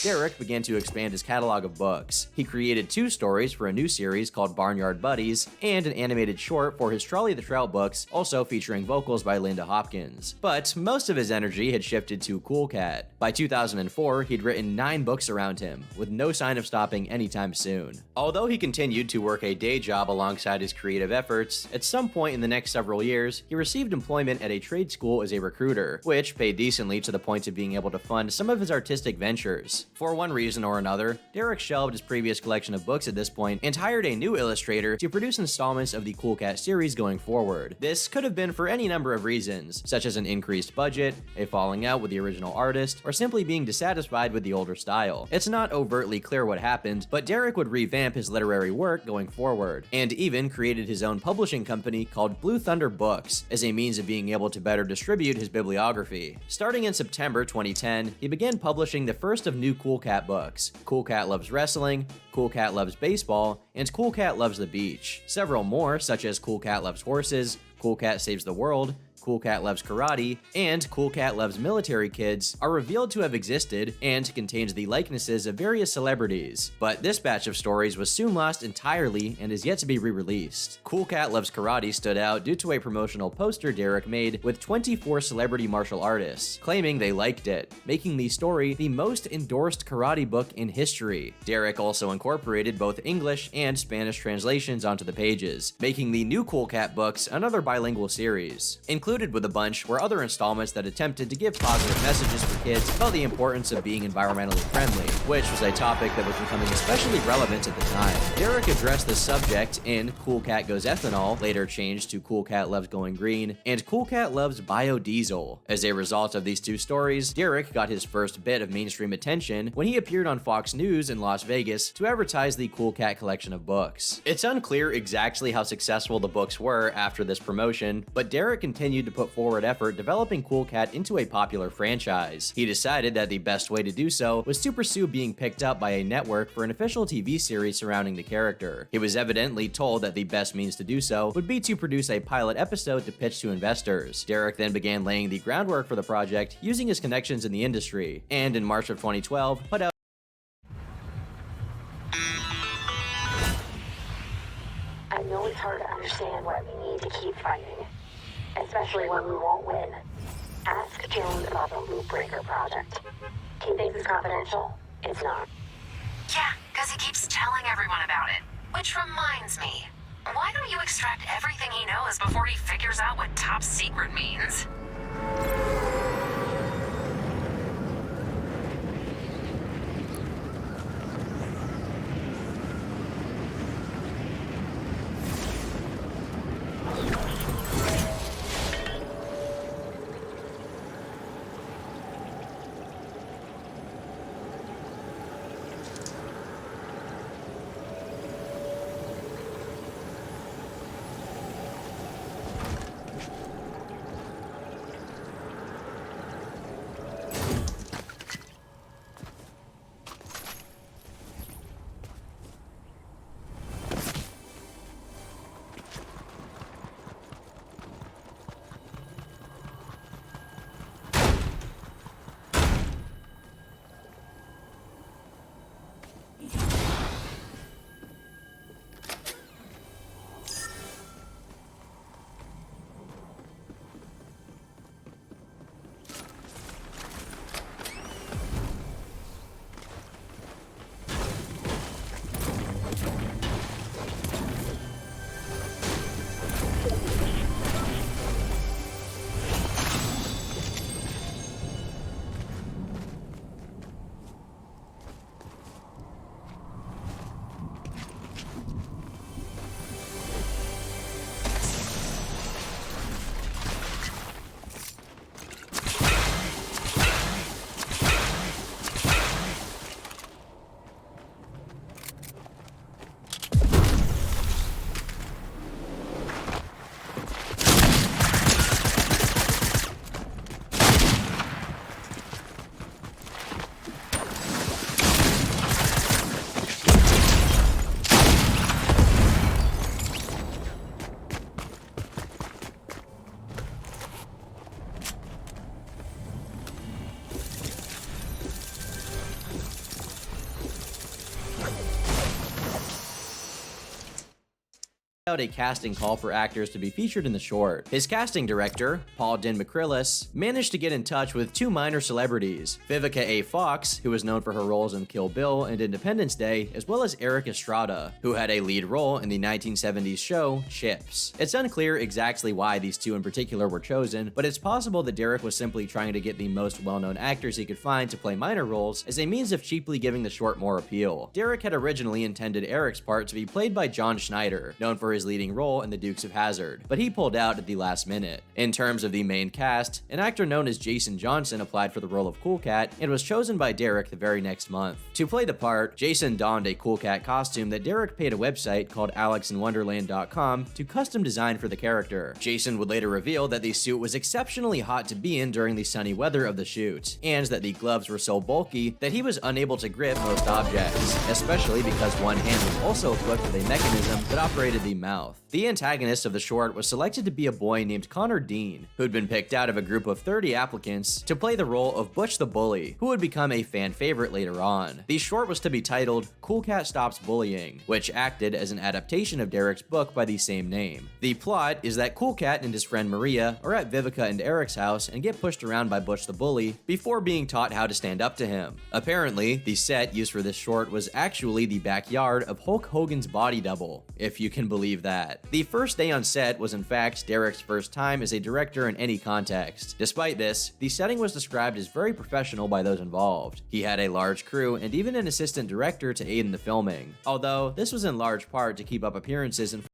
Derek began to expand his catalog of books. He created 2 stories for a new series called Barnyard Buddies, and an animated short for his Charlie the Trout books, also featuring vocals by Linda Hopkins. But most of his energy had shifted to Cool Cat. By 2004, he'd written 9 books around him, with no sign of stopping anytime soon. Although he continued to work a day job alongside his creative efforts, at some point in the next several years, he received employment at a trade school as a recruiter, which paid decently to the point of being able to fund some of his artistic ventures. For one reason or another, Derek shelved his previous collection of books at this point and hired a new illustrator to produce installments of the Cool Cat series going forward. This could have been for any number of reasons, such as an increased budget, a falling out with the original artist, or simply being dissatisfied with the older style. It's not overtly clear what happened, but Derek would revamp his literary work going forward, and even created his own publishing company called Blue Thunder Books as a means of being able to better distribute his bibliography. Starting in September 2010, he began publishing the first of new Cool Cat books: Cool Cat Loves Wrestling, Cool Cat Loves Baseball, and Cool Cat Loves the Beach. Several more, such as Cool Cat Loves Horses, Cool Cat Saves the World, Cool Cat Loves Karate, and Cool Cat Loves Military Kids, are revealed to have existed and contains the likenesses of various celebrities. But this batch of stories was soon lost entirely and is yet to be re-released. Cool Cat Loves Karate stood out due to a promotional poster Derek made with 24 celebrity martial artists, claiming they liked it, making the story the most endorsed karate book in history. Derek also incorporated both English and Spanish translations onto the pages, making the new Cool Cat books another bilingual series. Included with a bunch were other installments that attempted to give positive messages for kids about the importance of being environmentally friendly, which was a topic that was becoming especially relevant at the time. Derek addressed this subject in Cool Cat Goes Ethanol, later changed to Cool Cat Loves Going Green, and Cool Cat Loves Biodiesel. As a result of these 2 stories, Derek got his first bit of mainstream attention when he appeared on Fox News in Las Vegas to advertise the Cool Cat collection of books. It's unclear exactly how successful the books were after this promotion, but Derek continued to put forward effort developing Cool Cat into a popular franchise. He decided that the best way to do so was to pursue being picked up by a network for an official TV series surrounding the character. He was evidently told that the best means to do so would be to produce a pilot episode to pitch to investors. Derek then began laying the groundwork for the project using his connections in the industry, and in March of 2012 put out
I know it's hard to understand why we need to keep fighting, especially when we won't win. Ask Jones about the Loop Breaker project. He thinks it's confidential. It's not.
Yeah, because he keeps telling everyone about it. Which reminds me, why don't you extract everything he knows before he figures out what top secret means?
out a casting call for actors to be featured in the short. His casting director, Paul Din McCrillis, managed to get in touch with two minor celebrities, Vivica A. Fox, who was known for her roles in Kill Bill and Independence Day, as well as Eric Estrada, who had a lead role in the 1970s show Chips. It's unclear exactly why these two in particular were chosen, but it's possible that Derek was simply trying to get the most well-known actors he could find to play minor roles as a means of cheaply giving the short more appeal. Derek had originally intended Eric's part to be played by John Schneider, known for his leading role in The Dukes of Hazzard, but he pulled out at the last minute. In terms of the main cast, an actor known as Jason Johnson applied for the role of Cool Cat and was chosen by Derek the very next month. To play the part, Jason donned a Cool Cat costume that Derek paid a website called AlexInWonderland.com to custom design for the character. Jason would later reveal that the suit was exceptionally hot to be in during the sunny weather of the shoot, and that the gloves were so bulky that he was unable to grip most objects, especially because one hand was also equipped with a mechanism that operated the mouth. The antagonist of the short was selected to be a boy named Connor Dean, who'd been picked out of a group of 30 applicants to play the role of Butch the Bully, who would become a fan favorite later on. The short was to be titled Cool Cat Stops Bullying, which acted as an adaptation of Derek's book by the same name. The plot is that Cool Cat and his friend Maria are at Vivica and Eric's house and get pushed around by Butch the Bully before being taught how to stand up to him. Apparently, the set used for this short was actually the backyard of Hulk Hogan's body double, if you can believe that. The first day on set was in fact Derek's first time as a director in any context. Despite this, the setting was described as very professional by those involved. He had a large crew and even an assistant director to aid in the filming, although this was in large part to keep up appearances and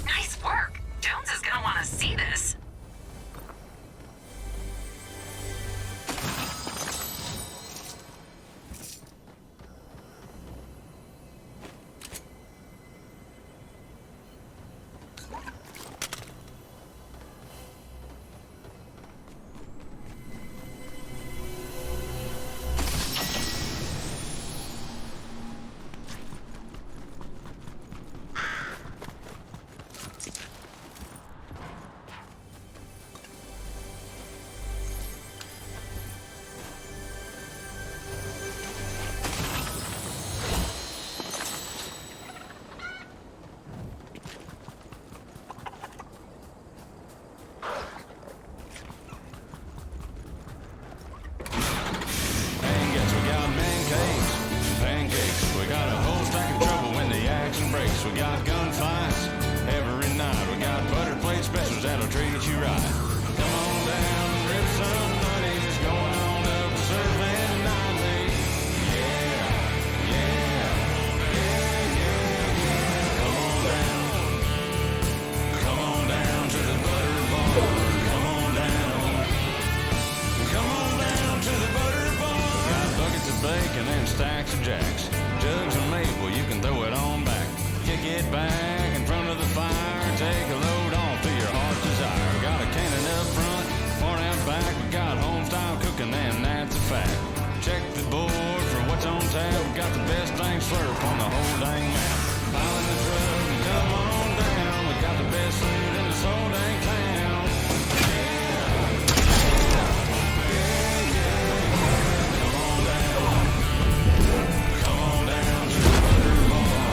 Nice work. Jones is gonna want to see this.
We got gunfights every night. We got butter plate specials that'll treat you right. Come on down and rip some money's going on up to Surfland nightly. Yeah, yeah, yeah, yeah, yeah. Come on down to the butter bar. Come on down to the butter bar. Got buckets of bacon and stacks of jacks, jugs of maple, you can throw it on back. Kick it back in front of the fire, take a load off to your heart's desire. Got a cannon up front, one out back. We got home style cooking and that's a fact. Check the board for what's on tap. We got the best thing slurp on the whole dang map. Pile in the truck and come on down. We got the best food in this whole dang town. Come on down to the butter bar.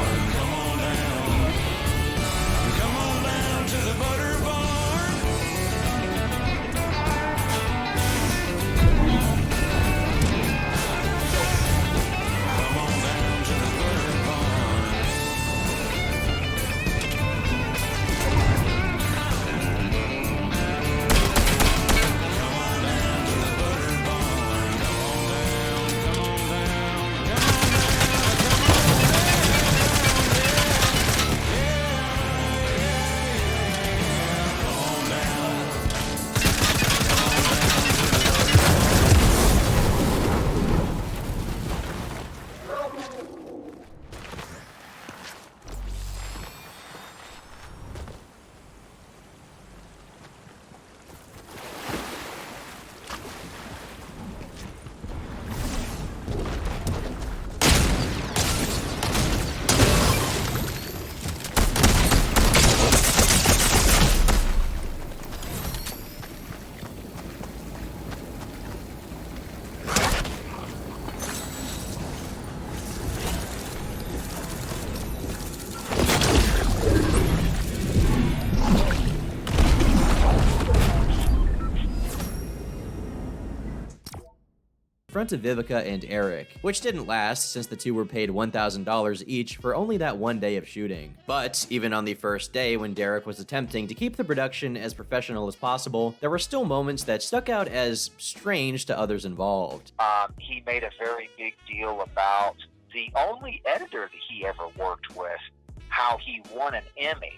confronted Vivica and Eric, which didn't last since the two were paid $1,000 each for only that one day of shooting. But even on the first day, when Derek was attempting to keep the production as professional as possible, there were still moments that stuck out as strange to others involved.
He made a very big deal about the only editor that he ever worked with, how he won an Emmy.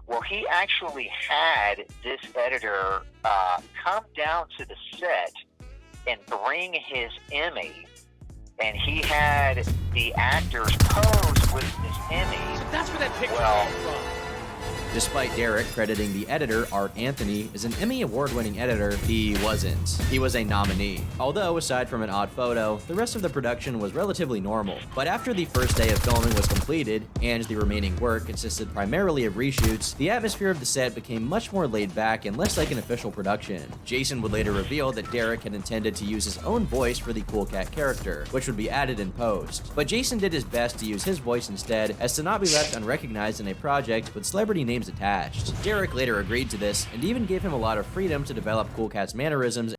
Well, he actually had this editor come down to the set and bring his Emmy, and he had the actors pose with his Emmy.
That's where that picture came from.
Despite Derek crediting the editor, Art Anthony, as an Emmy award-winning editor, he wasn't. He was a nominee. Although, aside from an odd photo, the rest of the production was relatively normal. But after the first day of filming was completed, and the remaining work consisted primarily of reshoots, the atmosphere of the set became much more laid back and less like an official production. Jason would later reveal that Derek had intended to use his own voice for the Cool Cat character, which would be added in post. But Jason did his best to use his voice instead, as to not be left unrecognized in a project with celebrity names attached. Derek later agreed to this, and even gave him a lot of freedom to develop Cool Cat's mannerisms.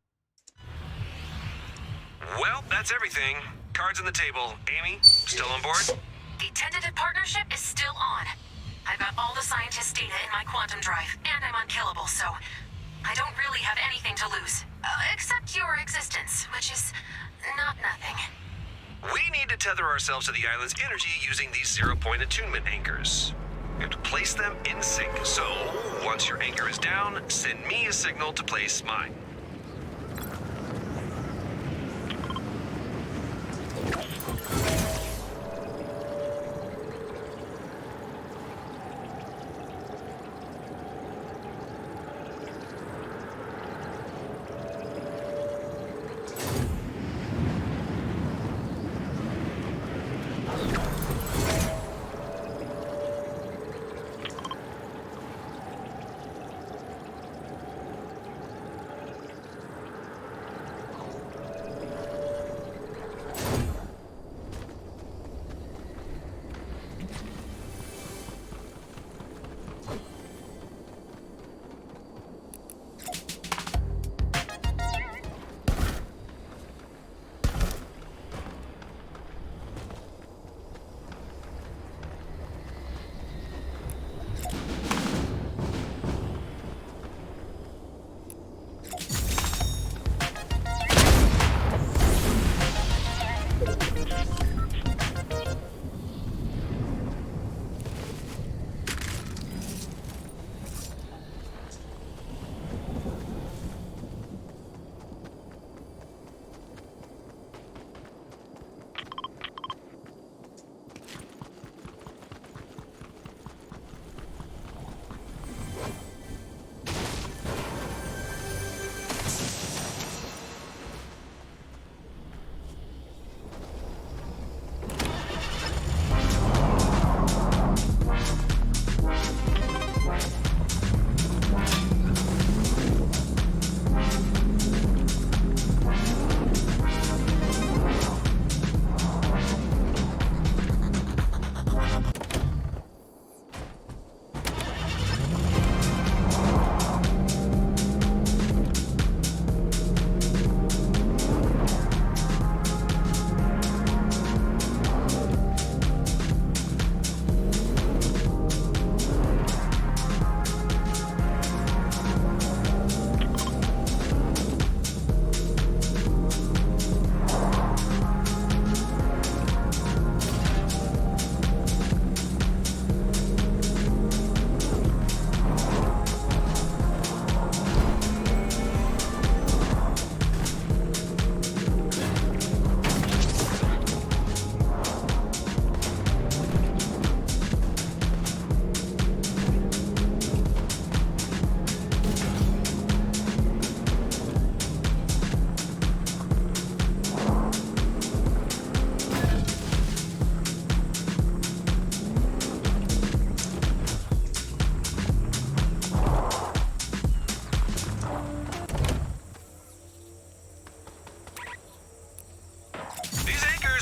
Well, that's everything. Cards on the table. Amy, still on board?
The tentative partnership is still on. I've got all the scientist data in my quantum drive, and I'm unkillable, so I don't really have anything to lose. Except your existence, which is not nothing.
We need to tether ourselves to the island's energy using these zero-point attunement anchors. We have to place them in sync, so once your anchor is down, send me a signal to place mine.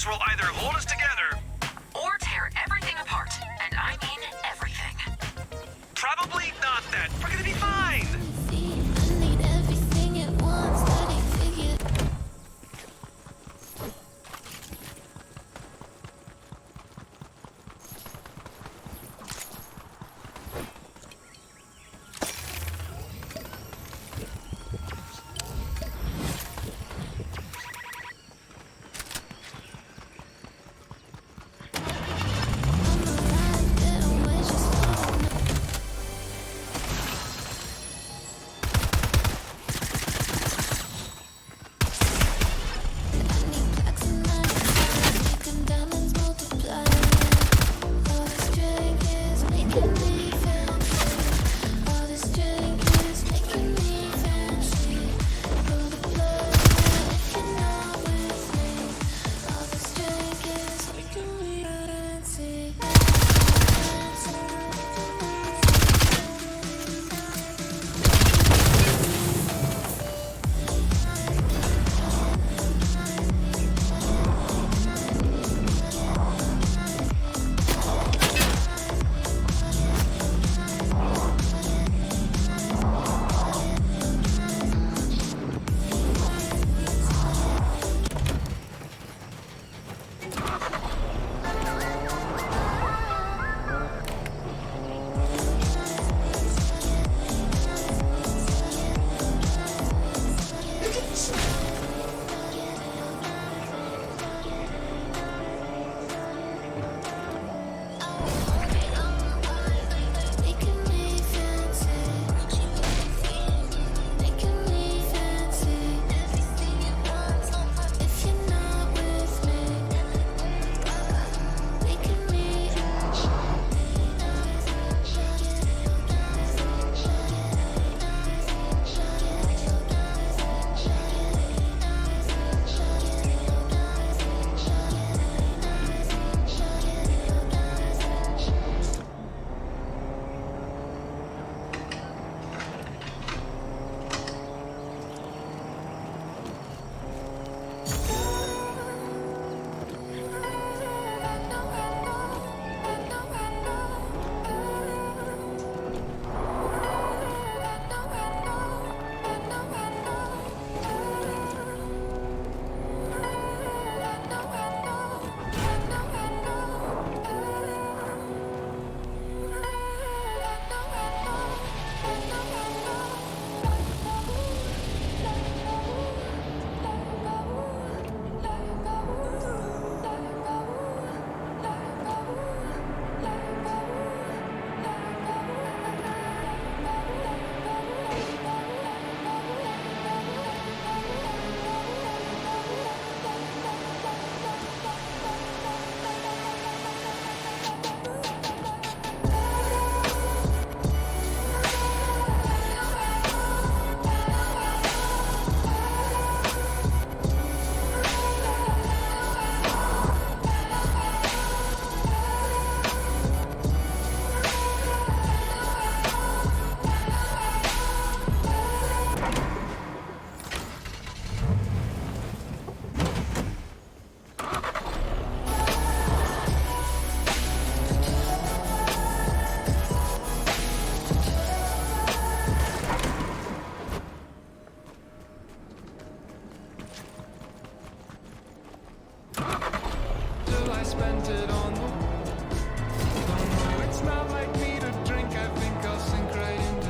will either hold us together
or tear everything apart. And I mean everything.
Probably not that. We're gonna be fine.
planted on the don't know, it's not like me to drink. I think I'll sink right into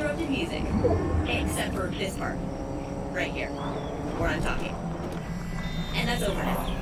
uninterrupted music. Except for this part. Right here. Where I'm talking. And that's over now.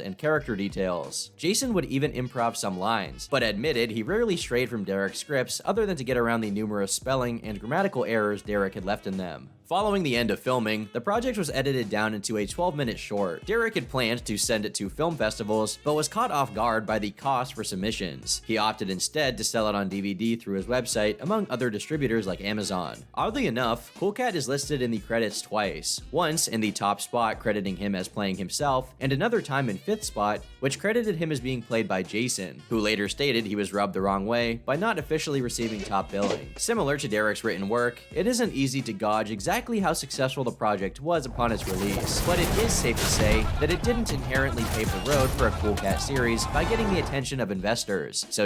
and character details. Jason would even improv some lines, but admitted he rarely strayed from Derek's scripts other than to get around the numerous spelling and grammatical errors Derek had left in them. Following the end of filming, the project was edited down into a 12-minute short. Derek had planned to send it to film festivals, but was caught off guard by the cost for submissions. He opted instead to sell it on DVD through his website, among other distributors like Amazon. Oddly enough, Cool Cat is listed in the credits twice, once in the top spot crediting him as playing himself, and another time in 5th spot, which credited him as being played by Jason, who later stated he was rubbed the wrong way by not officially receiving top billing. Similar to Derek's written work, it isn't easy to gauge exactly how successful the project was upon its release, but it is safe to say that it didn't inherently pave the road for a Cool Cat series by getting the attention of investors. So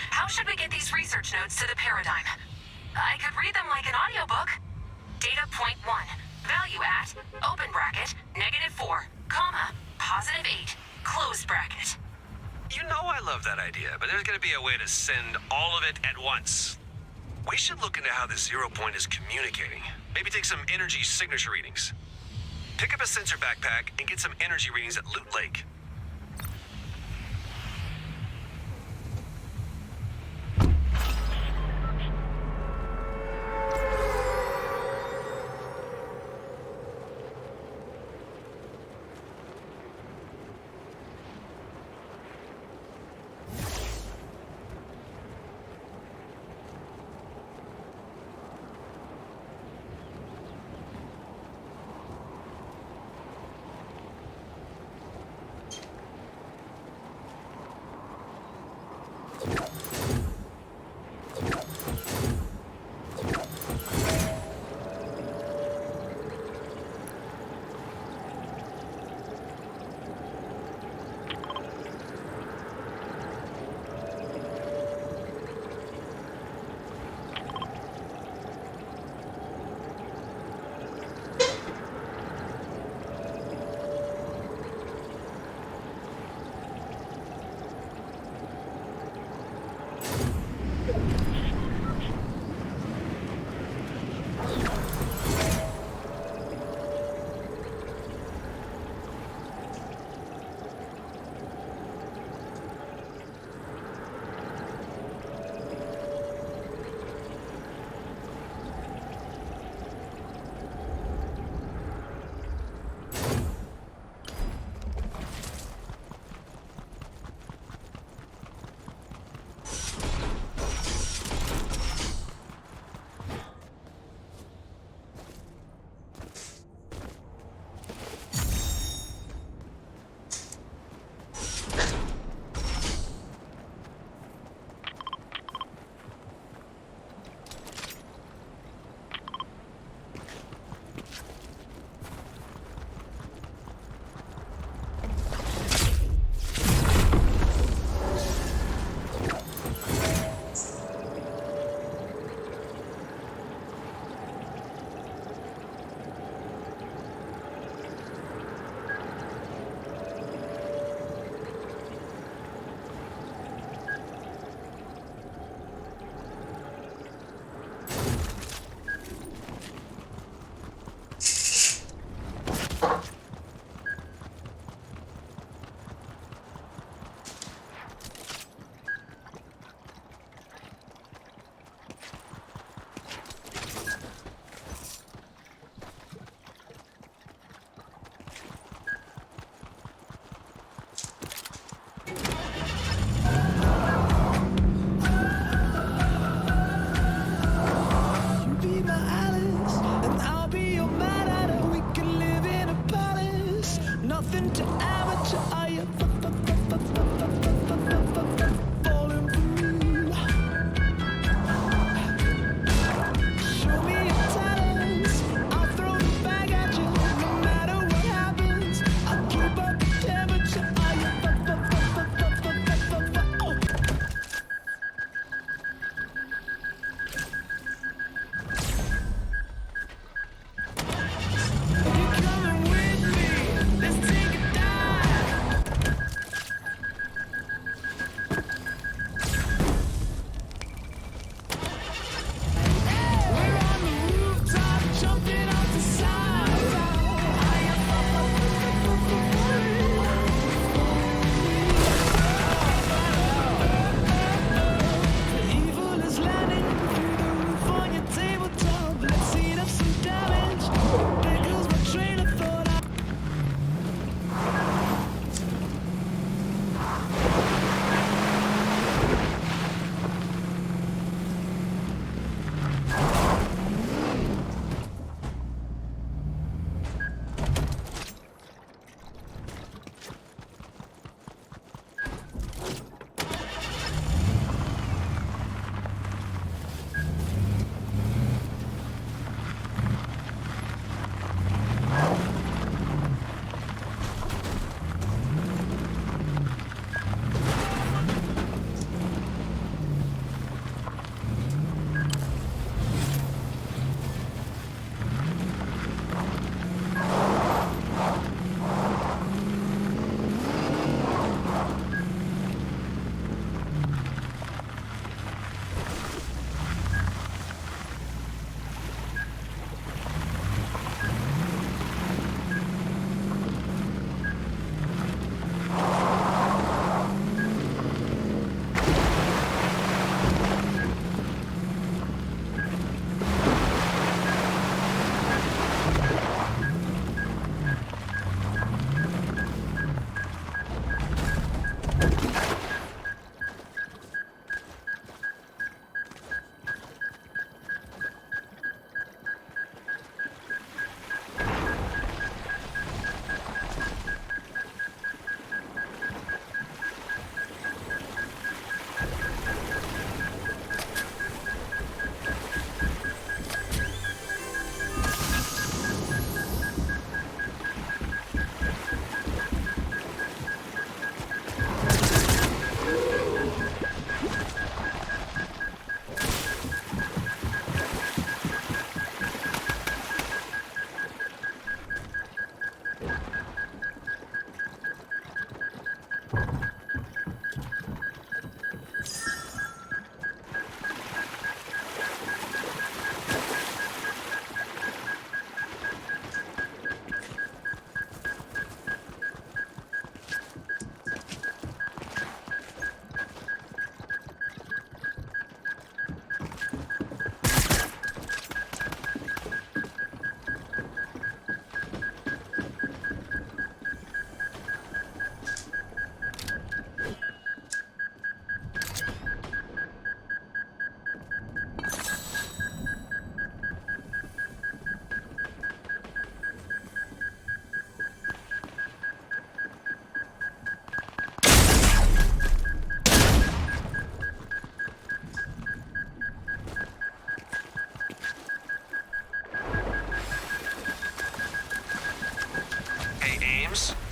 how should we get these research notes to the paradigm? I could read them like an audiobook. Data point 1. Value at, open bracket, -4, comma, +8, close bracket.
You know I love that idea, but there's gonna be a way to send all of it at once. We should look into how this 0 point is communicating. Maybe take some energy signature readings. Pick up a sensor backpack and get some energy readings at Loot Lake.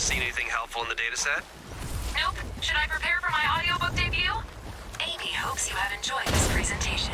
Seen anything helpful in the dataset?
Nope. Should I prepare for my audiobook debut? Amy hopes you have enjoyed this presentation.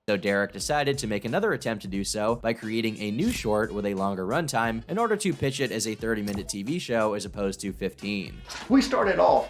So Derek decided to make another attempt to do so by creating a new short with a longer runtime in order to pitch it as a 30-minute TV show as opposed to 15.
We started off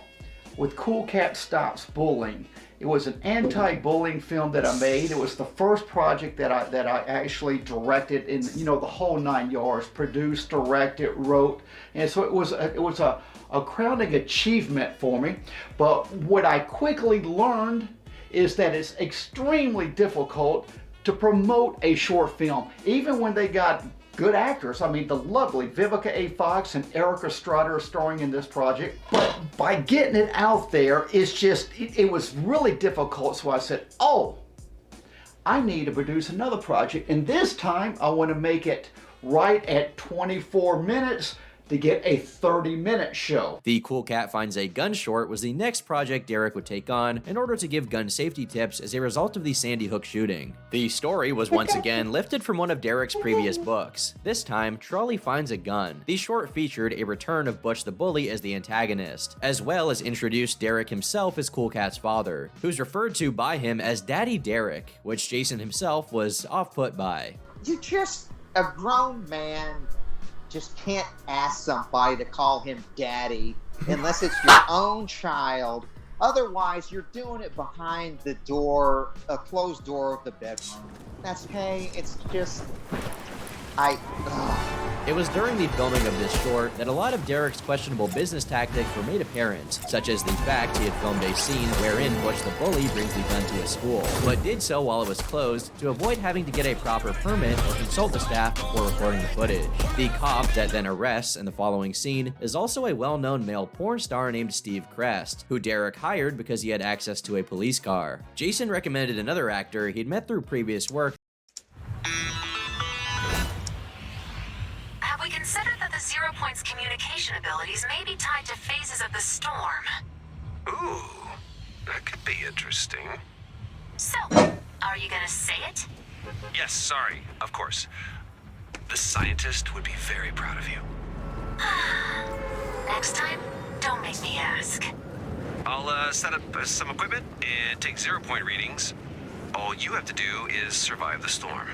with Cool Cat Stops Bullying. It was an anti-bullying film that I made. It was the first project that I actually directed in, you know, the whole 9 yards, produced, directed, wrote, and so it was a crowning achievement for me. But what I quickly learned is that it's extremely difficult to promote a short film, even when they got good actors. I mean, the lovely Vivica A. Fox and Erica Strutter starring in this project. But by getting it out there, it's just, it was really difficult. So I said, oh, I need to produce another project. And this time I want to make it right at 24 minutes to get a 30-minute show.
The Cool Cat Finds a Gun short was the next project Derek would take on in order to give gun safety tips as a result of the Sandy Hook shooting. The story was once again lifted from one of Derek's previous books. This time, Trolley Finds a Gun. The short featured a return of Butch the Bully as the antagonist, as well as introduced Derek himself as Cool Cat's father, who's referred to by him as Daddy Derek, which Jason himself was off-put by.
You just, a grown man just can't ask somebody to call him daddy unless it's your own child. Otherwise, you're doing it behind the door, a closed door of the bedroom. That's okay. It's just,
It was during the filming of this short that a lot of Derek's questionable business tactics were made apparent, such as the fact he had filmed a scene wherein Butch the Bully brings the gun to a school, but did so while it was closed to avoid having to get a proper permit or consult the staff before recording the footage. The cop that then arrests in the following scene is also a well-known male porn star named Steve Crest, who Derek hired because he had access to a police car. Jason recommended another actor he'd met through previous work.
Have we considered that the 0 Point's communication abilities may be tied to phases of the storm?
Ooh, that could be interesting.
So, are you gonna say it?
Yes, sorry, of course. The scientist would be very proud of you.
Next time, don't make me ask.
I'll set up some equipment and take 0 Point readings. All you have to do is survive the storm.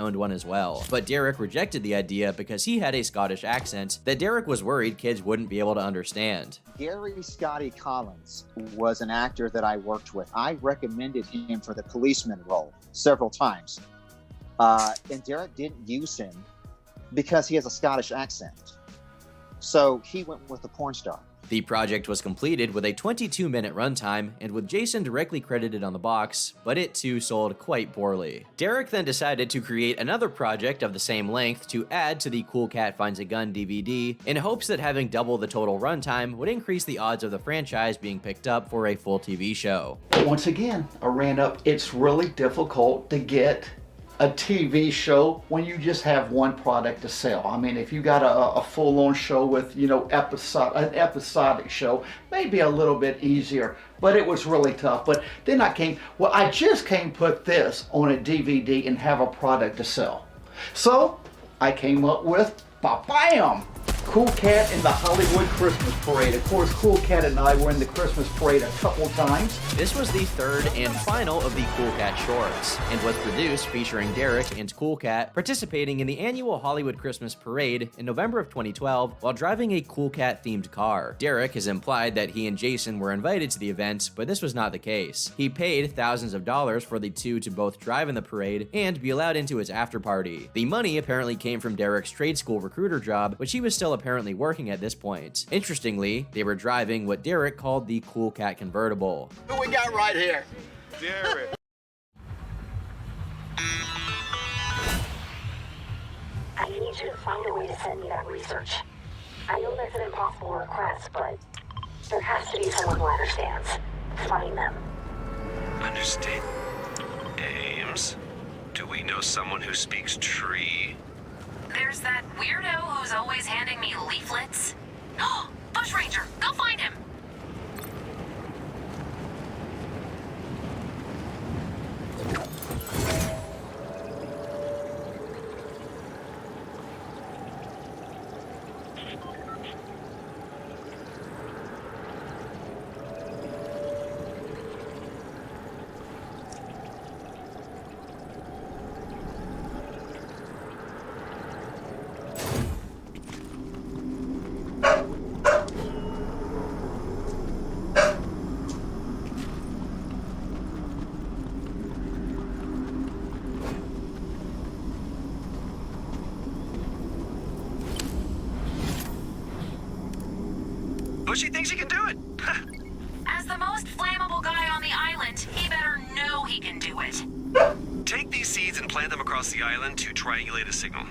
owned one as well, but Derek rejected the idea because he had a Scottish accent that Derek was worried kids wouldn't be able to understand.
Gary Scotty Collins was an actor that I worked with. I recommended him for the policeman role several times. And Derek didn't use him because he has a Scottish accent. So he went with the porn star.
The project was completed with a 22-minute runtime and with Jason directly credited on the box, but it too sold quite poorly. Derek then decided to create another project of the same length to add to the Cool Cat Finds a Gun DVD in hopes that having double the total runtime would increase the odds of the franchise being picked up for a full TV show.
Once again, I ran up, it's really difficult to get a TV show when you just have one product to sell. I mean, if you got a full-on show with, you know, an episodic show, maybe a little bit easier, but it was really tough. But then I just can't put this on a DVD and have a product to sell. So I came up with, ba-bam! Cool Cat in the Hollywood Christmas Parade. Of course, Cool Cat and I were in the Christmas Parade a couple times.
This was the third and final of the Cool Cat shorts, and was produced featuring Derek and Cool Cat participating in the annual Hollywood Christmas Parade in November of 2012 while driving a Cool Cat themed car. Derek has implied that he and Jason were invited to the event, but this was not the case. He paid thousands of dollars for the two to both drive in the parade and be allowed into his after party. The money apparently came from Derek's trade school recruiter job, which he was still apparently working at this point. Interestingly, they were driving what Derek called the Cool Cat convertible.
Who we got right here? Derek.
I need you to find a way to send me that research. I know that's an impossible request, but there has to be someone who understands. Find them.
Understand? Ames? Do we know someone who speaks tree?
There's that weirdo who's always handing me leaflets. Oh, Bush Ranger, go find him!
Bushy thinks he can do it.
As the most flammable guy on the island, he better know he can do it.
Take these seeds and plant them across the island to triangulate a signal.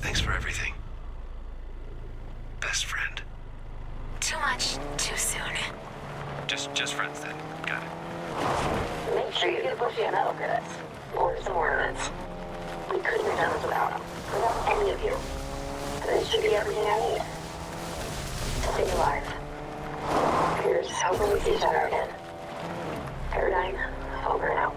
Thanks for everything. Best friend.
Too much, too soon.
Just friends then. Got it.
Make sure you get bushy metal credits. Or some ornaments. We couldn't have done this without them. Without any of you. This should be everything I need. To stay alive. Here's hoping we see each other again. Paradigm, over and out.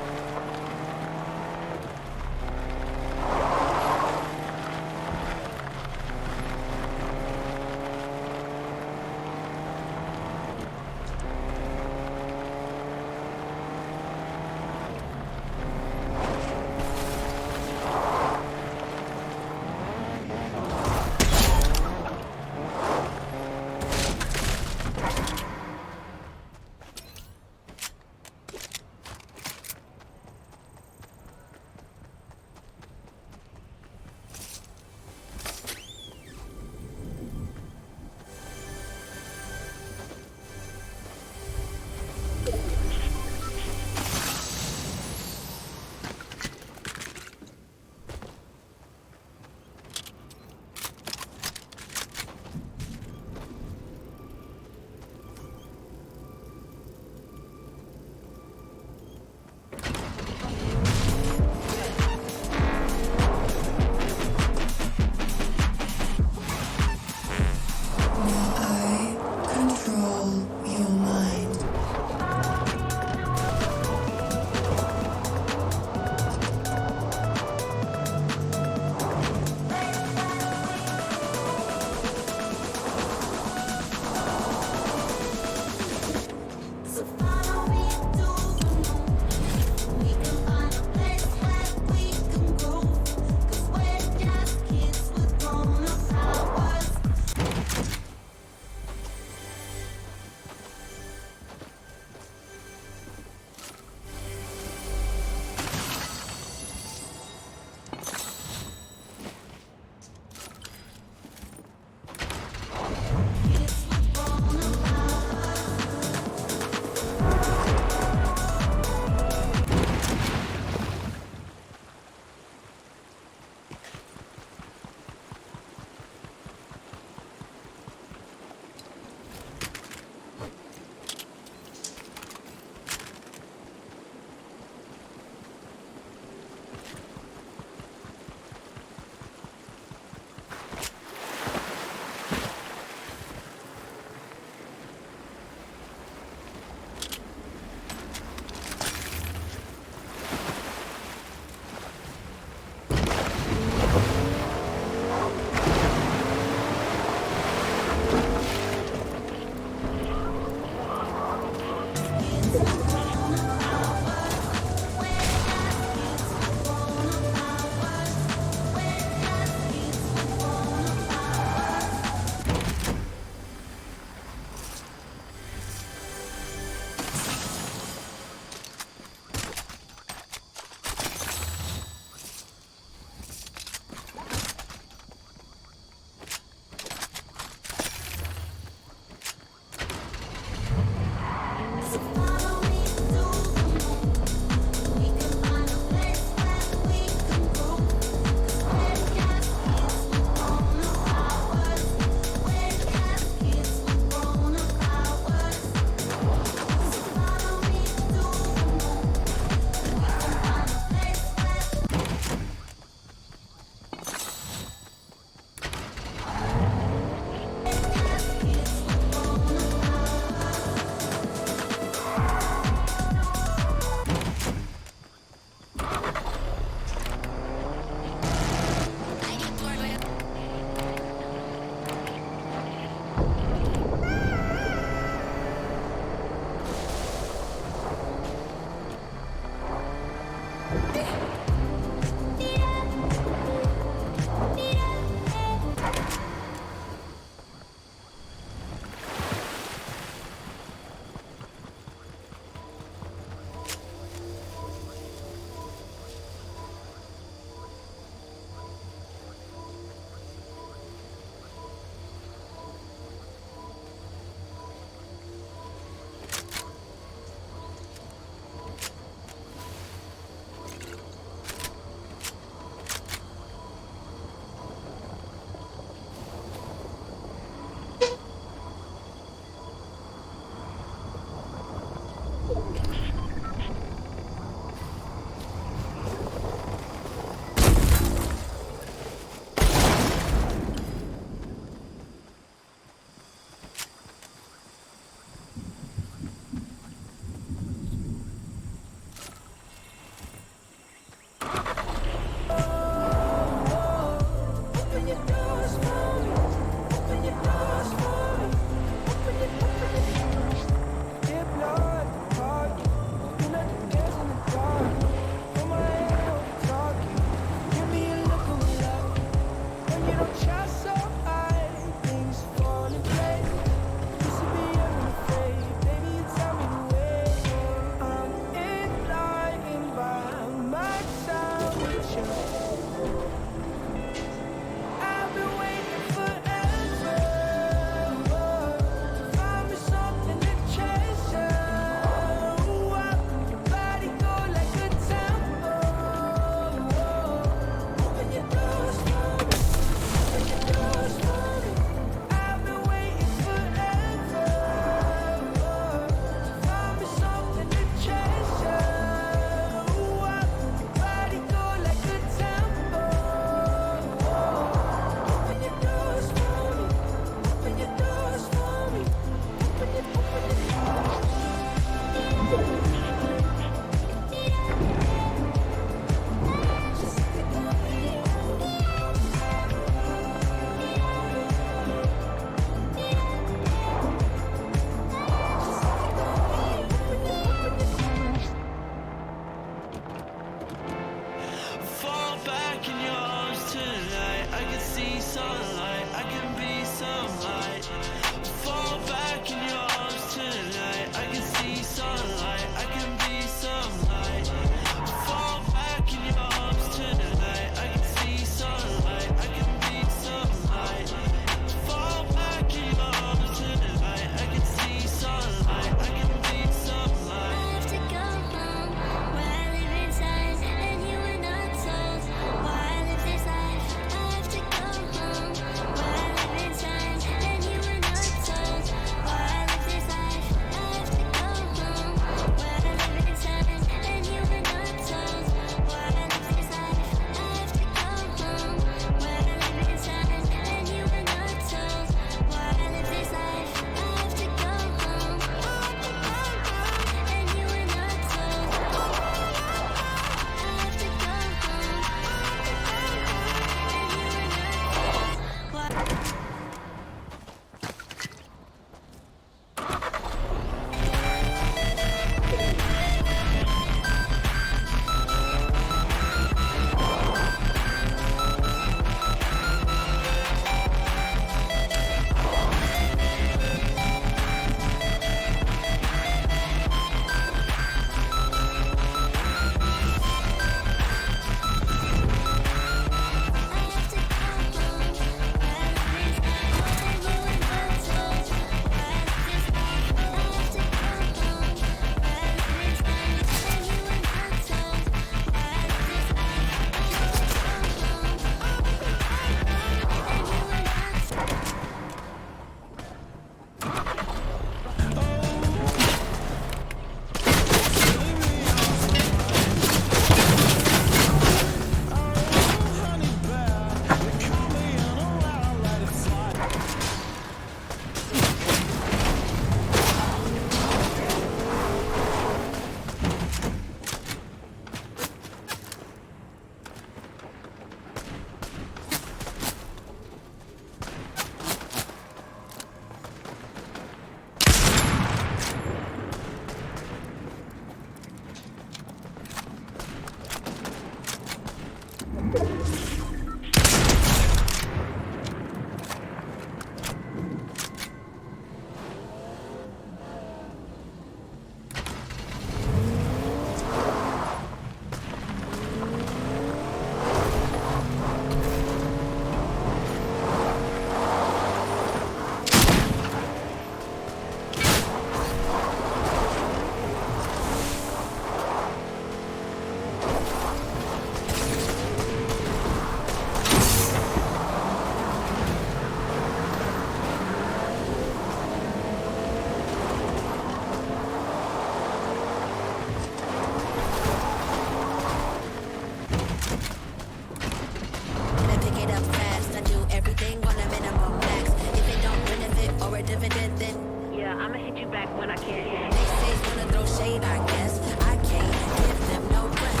dividend, then
Yeah, I'ma hit you back when I can.
they say wanna throw shade, I guess. I can't give them no breath.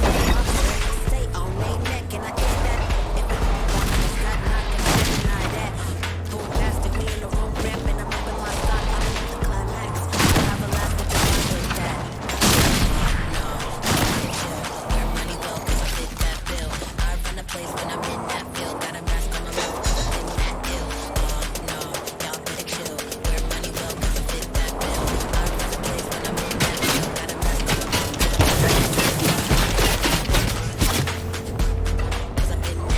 Stay on their neck, and I get that. If you want to cut, I can deny that. Pull past me in the room, ramping. I'm up in my stock, I'm in the climax. I have a last with the one with that. No, where money go, 'cause I fit that bill. I run a place when I'm in that field. Got a mask on my mouth, 'cause I've been that ill. No, y'all better chill. Where money go, 'cause I fit that bill. I run a place when I'm in that field. Got a mask on my mouth, 'cause I've been that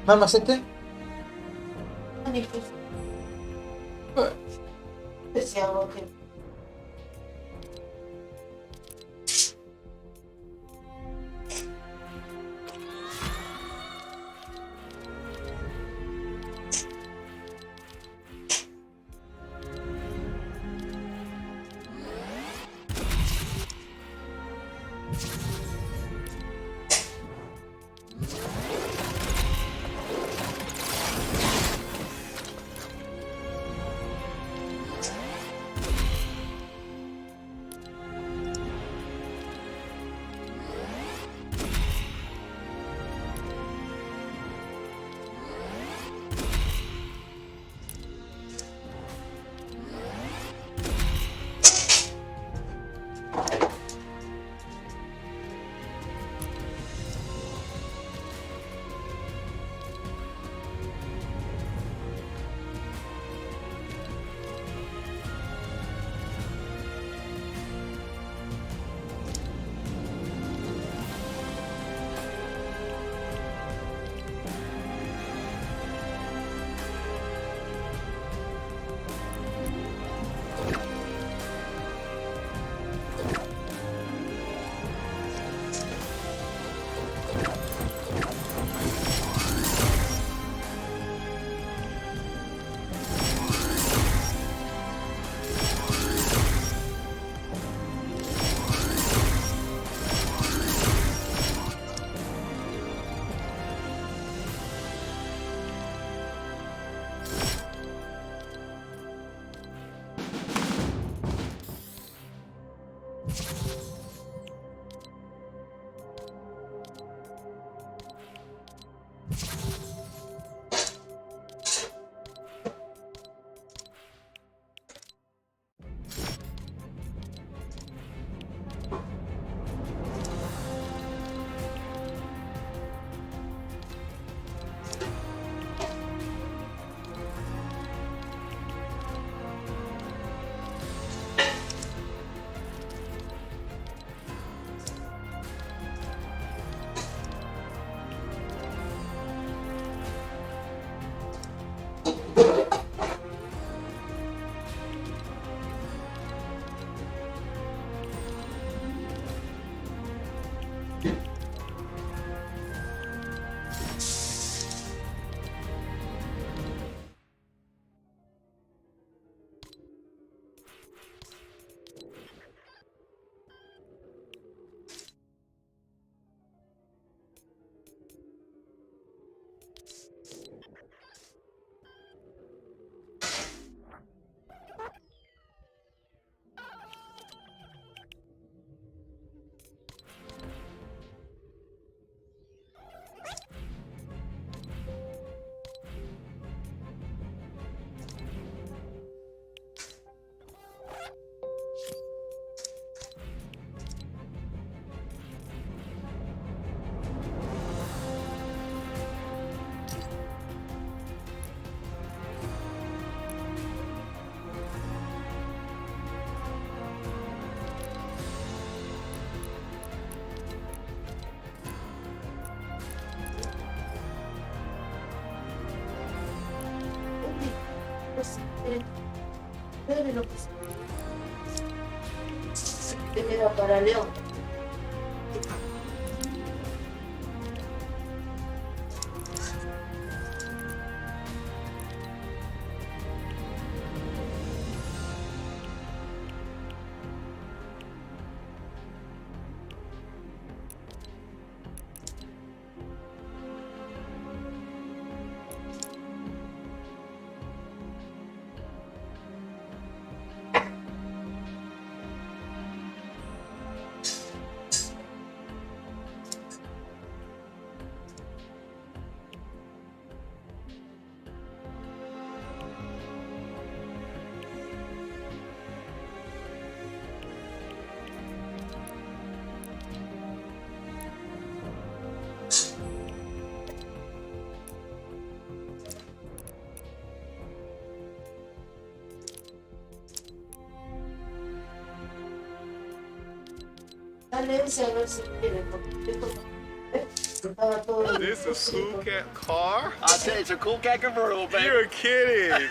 Mamma, siete?
Siamo che
Pero te queda para León. Dale ese a ver si quiere, porque esto estaba todo.
This is a Cool Cat car?
I'll tell you, it's a Cool Cat convertible, baby.
You're kidding.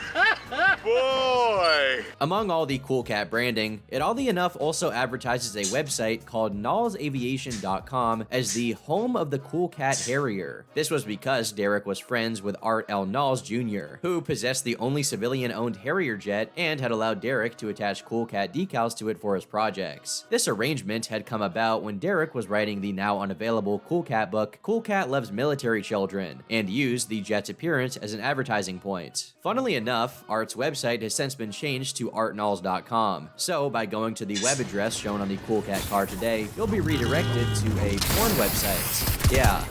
Boy.
Among all the Cool Cat branding, it oddly enough also advertises a website called nallsaviation.com as the home of the Cool Cat Harrier. This was because Derek was friends with Art L. Nalls Jr., who possessed the only civilian-owned Harrier jet and had allowed Derek to attach Cool Cat decals to it for his projects. This arrangement had come about when Derek was writing the now unavailable Cool Cat book, Cool Cat Loves Military Children, and used the jet's appearance as an advertising point. Funnily enough, Art's website has since been changed to artnalls.com, so by going to the web address shown on the Cool Cat car today, you'll be redirected to a porn website. Yeah.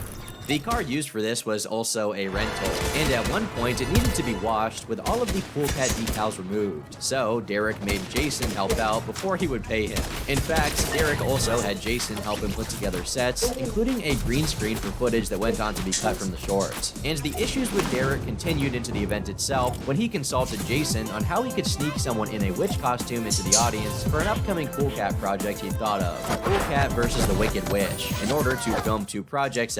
The car used for this was also a rental, and at one point it needed to be washed with all of the Cool Cat decals removed, so Derek made Jason help out before he would pay him. In fact, Derek also had Jason help him put together sets, including a green screen for footage that went on to be cut from the short. And the issues with Derek continued into the event itself when he consulted Jason on how he could sneak someone in a witch costume into the audience for an upcoming Cool Cat project he thought of, Cool Cat versus the Wicked Witch, in order to film two projects.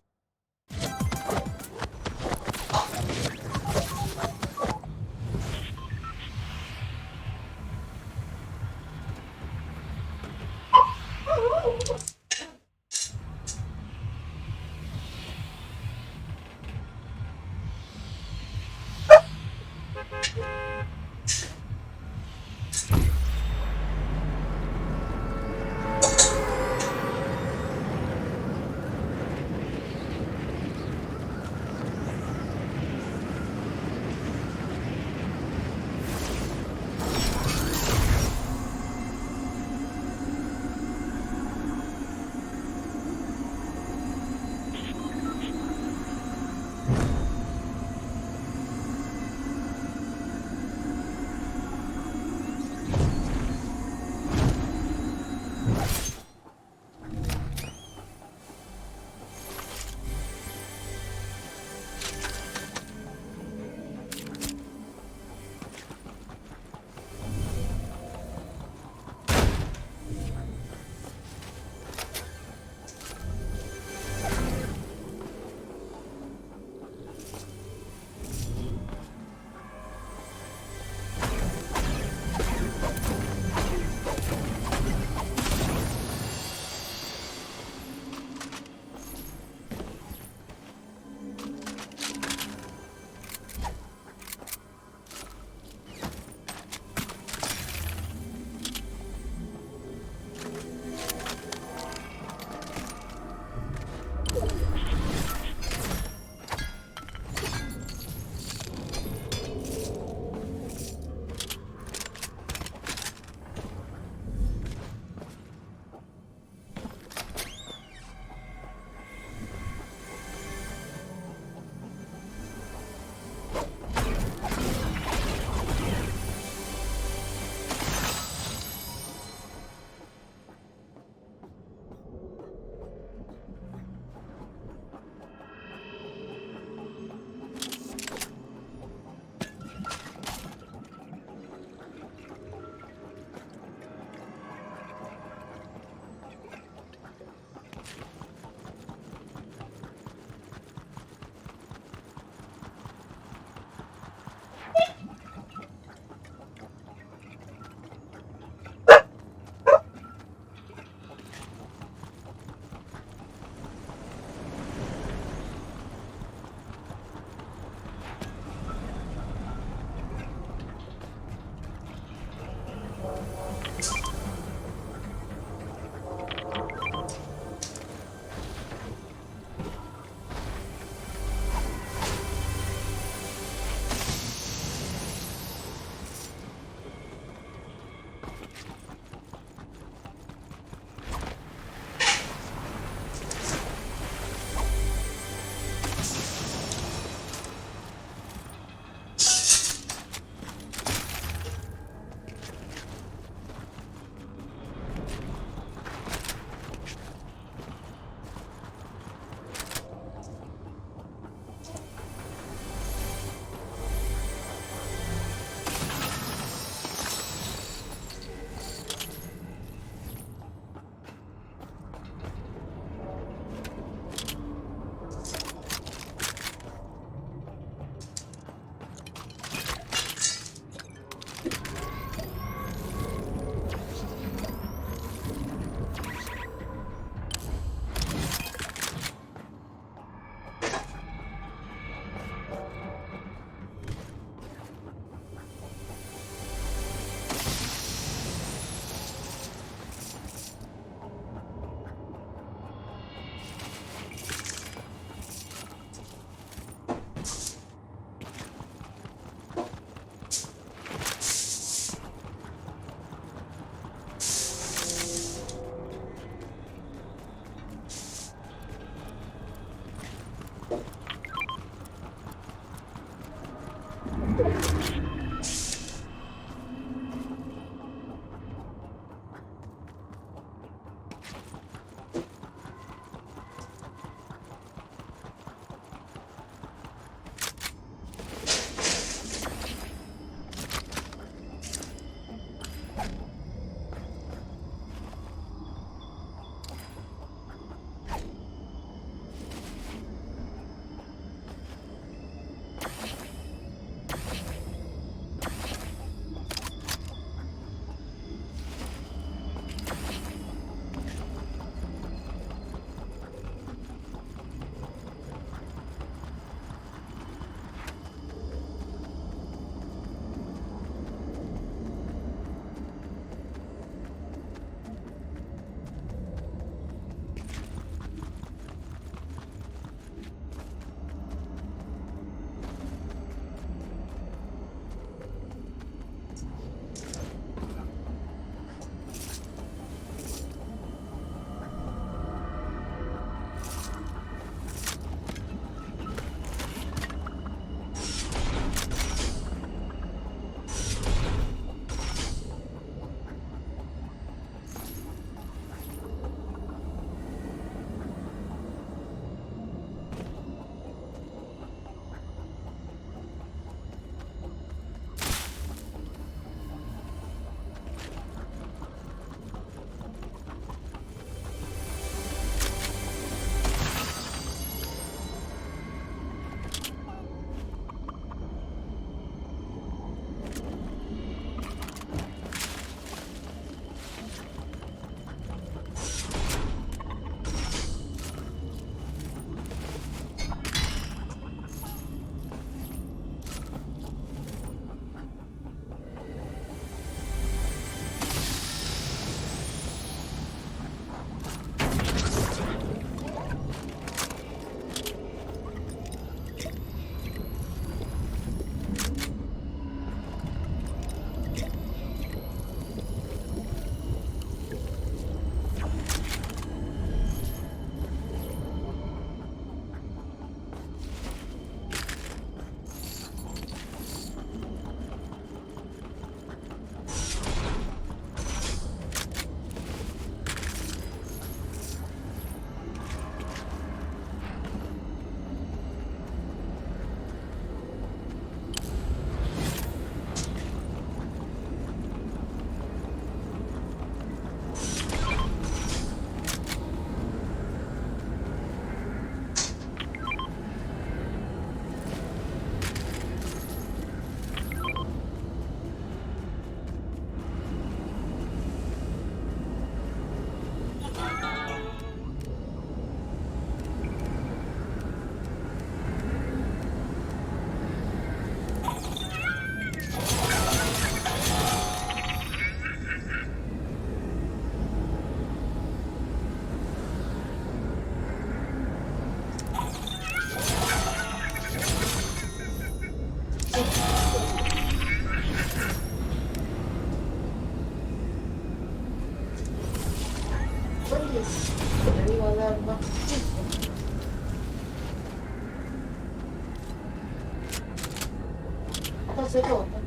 seconda.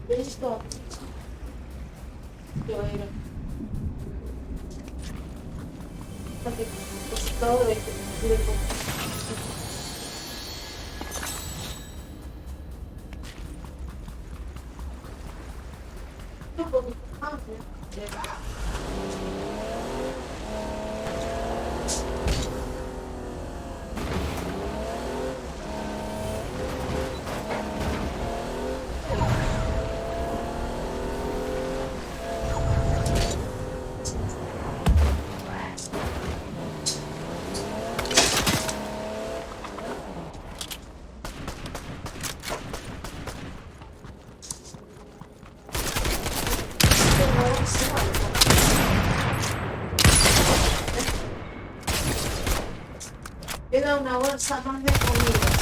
Devi stop. Böyle. Tabii ısıtmalı bekledim. Era una bolsa más de comida.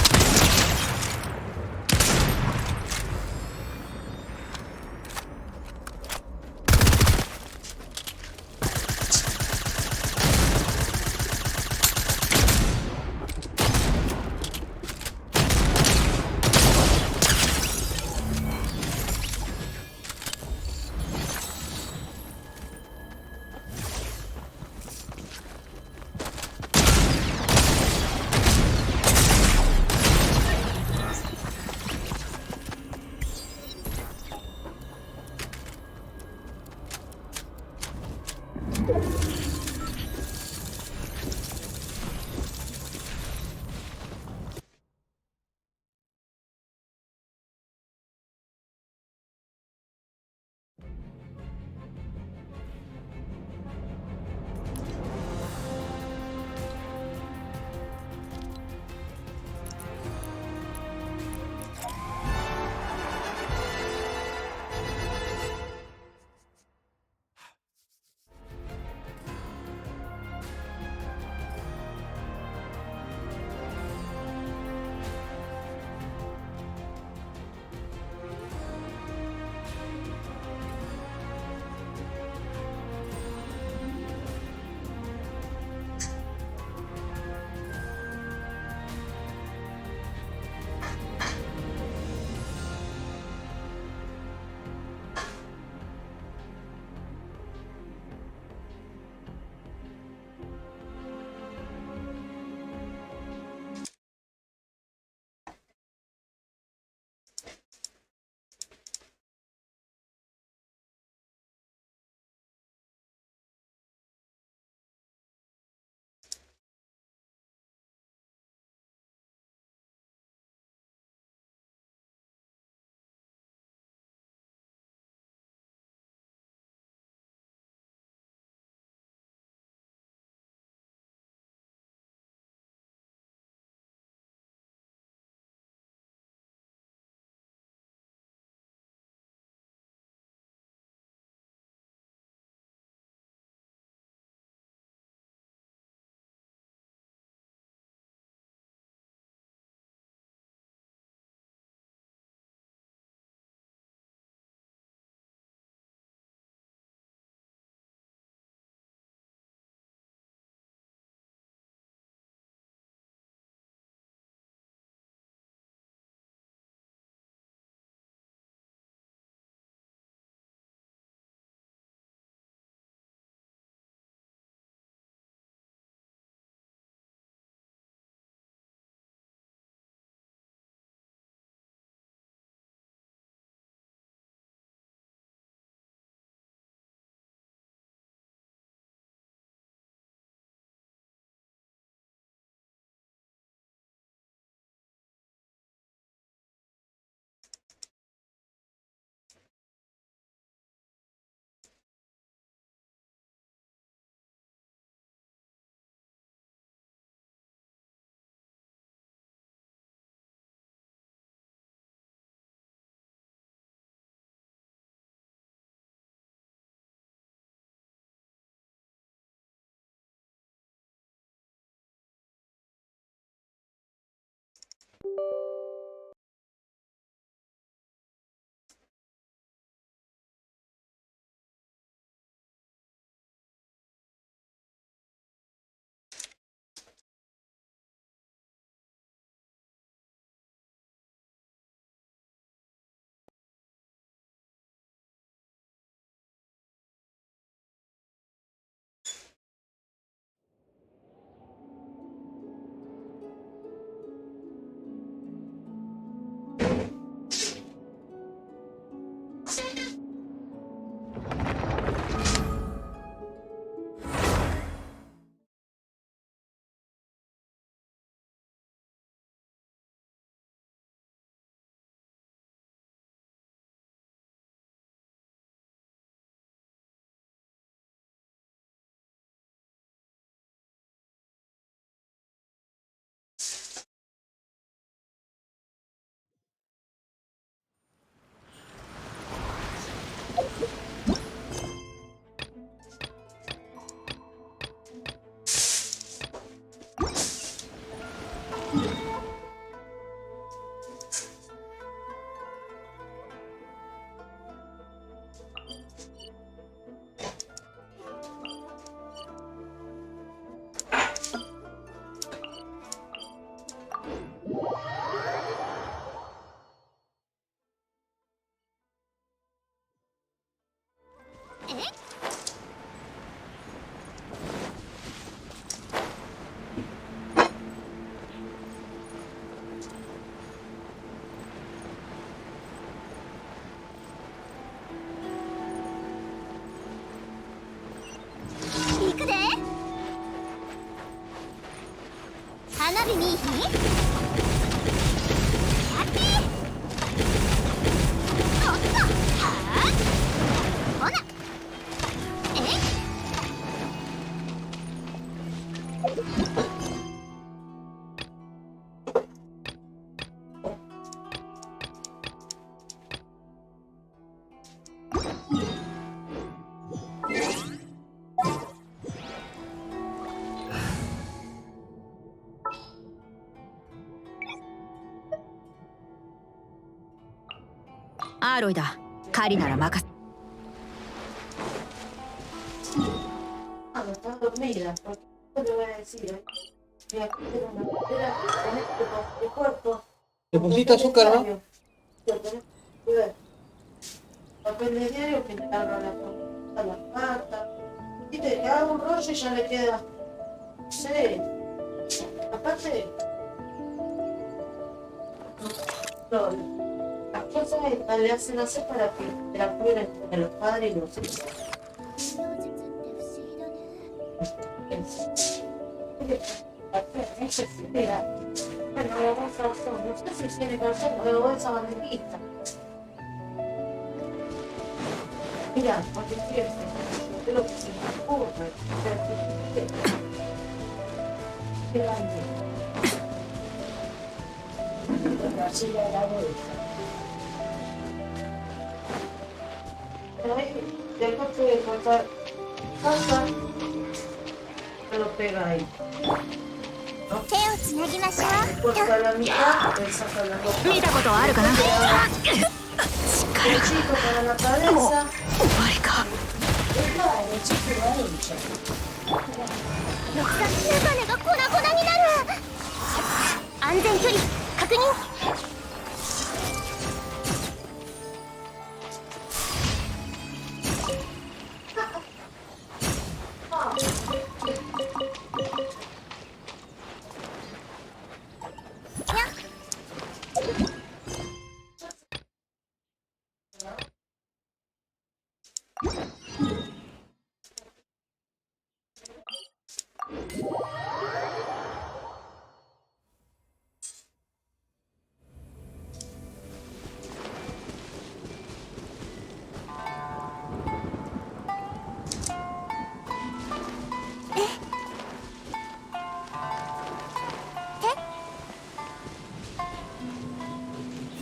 行くで。花火見いひん。やって。おっと。はあ。ほな。
アーロイだ。狩りなら任せ。
Mira, porque yo te voy a decir, voy a coger una madera con este para el cuerpo.
¿Le pusiste azúcar, no?
Papel de diario, pintarlo a las patas. Viste, le hago un rollo y ya le queda. Sí. Aparte, las cosas estas le hacen hacer para que te la cuiden entre los padres y los hijos. Bueno, vamos a hacer, no sé si tiene que hacer, pero esa bandejita. Mira, porque fíjate, es lo que se me ocurre. Qué grande. La silla de la vuelta. Ahí, después de cortar casa, se lo pega ahí.
手をつなぎましょう。
見
たことあるかな。
力がもう終わ
りか。
メガネが粉々になる。安全距離確認。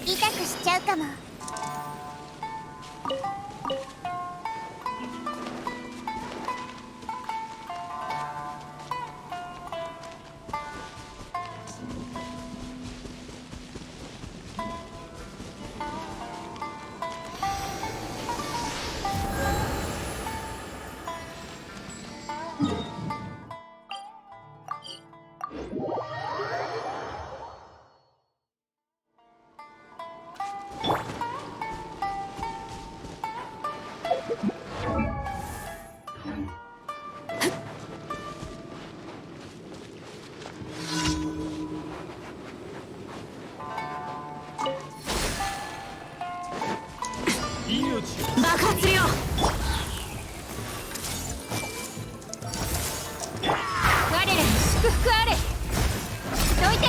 痛くしちゃうかも。祝福あれ。どいて。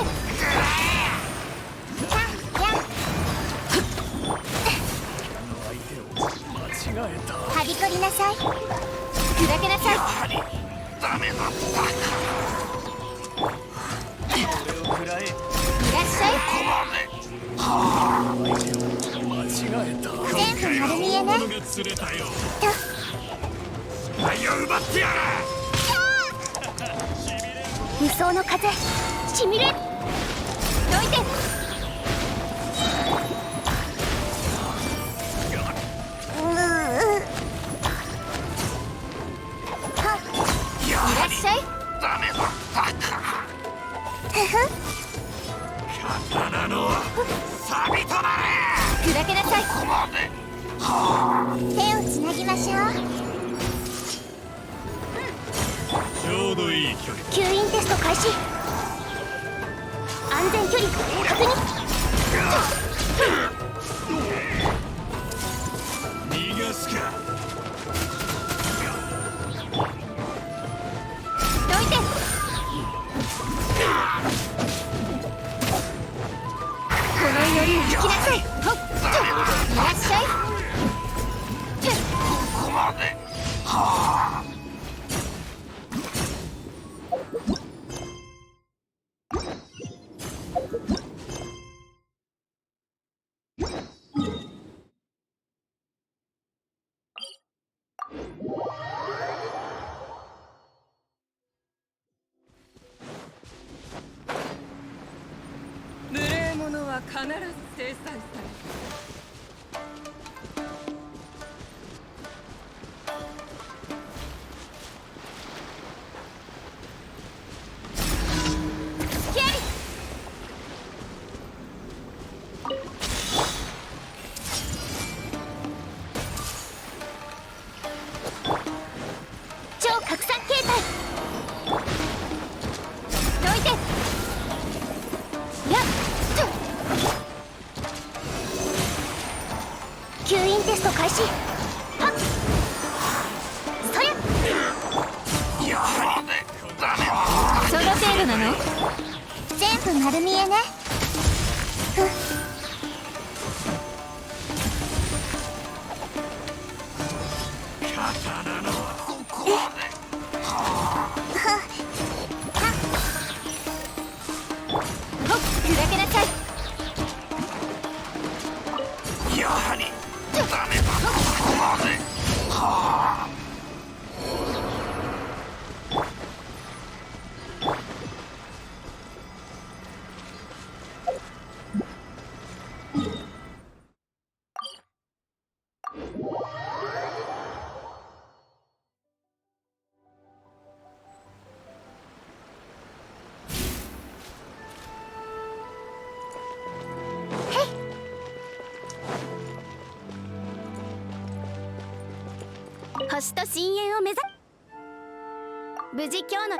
はびこりなさい。砕けなさい。
やはりダメだったか。
これを食らえ。
いらっしゃい。
間違えた。
全部丸見えね。
が釣れたよ。愛を奪ってやる。
無双の風しみれ。どいて。いらっしゃい。
ダメだったか。刀の錆びとなれ。
砕けなさい。
ここまで。
手をつなぎましょう。
ちょうどいい距離。
吸引テスト開始。安全距離確認。
逃がすか。
どいて。この祈りを引きなさい。ほっ。いらっしゃい。
ここまで。
無礼者は必ず制裁される。
キャリ。超拡散形態。どいて。やっ。吸引テスト開始。はっ。そりゃ。
やはりダメだ。
その程度なの？全部丸見えね。ふっ。
刀のここまで。
ほっ。砕けなさい。
やはりダメだ。ここまで。
星と深淵を目指無事今日の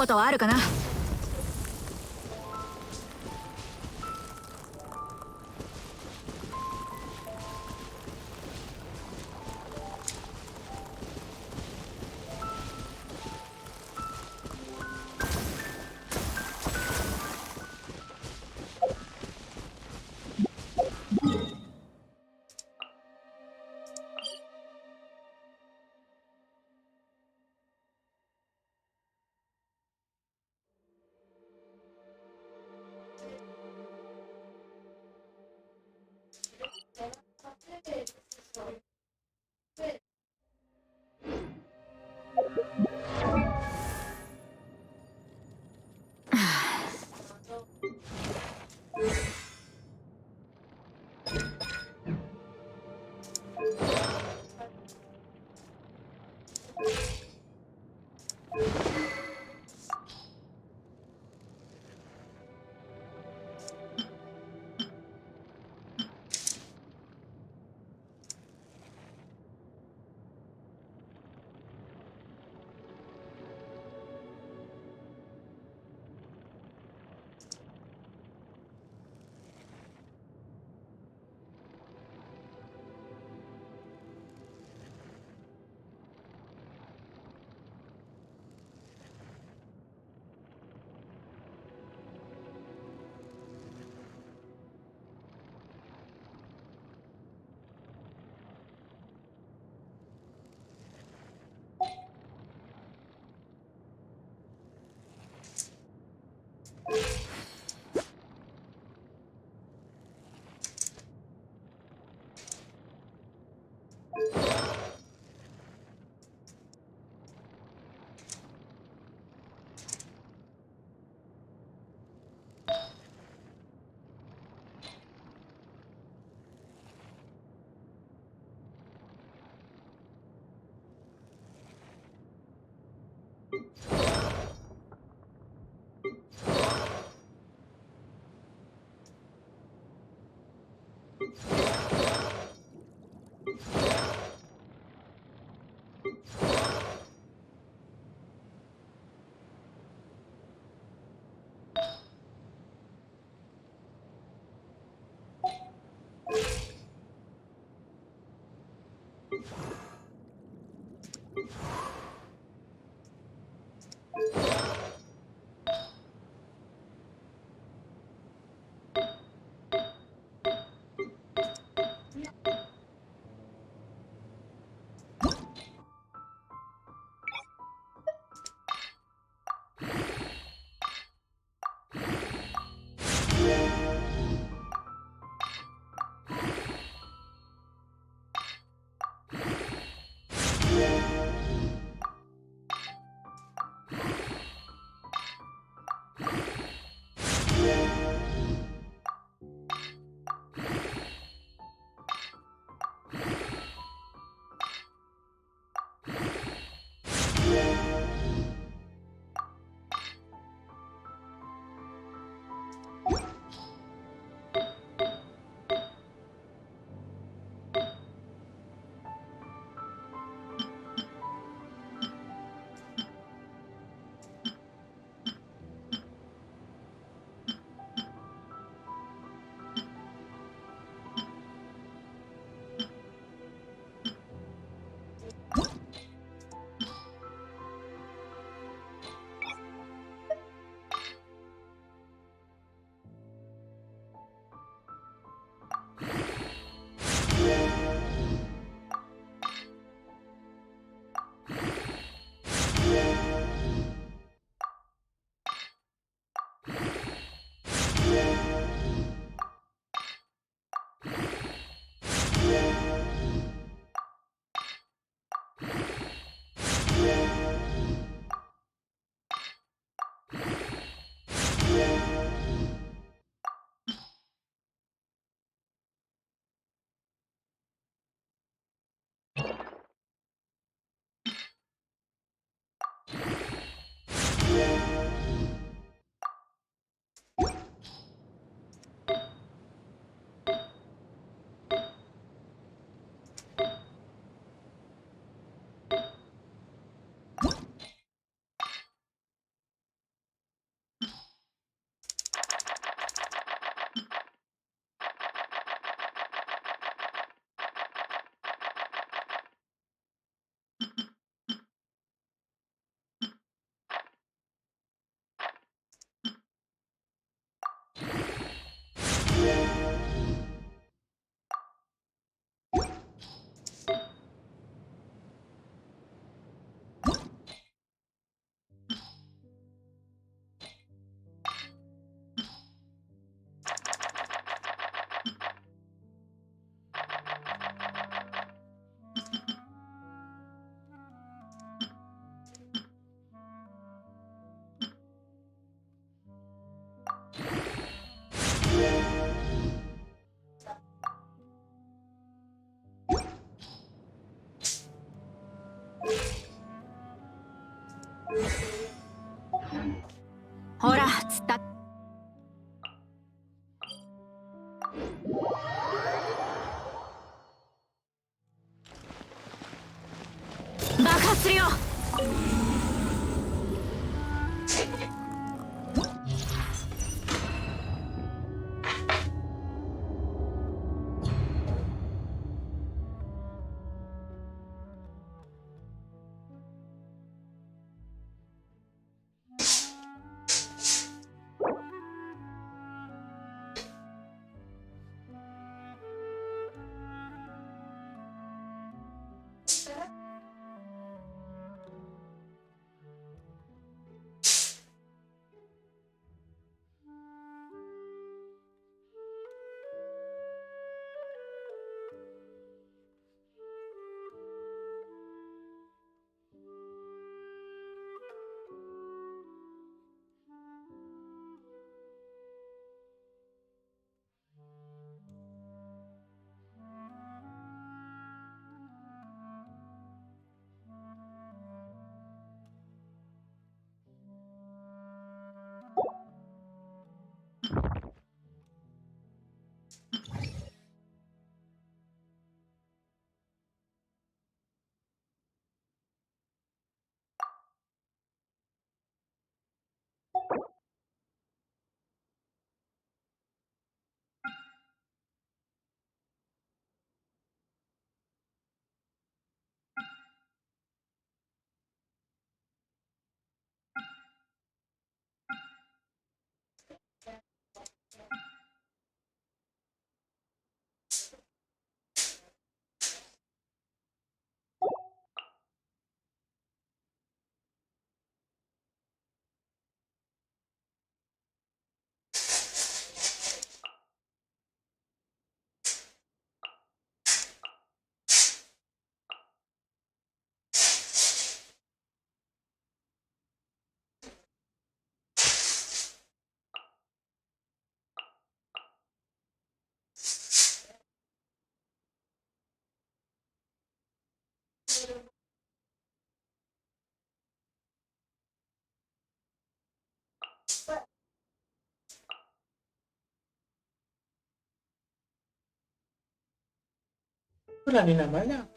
ことはあるかな。するよ。
La nena mala.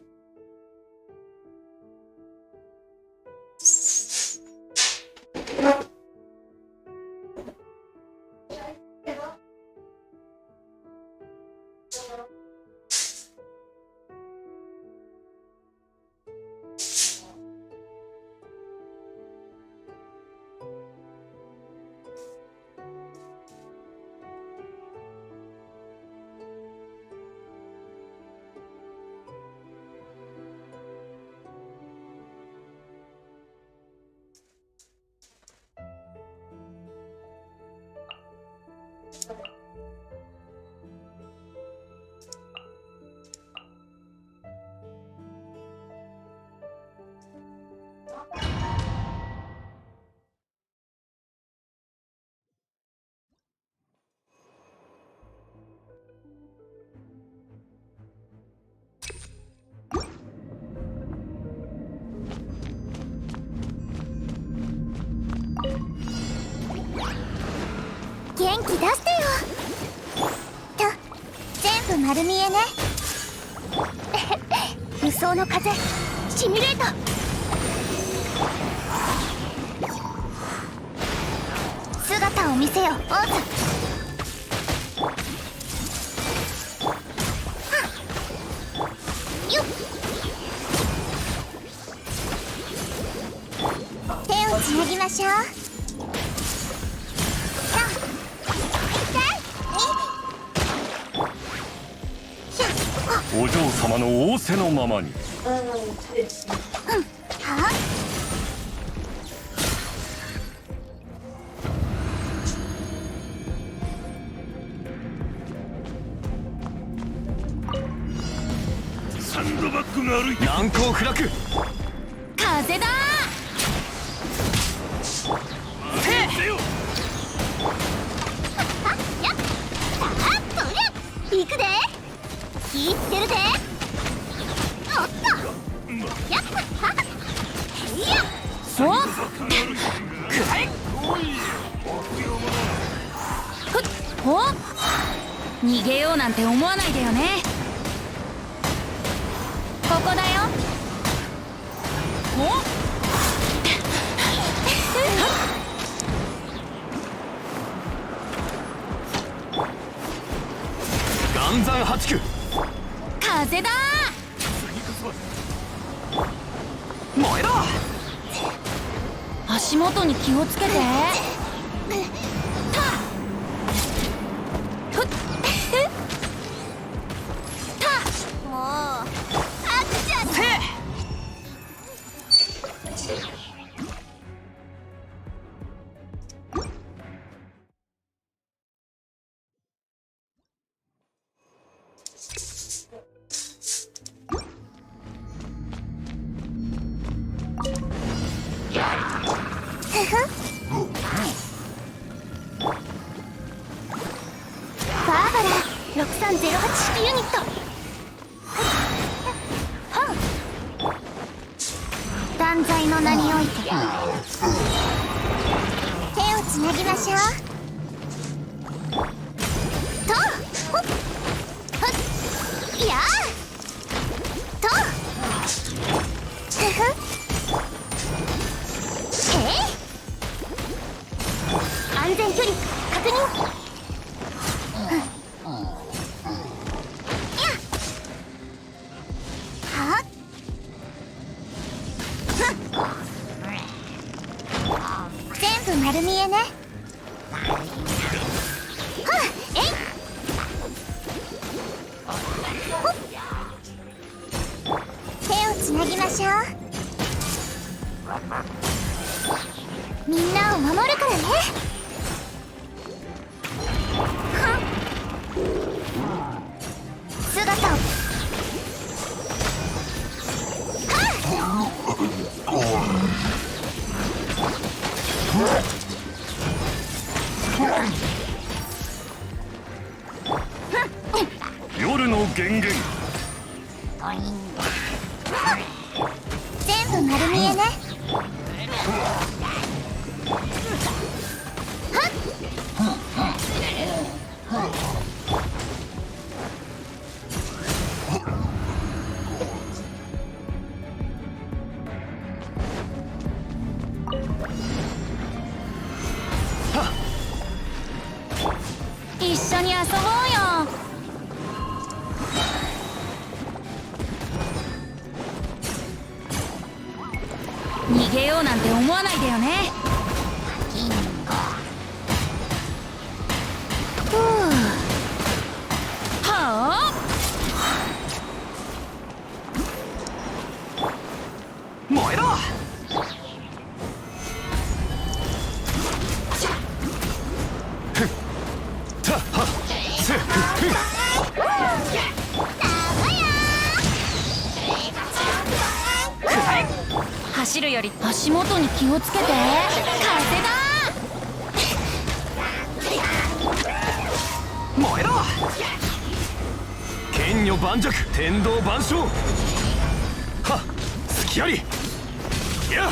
元気出してよ。と全部丸見えね。無双の風シミュレート。姿を見せよオーズ。よっ。手をつなぎましょう。
お嬢様の仰せのままに。
サンドバッグが歩いて
難攻不落。
風だ
行くで。気ぃつけるで。おっとやっはっへいや
おっお逃げようなんて思わないでよね。ここだよ。お
八九。
風だ
燃えろ。
足元に気をつけて。もうあっちゃってバーバラ6308式ユニット。断罪の名において手をつなぎましょう。とほっほっやあとふふ安全距離確認。全部丸見えね。えい手をつなぎましょう。みんなを守るからね。姿を
夜の源源。
全部丸見えね。一緒に遊ぼうよ。逃げようなんて思わないでよね。はあ
燃えろ。
走るより足元に気をつけて。風だ
燃えろ。剣女盤石天道万象。はっ隙あり。や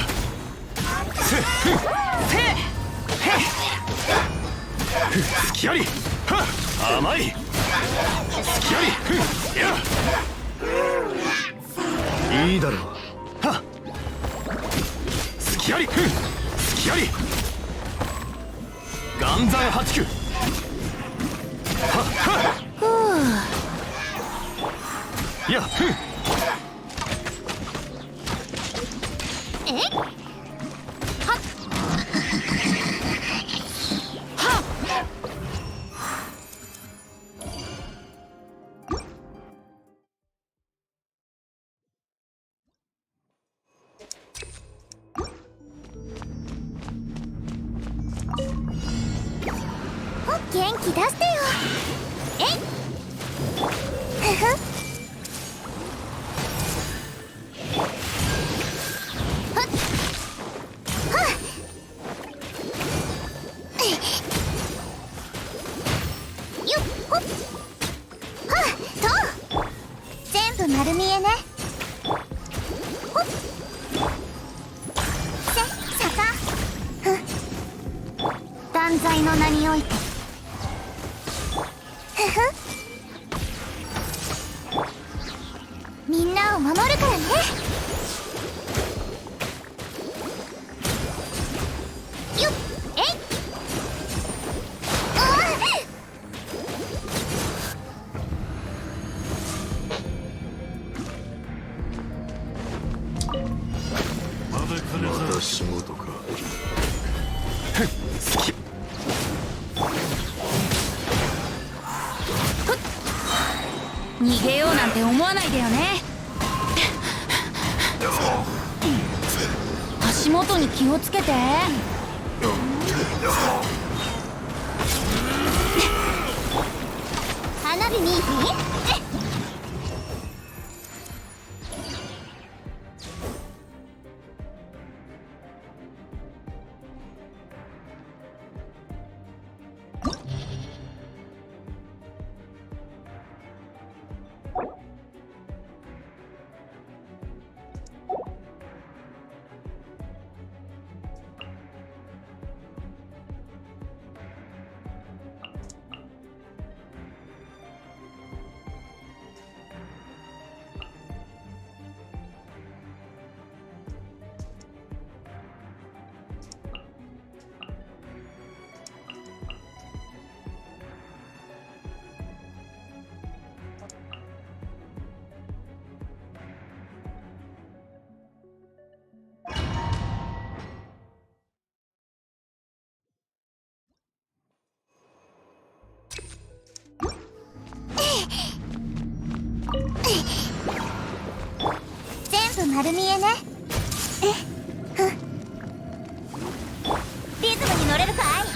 せふせへ隙あり。はっ甘い隙あり。ふやいいだろう。はっ隙あり。ふ隙あり。岩山八九。やっふん。
えはっ元気出してよ。えいふふはっはっよっほっはっと全部丸見えね。ほっせさかふっ断罪の名においてふふみんなを守るからね。よっえい
仕事か。
逃げようなんて思わないでよね。足元に気をつけて。
花火に全部丸見えね。リズムに乗れるかい？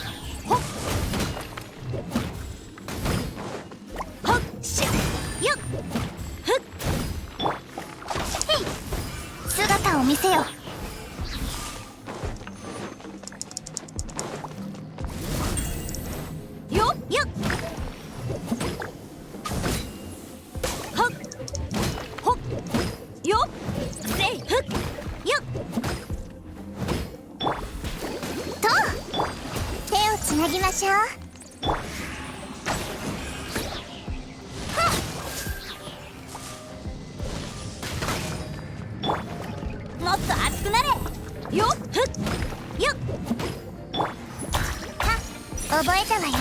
ほっほっしゃよっふっへい、姿を見せよ。よっよっほっほっよっせいふっよっと手をつなぎましょう。もっと熱くなれ。よっふっよっ覚えたわよ。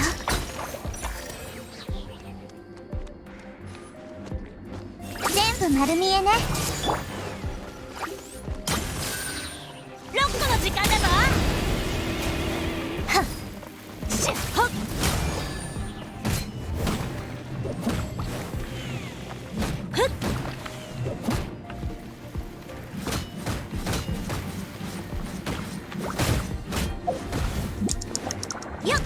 全部丸見えね。ロックの時間だぞ。はっしゃほっふっよっ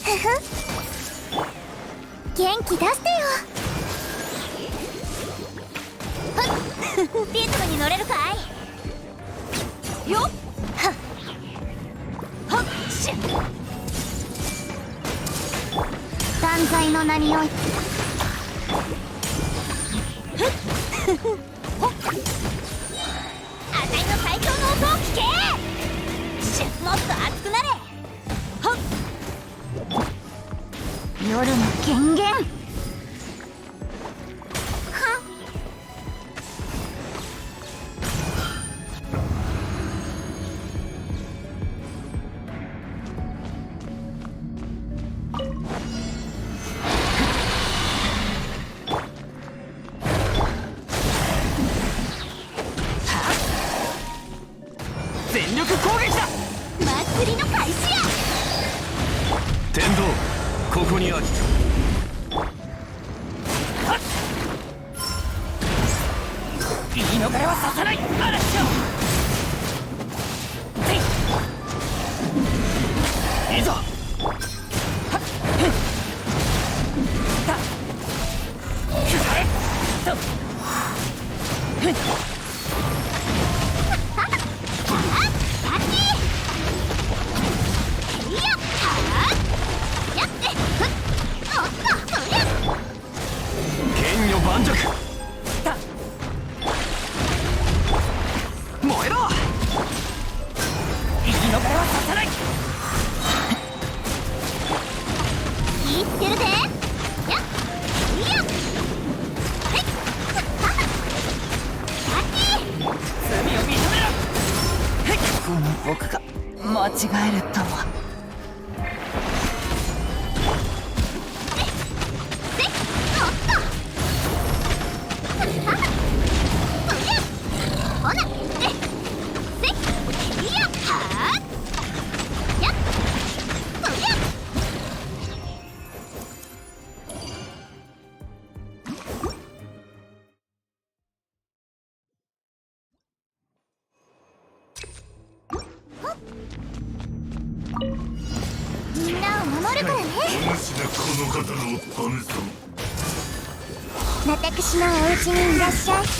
ふふ元気出してよ。リズムに乗れるかい？よっはっはっしゃ断罪の名においてふっほっあたいの最強の音を聞け。しゃもっと熱くなれ。ほっ夜の権限。
全力攻撃だ。
祭りの開始や。
天道ここにあり。言い逃れはさせない。嵐よいざ。剣女盤石。燃えろ。言い逃れはさせない。
言ってるで。やっやっはい
罪を認めろ。この僕が間違えるとは。
ほなせっ私のお家にいらっしゃい。折れ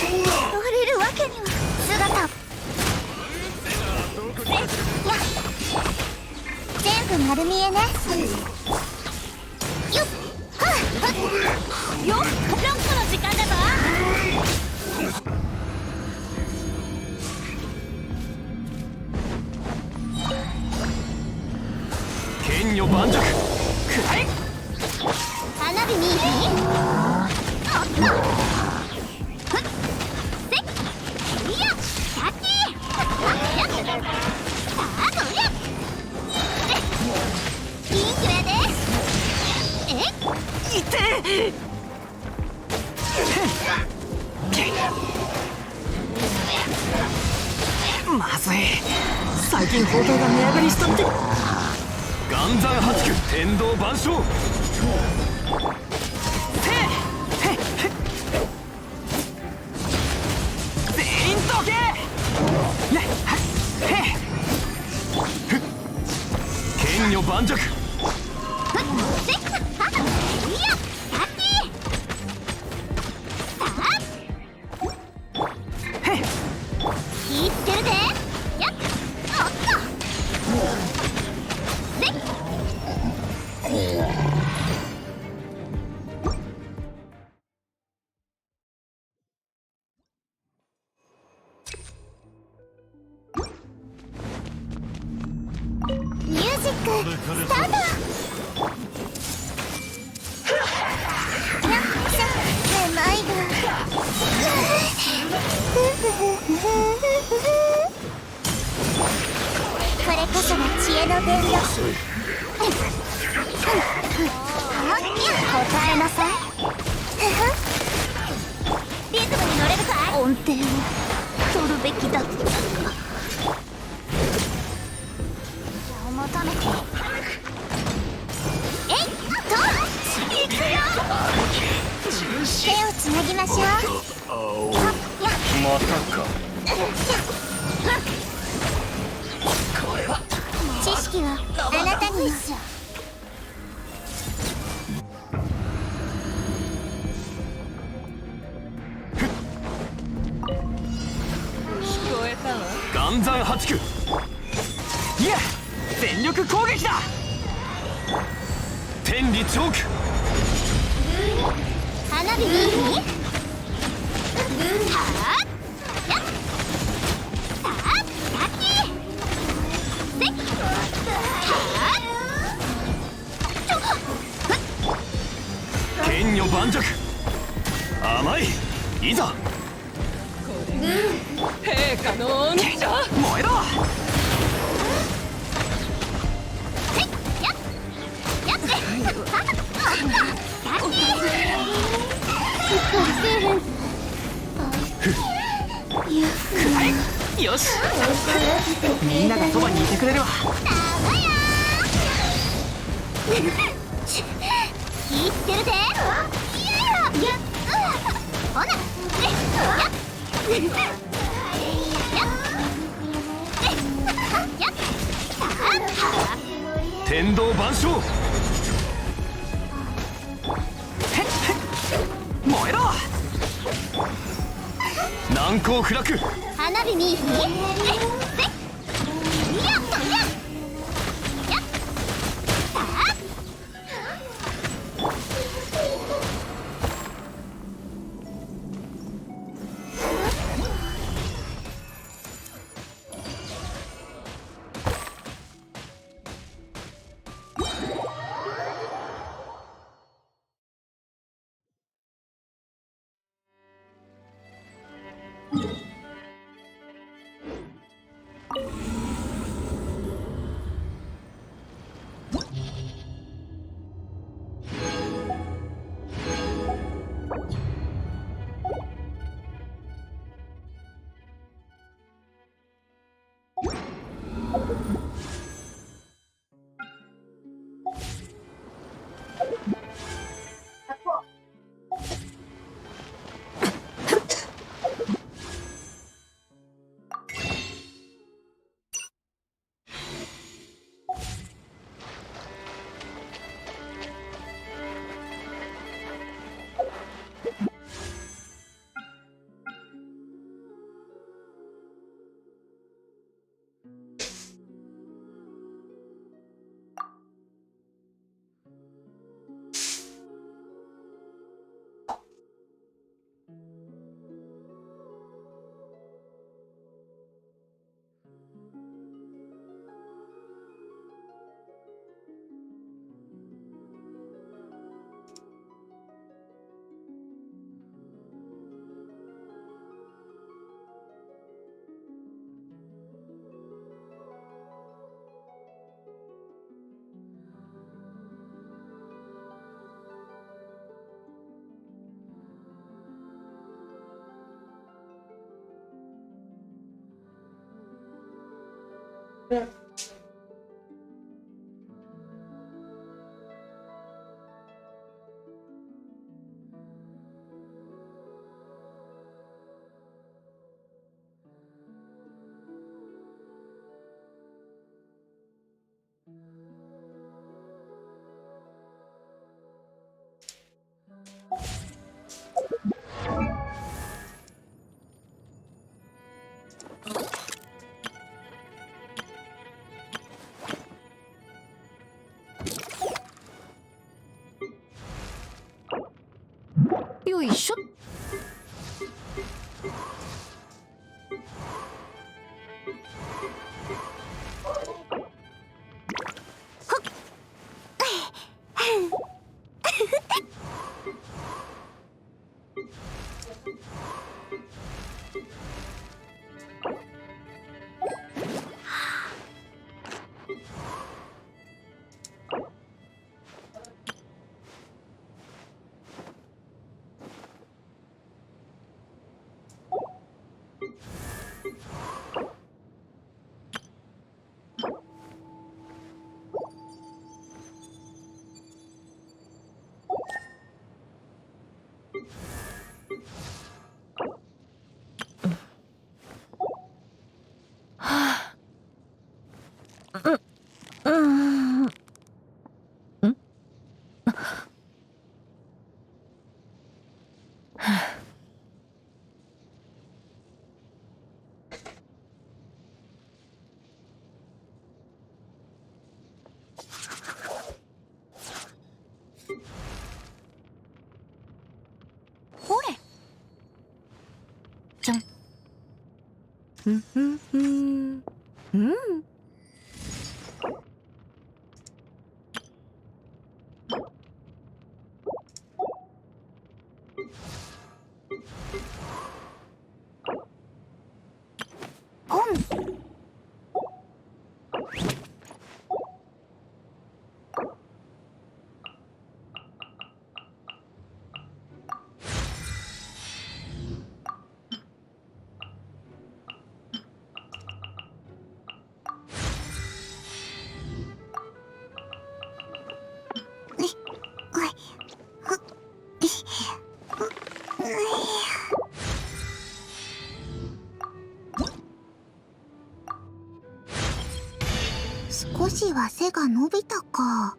るわけには。姿全部丸見えね。よっはっよっ、ロックの時間だぞ。
剣女盤石くらい。
花火見いひん。おっとふっせっいやキャッチー。さあどりゃピンクやで。えいて
まずい、最近包帯が値上がりしたって。岩山八九天道万象。全員どけ。剣女盤石。
気ぃつけるで。やっおっとせっミュージックスタート。よっしゃ、めまいがこれこそが知恵の伝道。答えなさい。リズムに乗れるかい。音程を取るべきだったか。求めてえいっといくよ。手をつなぎましょう。
またか。
知識をあなたにも。
聞こえたわ。
岩山八九。いや全力攻撃だ。天理チョーク。
花火にはあやっさあキャッチせっはあちょっ
剣女盤石。甘い。いざ
陛下の恩赦。
燃えろ。よし、みんながそばにいてくれるわ。
気ぃつけるで。いややほなや
天道万象。燃えろ。難攻不落。
花火見いひん。せっいやとややっさあ
よいしょ。ほれ。じゃん。うん。少しは背が伸びたか。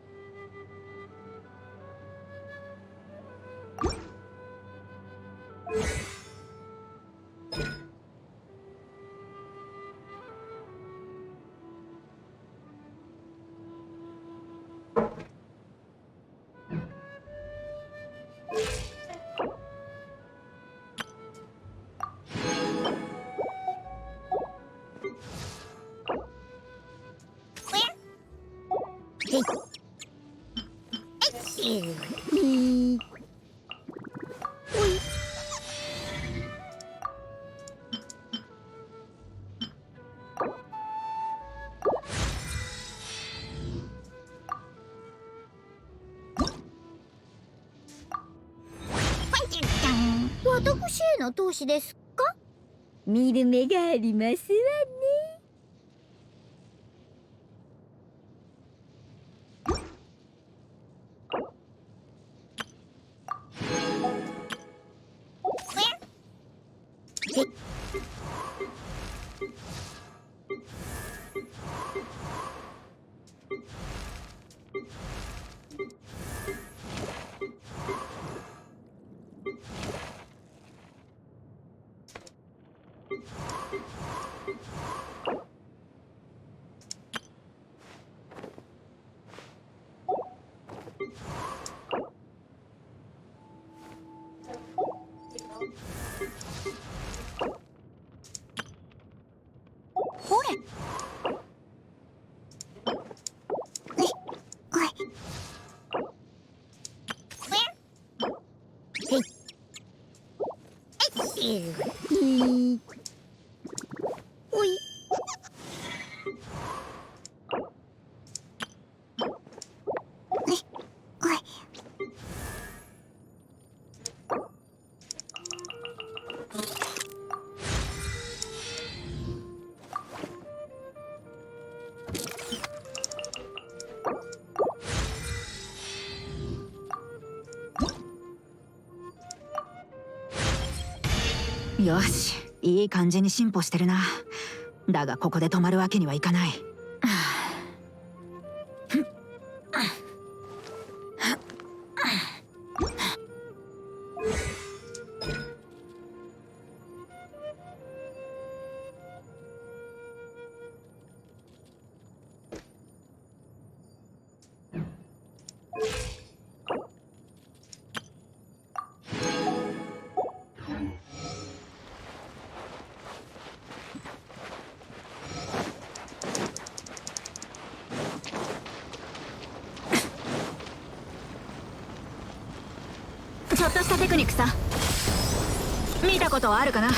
私への投資ですか？見る目がありますわね。ほれ。おい。
よし、いい感じに進歩してるな。だがここで止まるわけにはいかない。ちょっとしたテクニックさ。見たことはあるかな。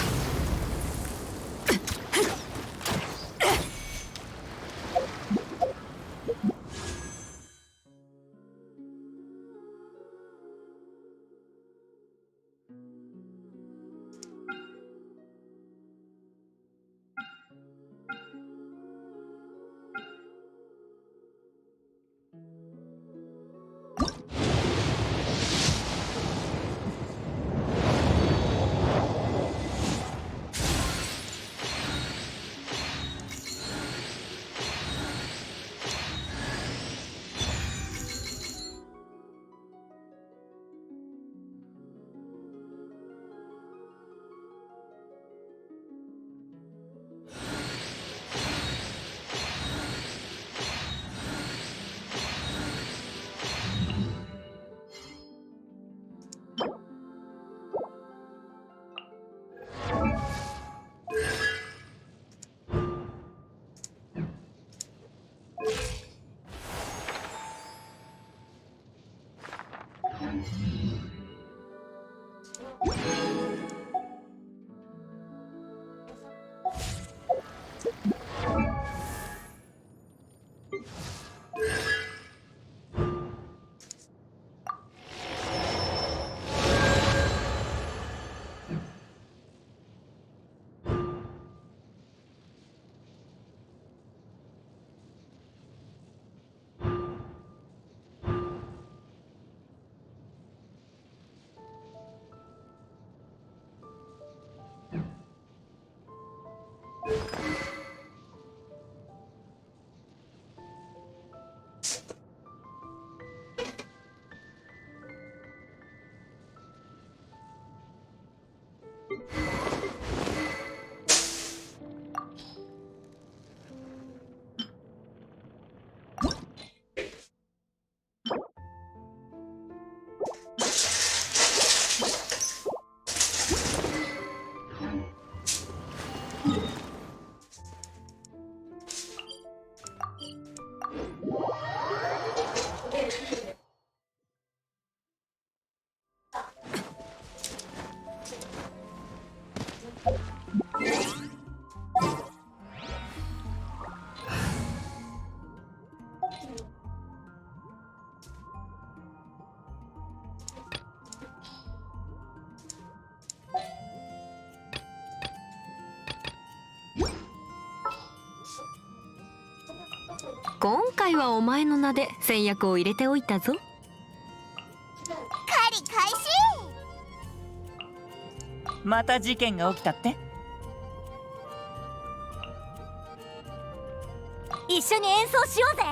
今回はお前の名で戦略を入れておいたぞ。
狩り開始。
また事件が起きたって？
一緒に演奏しようぜ。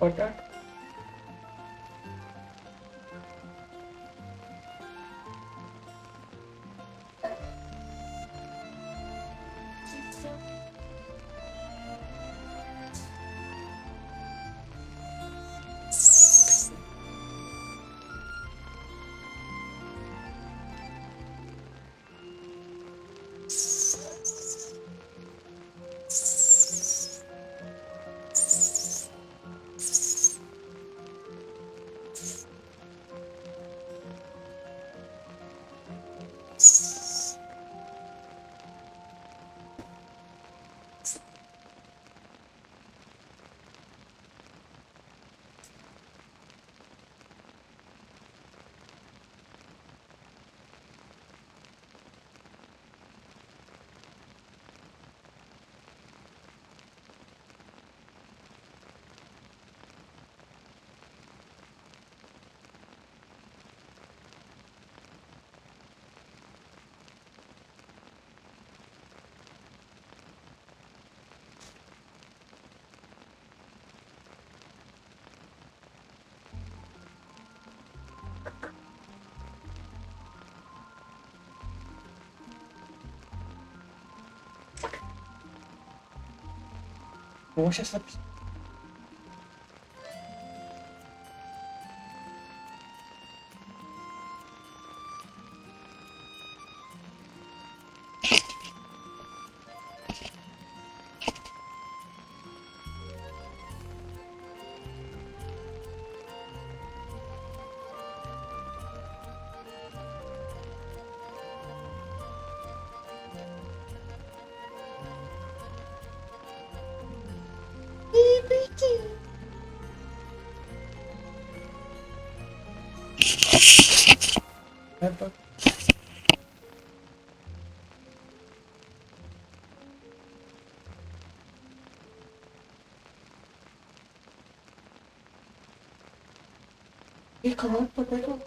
Okay. Muchas gracias. ¿Y cómo es potato?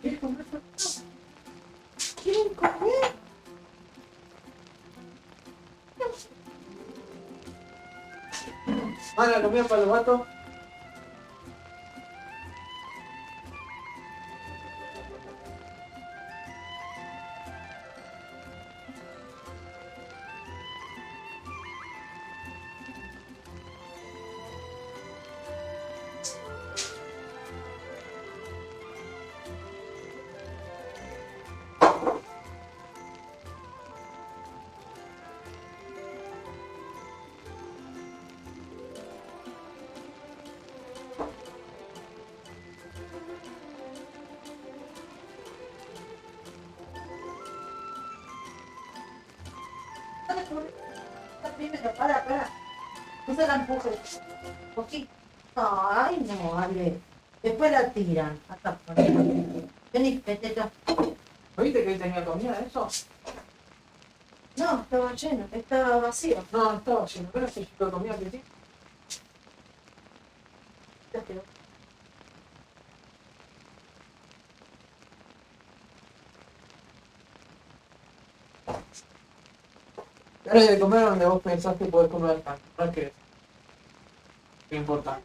¿Quieres comer potato? ¿Quieren comer? Ah, la comida para los gatos. Primero, para. No se la empujes. Un poquito. Ay, no, Ale. Después la tiran. Acá, vení, peteta. ¿Viste que tenía comida eso? No, estaba lleno, estaba vacío. No, estaba lleno. ¿Pero si yo comía petita? Ya quedó. Eres de comer donde vos pensás que podés comer tanto, no es que es importante.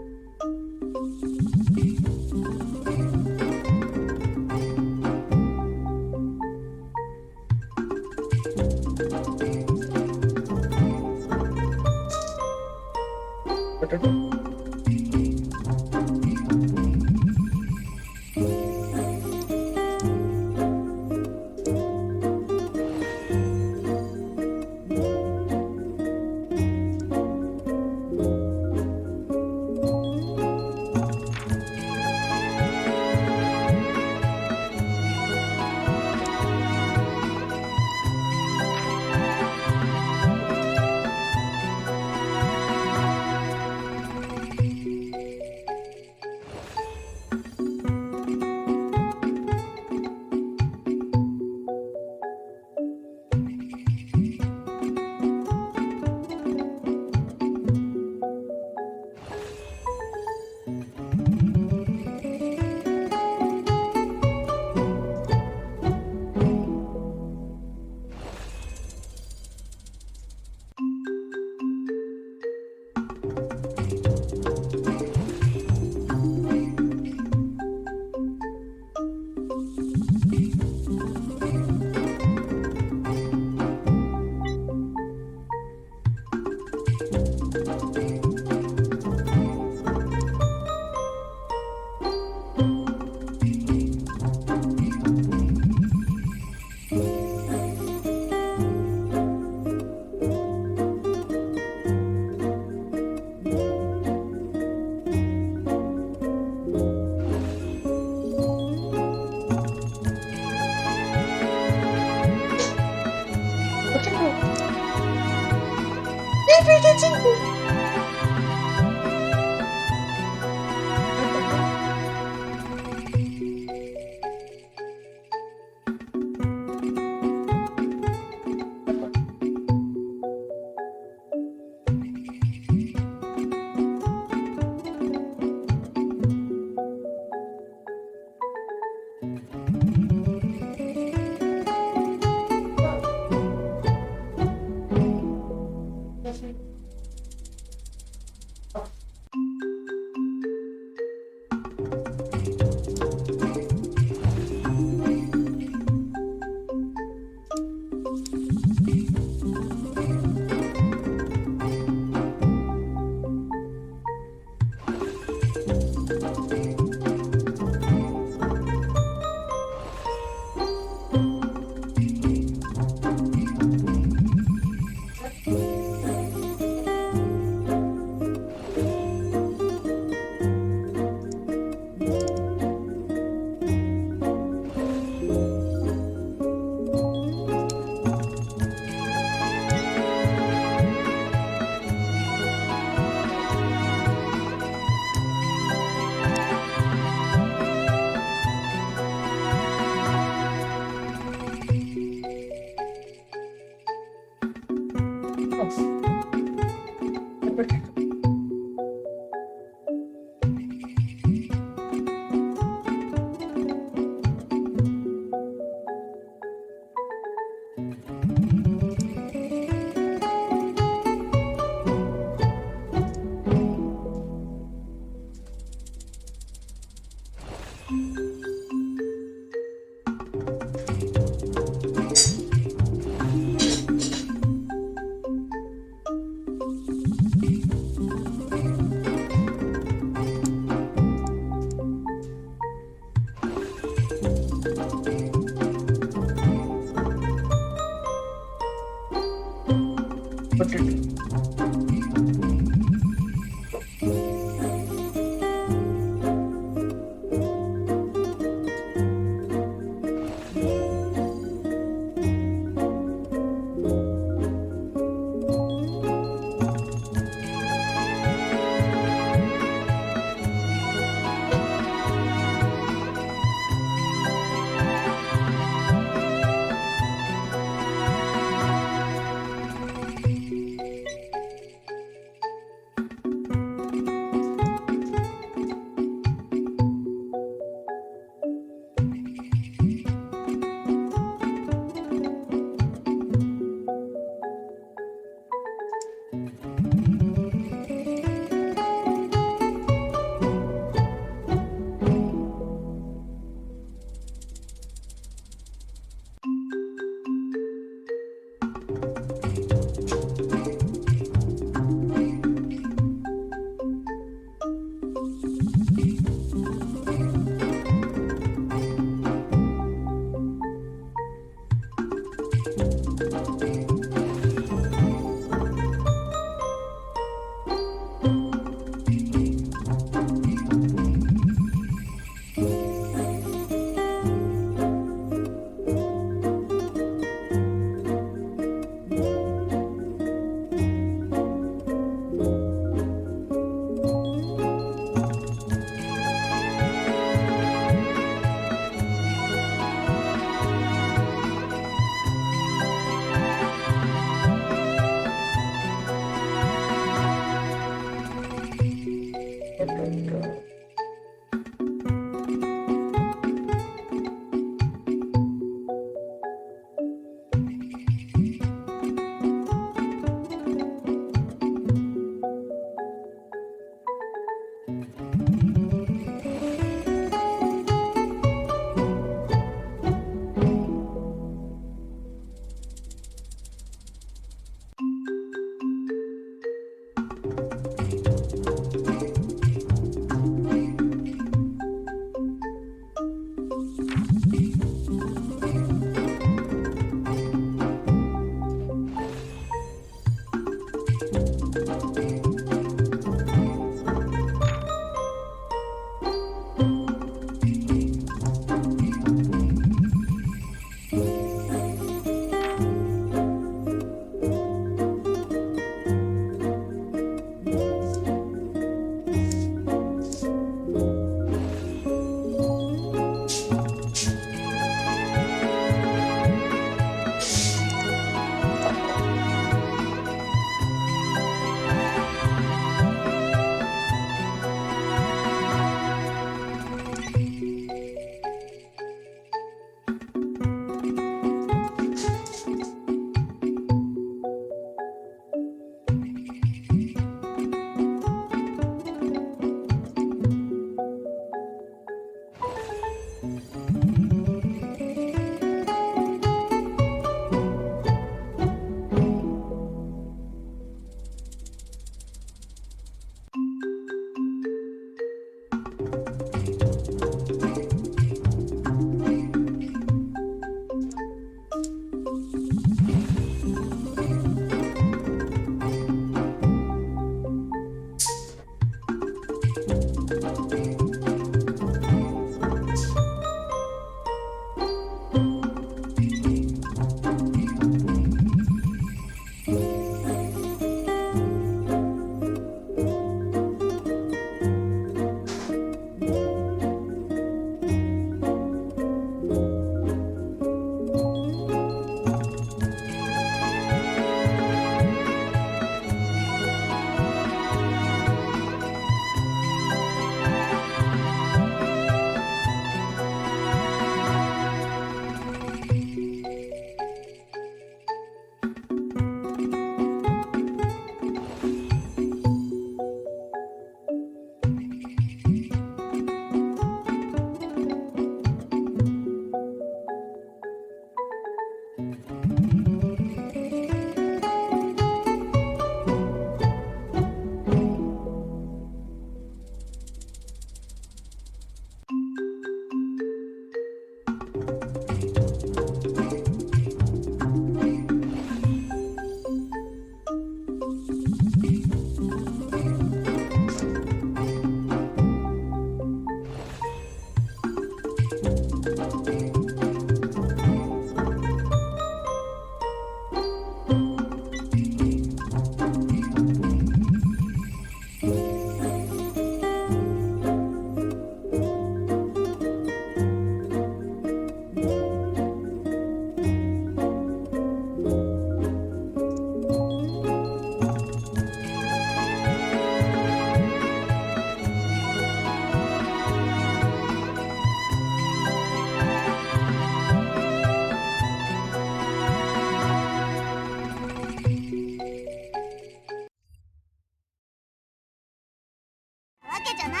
けじゃない。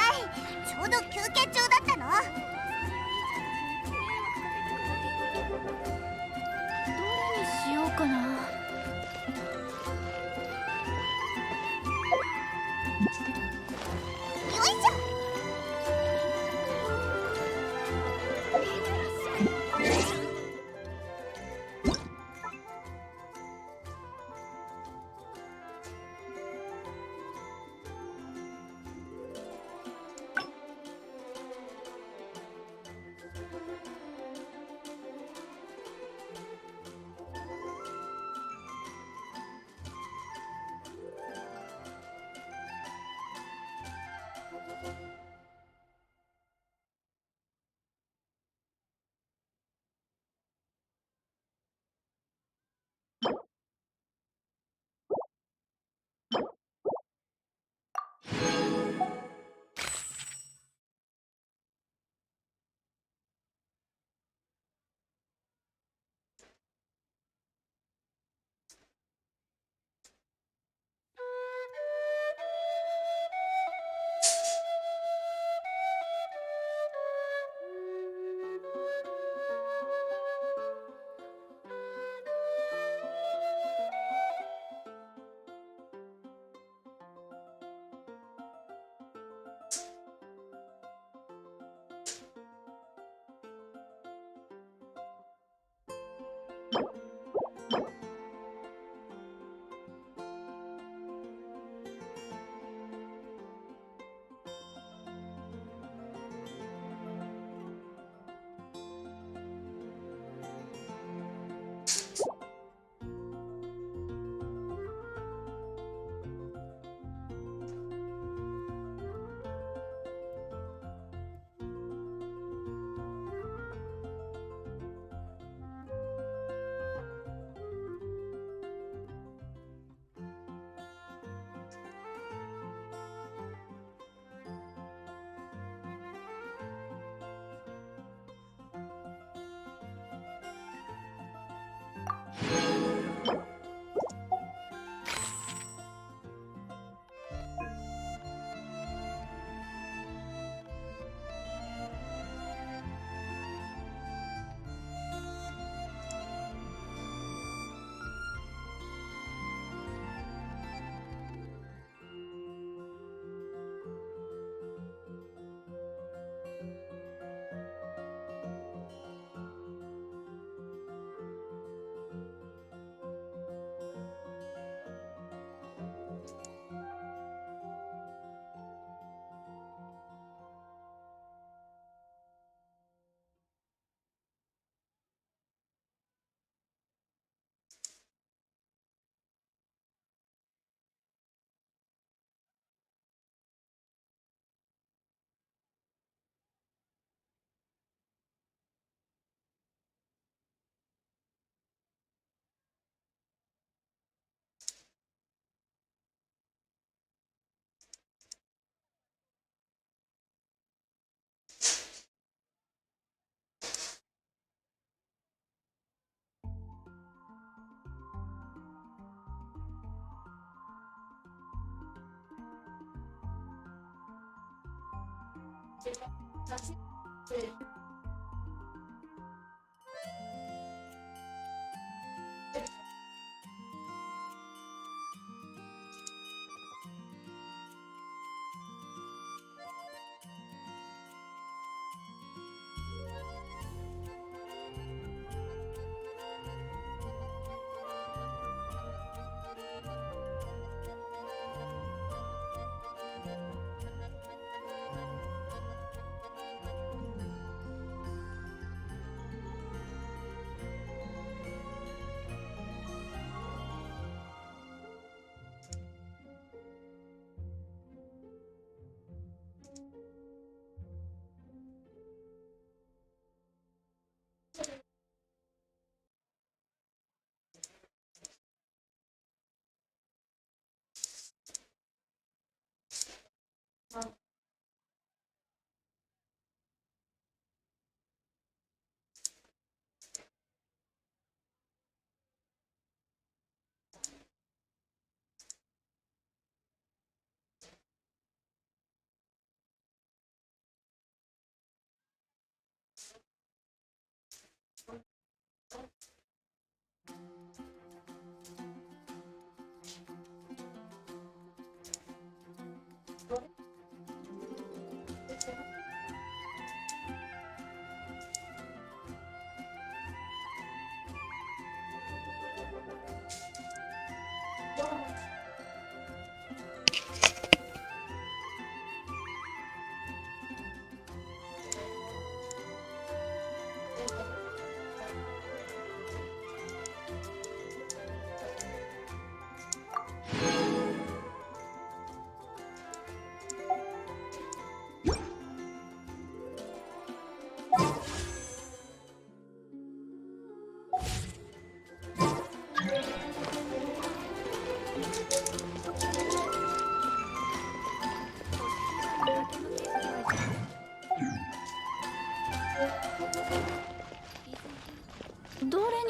ちょうど休憩中だったの。
どれにしようかな。
よいしょ。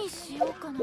にしようかな。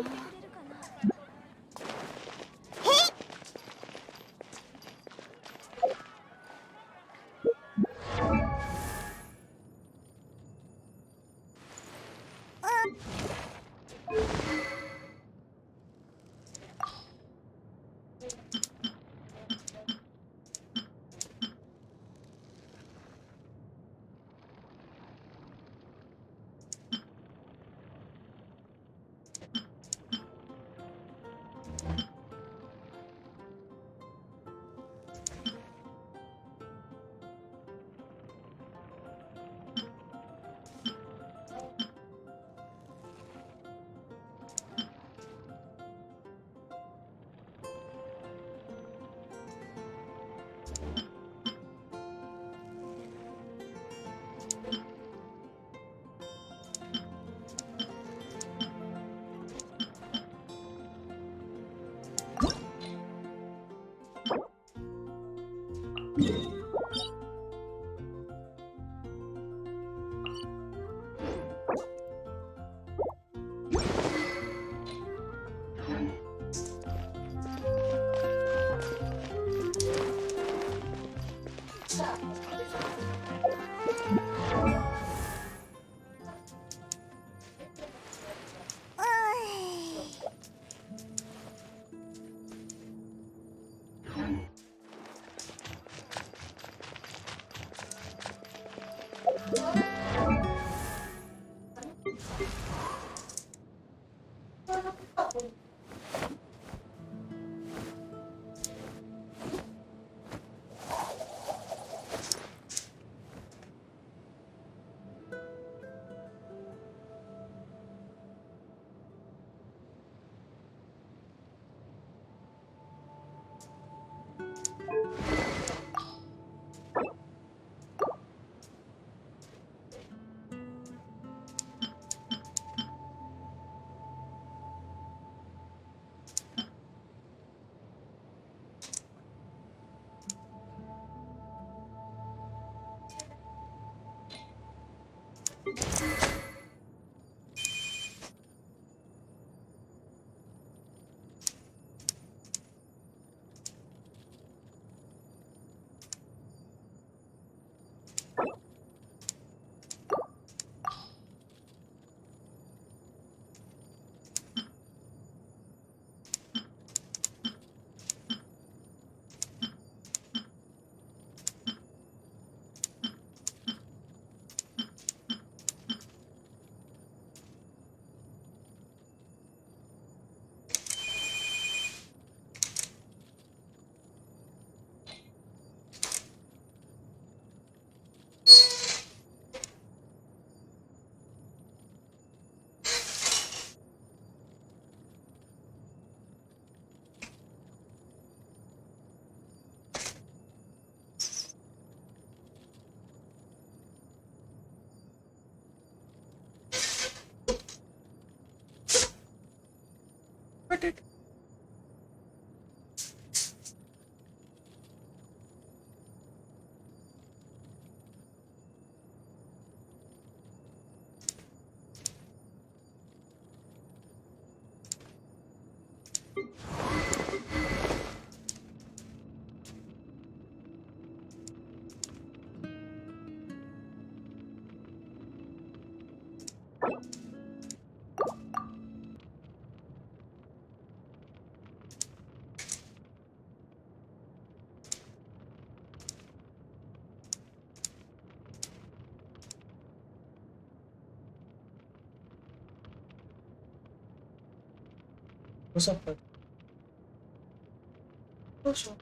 Cosa fai? Lo so.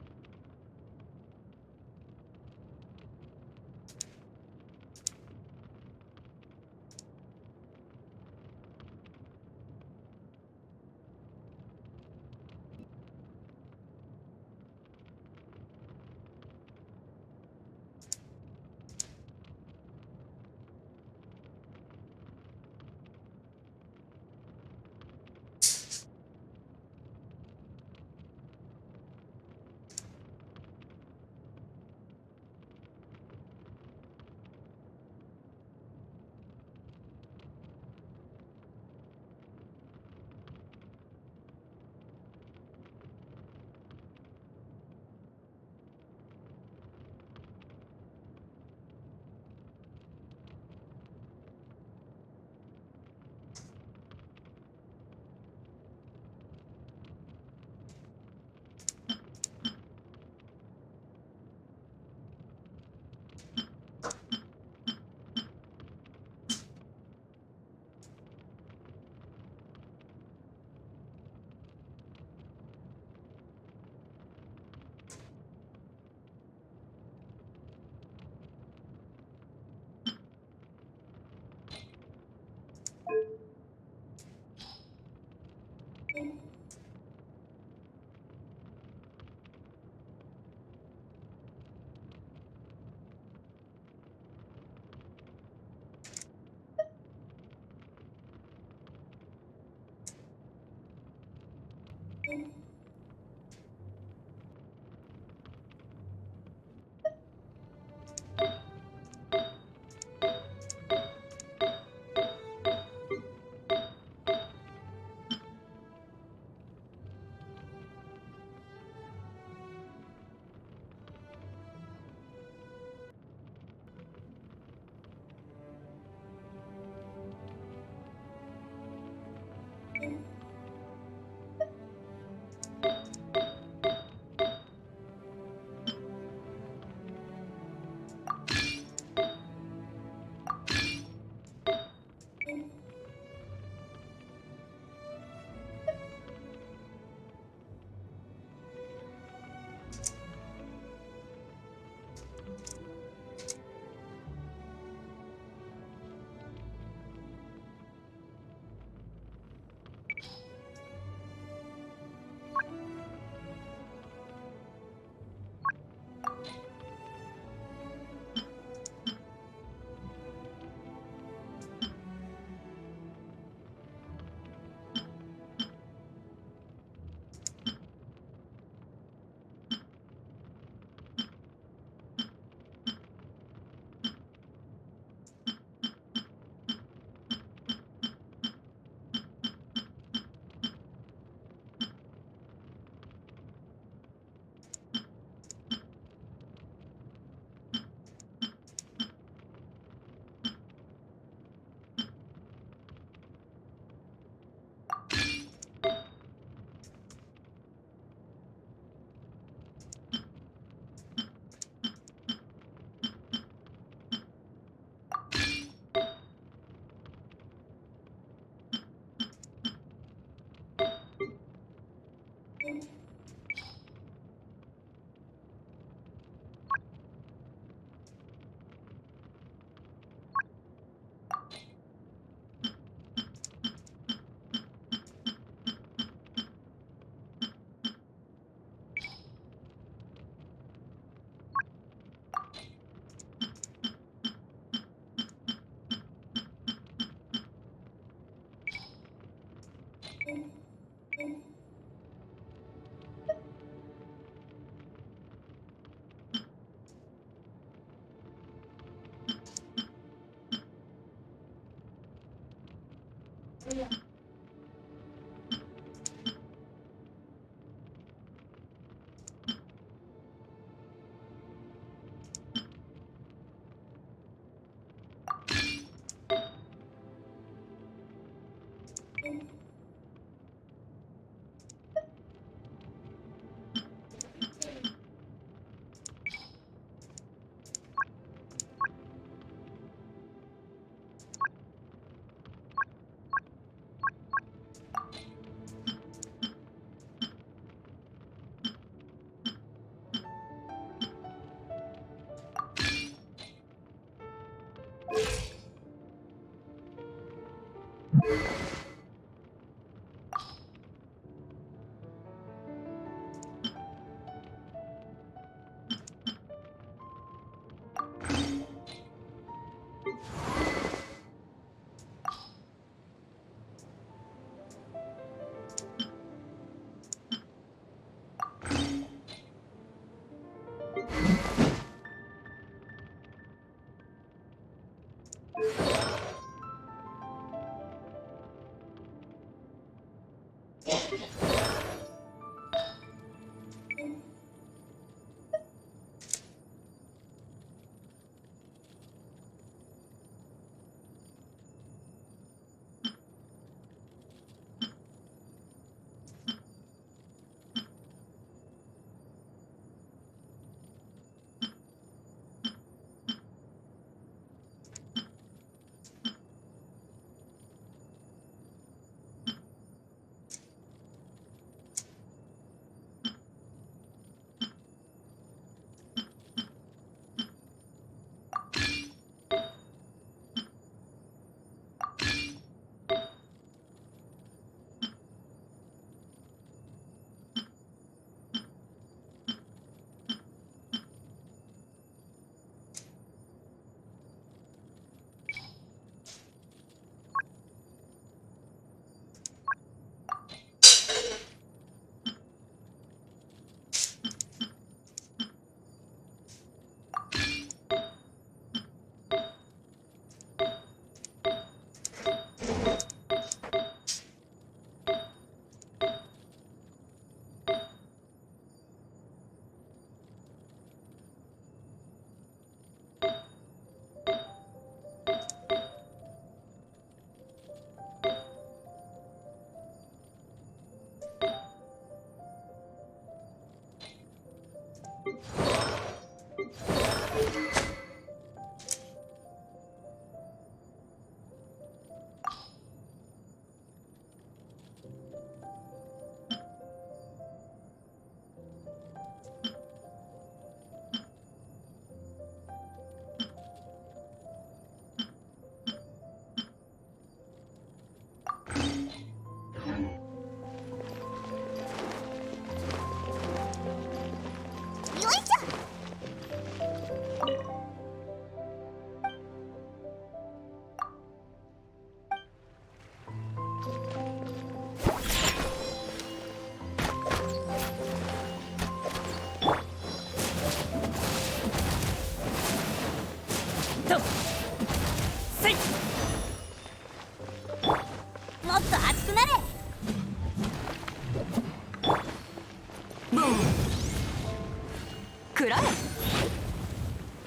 食らえ。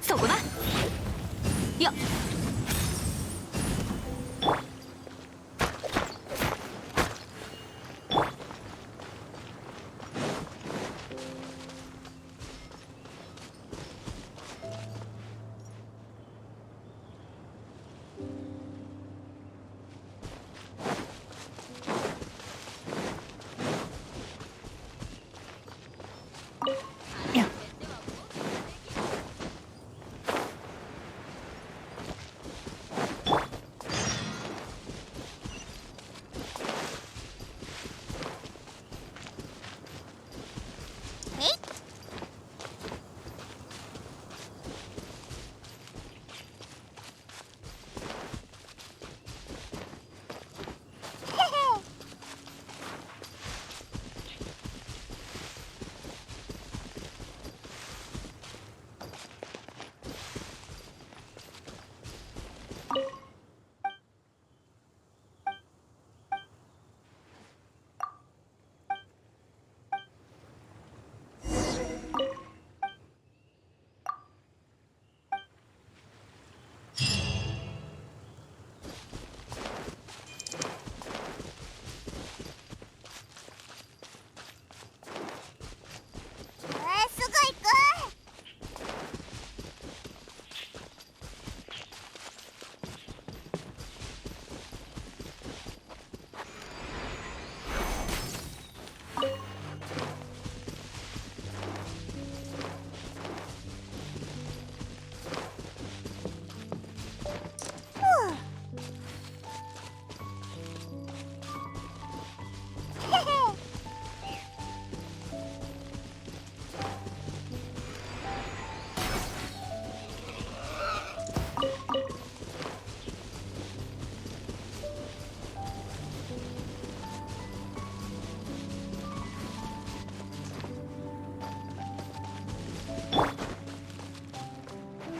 そこだ。よっ。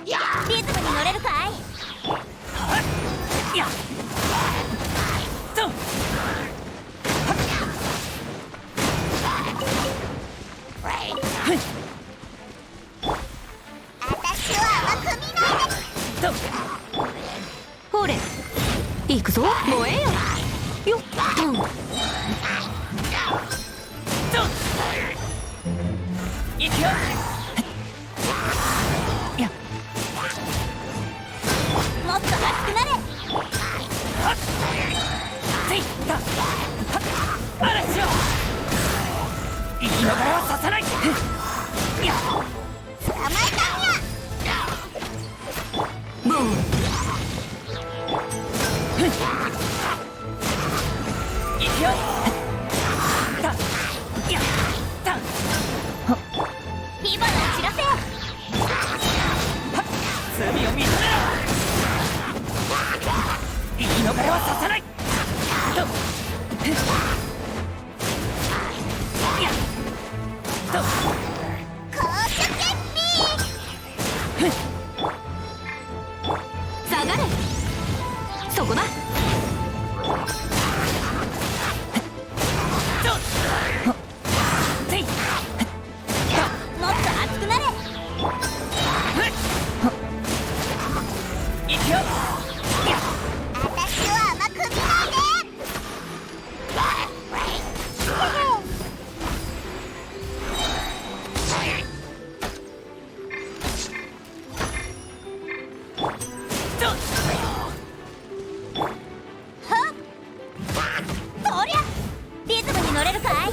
リズムに乗れるかい？
やっと
私は甘く見ないで。
ほれ行くぞ。もうええよ。よっとん
行くよ。やっ
もっと熱くなれ。
ついた嵐を生き逃れはさせない。やっ
捕まえたんや。
ブー行くよ。たやった
火花散らせ。
罪を認めろ。生き逃れはさせない。とやっと
公主権利。
下がれ。そこだ。
つい
もっと熱くなれ。
行くよ。
私は甘く見ないで。はっこりゃリズムに乗れるかい？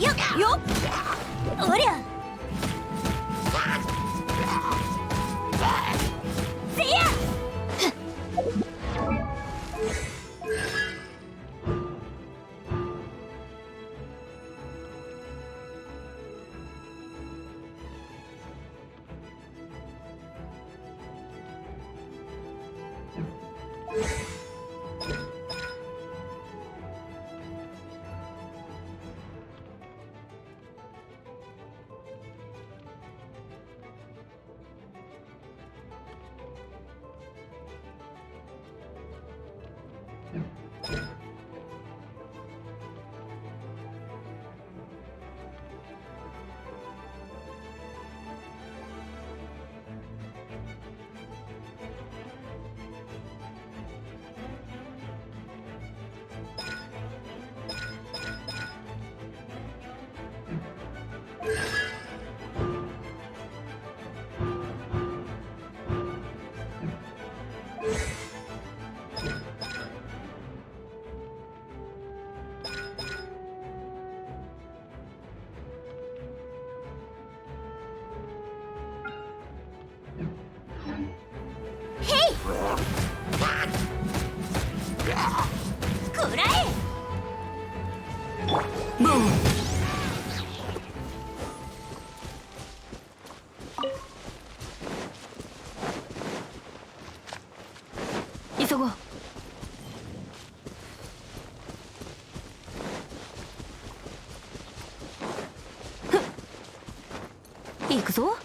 よっよっおりゃせやくらえ。
ブー
急ごう。行くぞ。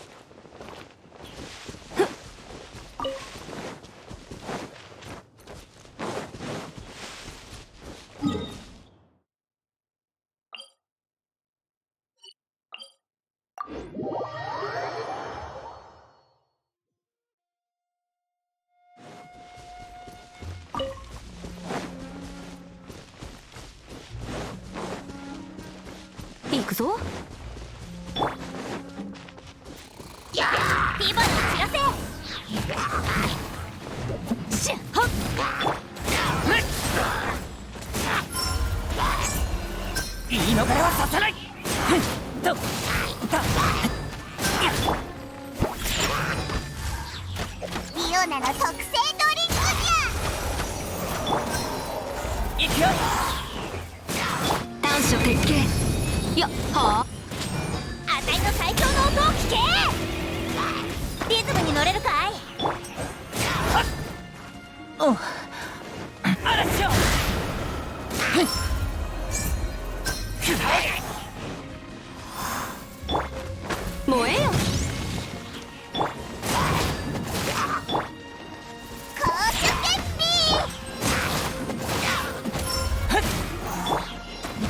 行くぞ。
火花散らせ。しっはっ
言い逃れはさせない。とたやっ
ナの特製ドリンクじゃ。
行くよ。
短所鉄拳。いや、はあ。
あたいの最強の音を聞け。リズムに乗れるかい。
うん。嵐よ。
燃えよ。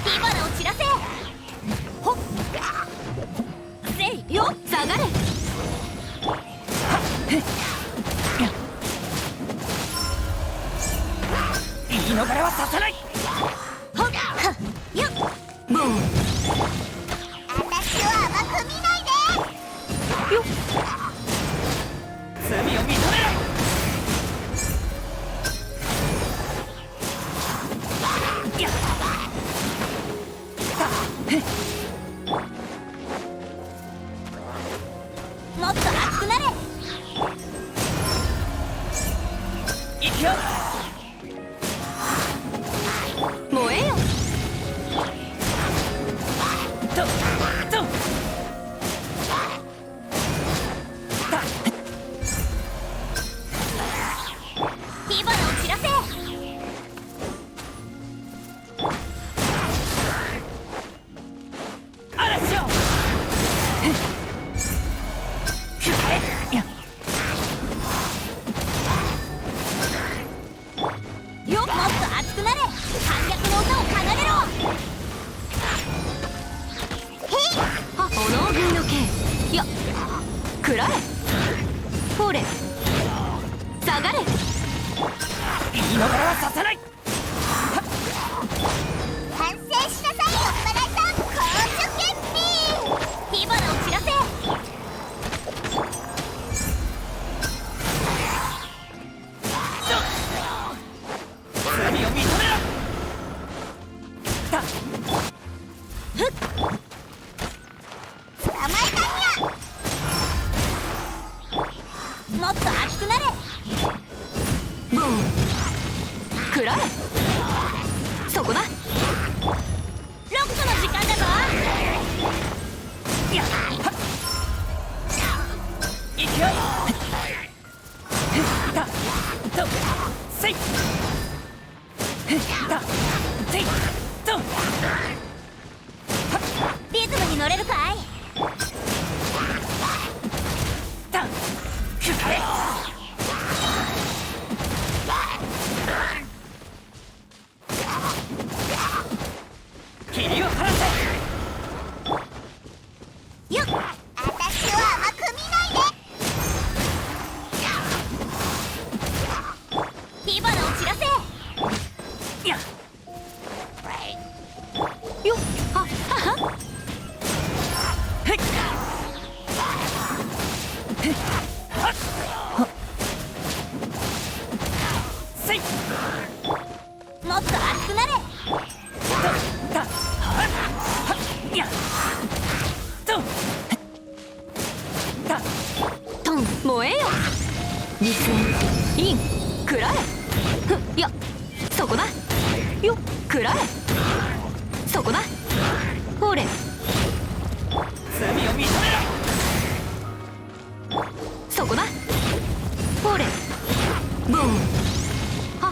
火花を散らせ。ほっせい
よ、下がれ。
言い逃れはさせない。
ほっよっ
ボン。
私を甘く見ないで。
よっ
罪を認めろ。いや
もっと熱くなれ。
行くよ。
燃えよ。
と
火花を散らせ。
嵐よ。
よっもっと熱くなれ。反逆の音を奏でろ。
は、炎食いの剣。いや、食らえ。ほれ。下がれ。
言い逃れはさせない。
反省しなさいよ、マナイさん。公主権利。火花を散らせ。
罪を認めろ。
捕まえたんや。もっと熱くなれ。
ボン。食らえ。そこだ。
ロックの時間だぞ。
いや行くよ。とせいせいと
リズムに乗れるかい。
霧を晴らせ。
よっ私を甘く見ないで。火花を散らせ。
いや
よっ、は、はは。
へっせい
もっと熱くなれ。
いや
トン、燃えよ。リスンイン。食らえ。ふっ、いや、そこだ。よっ、食らえ。そこだ。ほれ。
罪を認めろ。
そこだ。ほれ。ボン。は。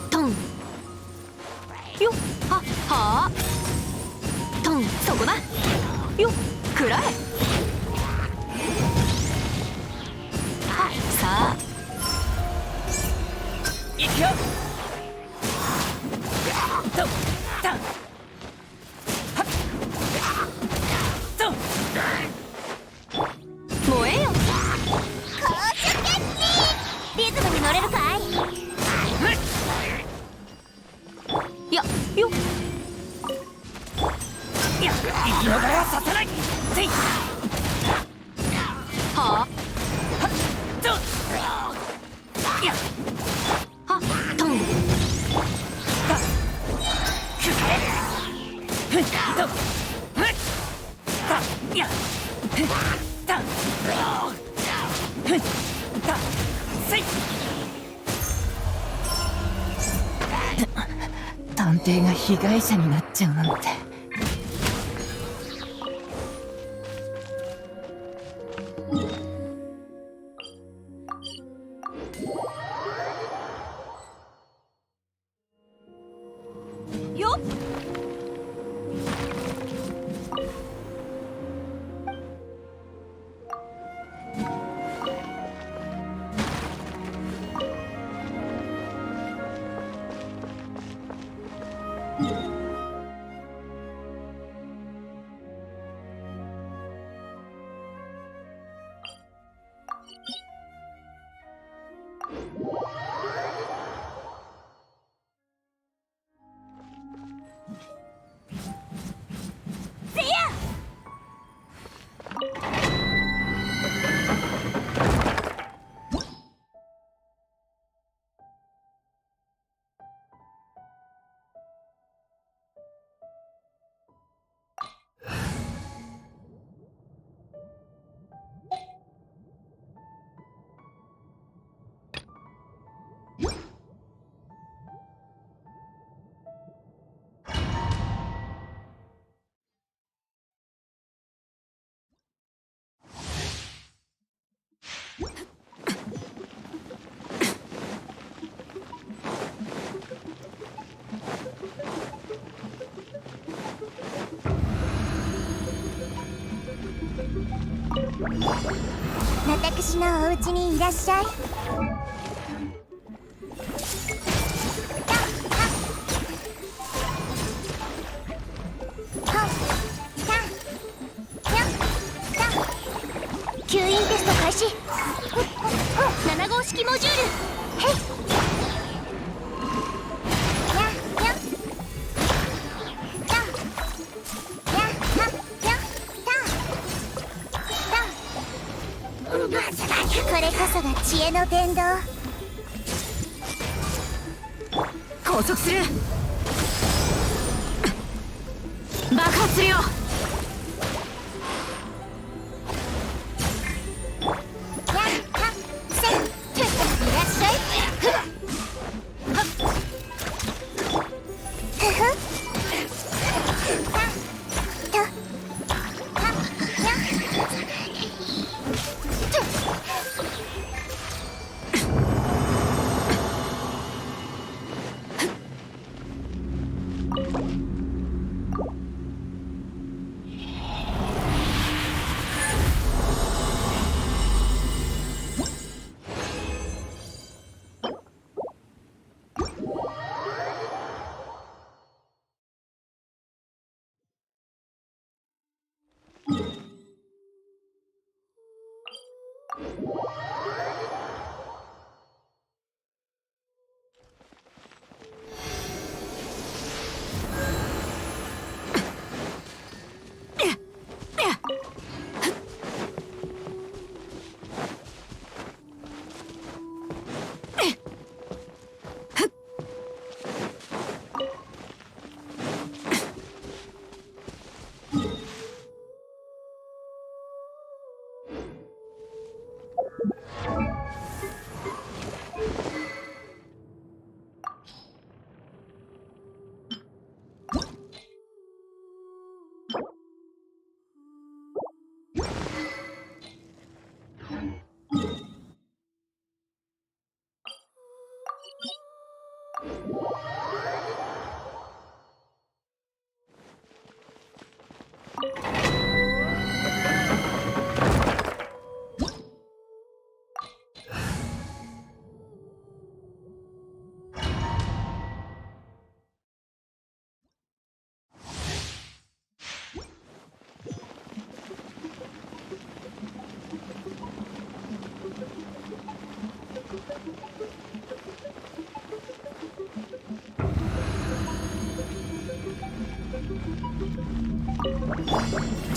トン。よっ、は、はあ。トン、そこだ。よっ、食らえ。は、さあ。
行くよ。と
燃えよ。
公主権利。リズムに乗れるかい。
いや、よっ。
いや言い逃れはさせない。せい
はあ。
といや
は、トン。
いや
せい探偵が被害者になっちゃうなんて。
よっせや
私のお家にいらっしゃい。吸引テスト開始。7号式モジュール。へい。これこそが知恵の伝道。
拘束する。爆発するよ。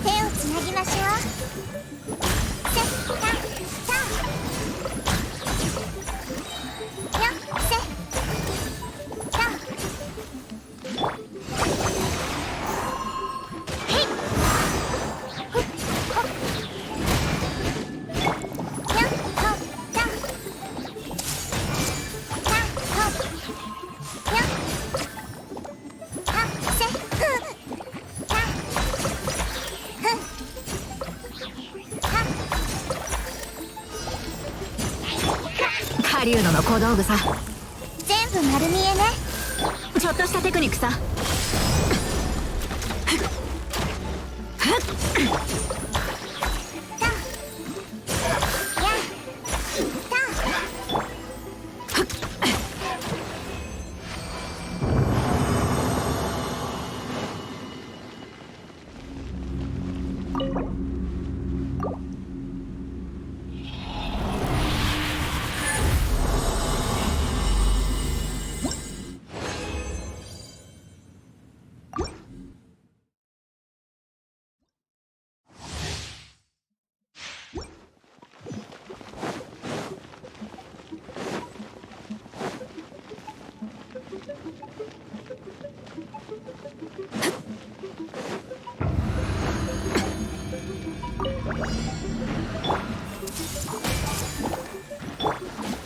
手をつなぎましょう。せたたよせたへいほっほっよほった
狩人の小道具さ。
全部丸見えね。
ちょっとしたテクニックさ。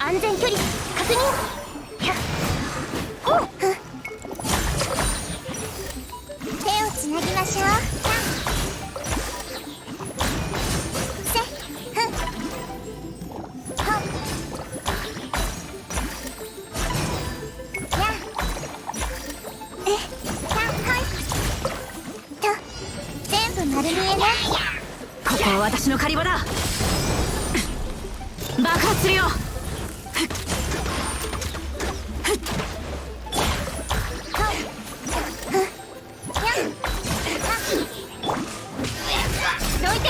安全距離確認。手をつなぎましょう。せふんほやえたはいと全部丸見えね。
ここは私の狩り場だ。爆発するよ。
どいて。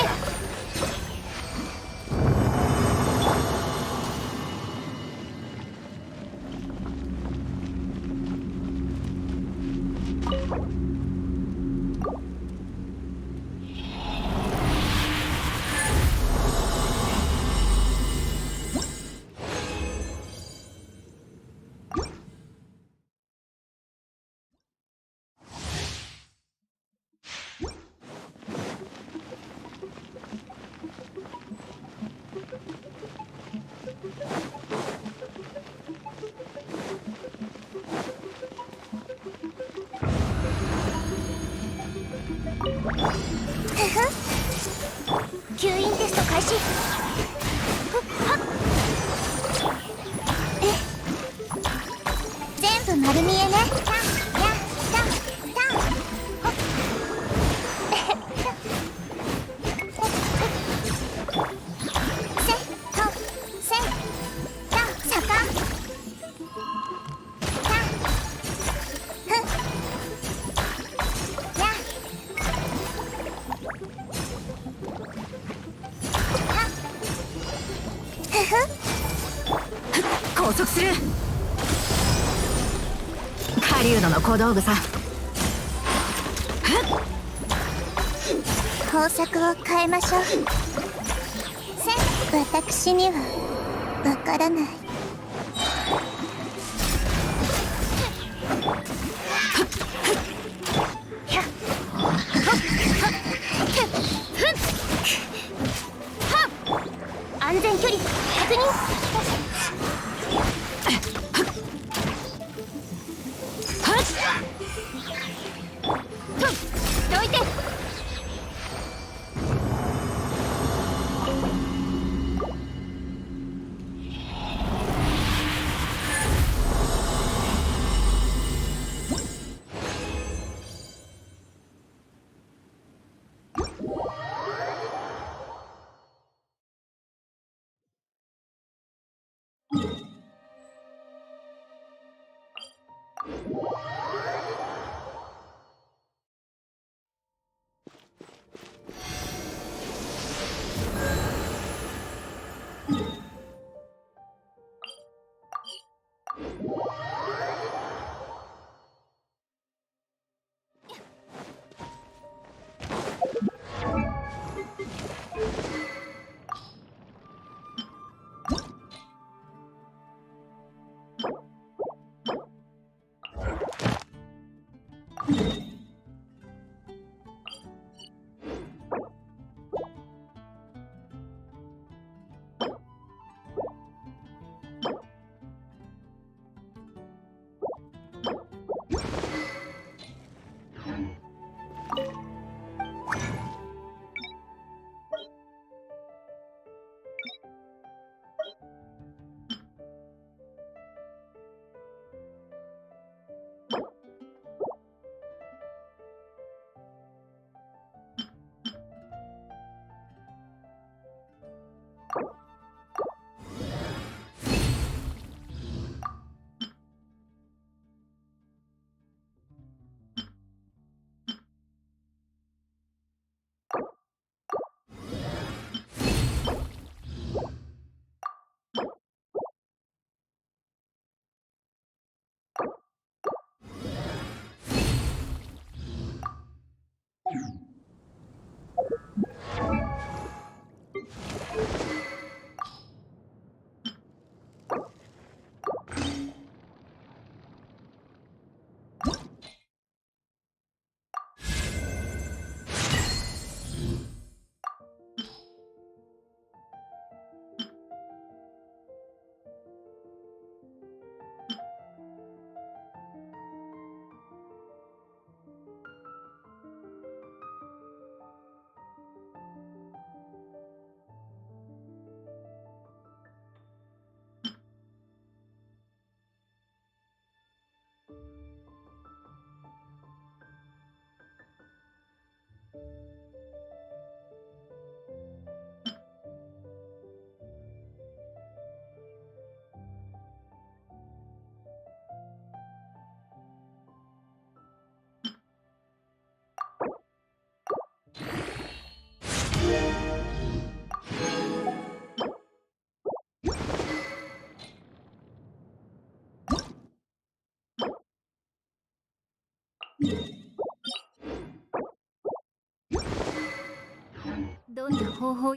吸引テスト開始。はっ全部丸見えね。たやたたほっせとせたさかたふや
拘束する。狩人の小道具さ。
方策を変えましょう。私にはわからない。安全距離確認。どいて。
どんな方法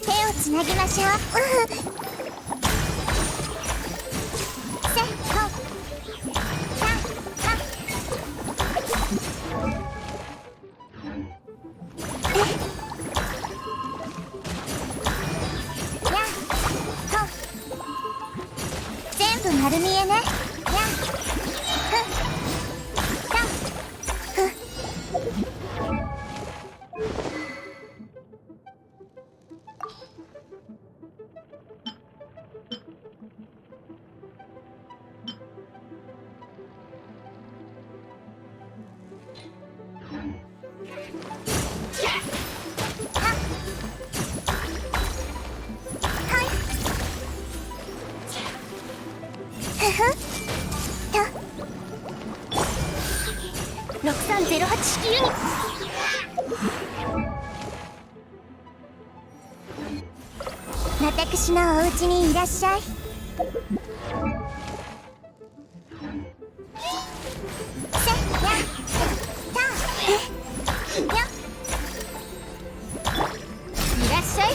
手をつなぎましょう。せっほさはやほ全部丸見えね。やふたふ6308式ユニ私のお家にいらっしゃい。せやたよいらっしゃい。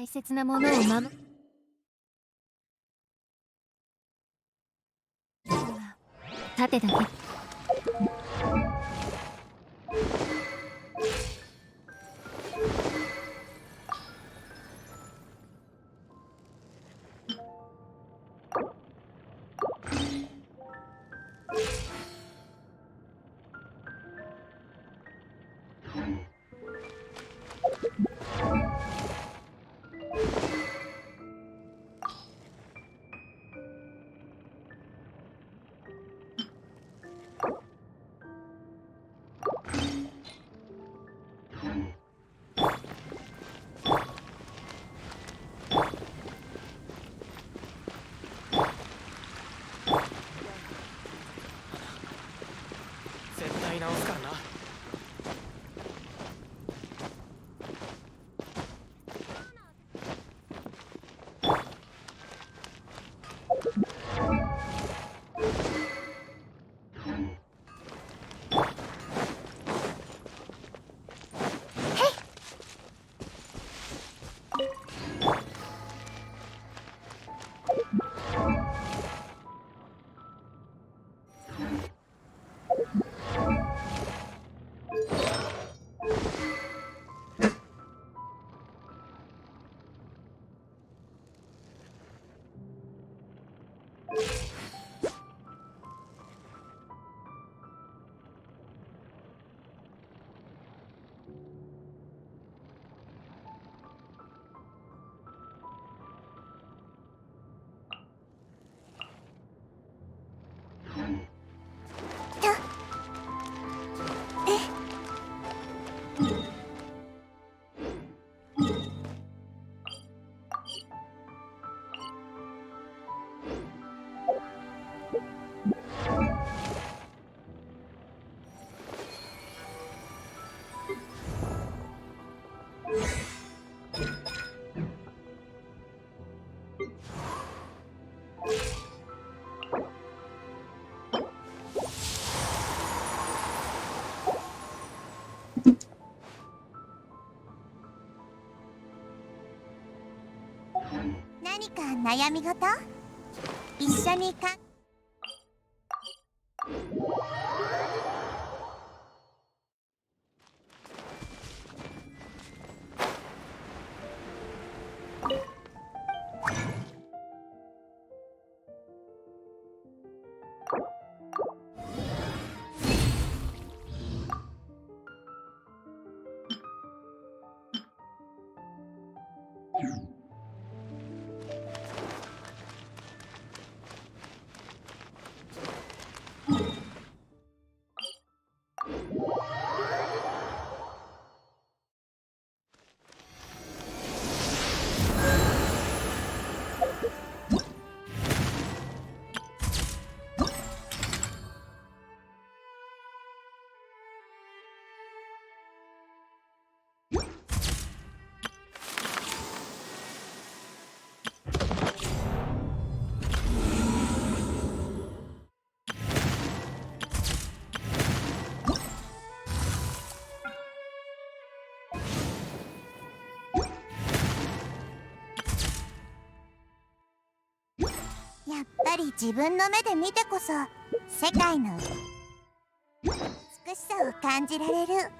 切なものを守盾だけ
絶対直すからな。
何か悩み事一緒にかやっぱり自分の目で見てこそ世界の美しさを感じられる。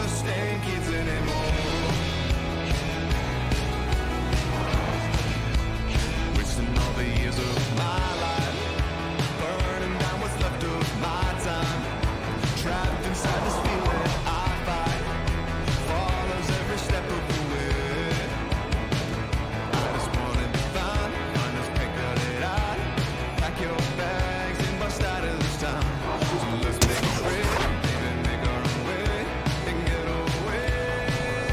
just ain't kids anymore. Wasting all the years of my life, burning down what's left of my time. Trapped inside this feeling I fight, follows every step of the way. I just wanna be find us, figure it out. Pack your bags and bust out of this town. So let's make it free, baby, make our own way and get away.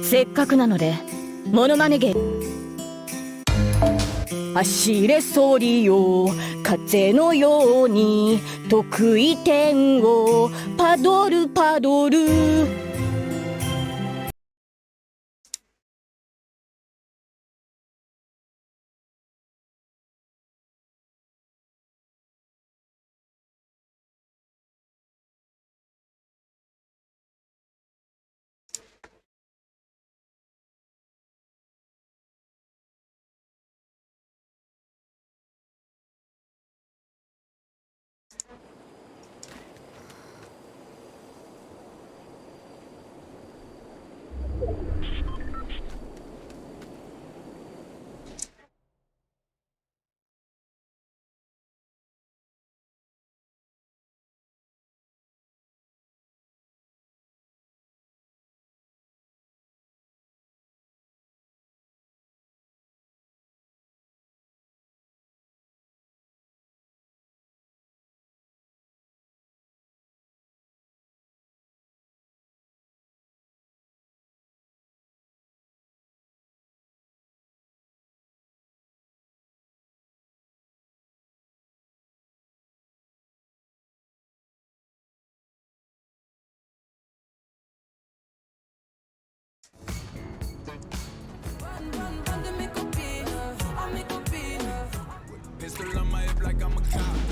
せっかくなのでモノマネ芸走れソリよ風のように得意点をパドルパドル
Pistol on my hip like I'm a cop.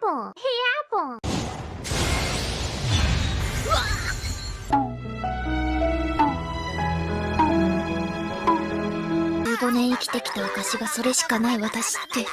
ポンヘアポン15年生きてきた証がそれしかない私って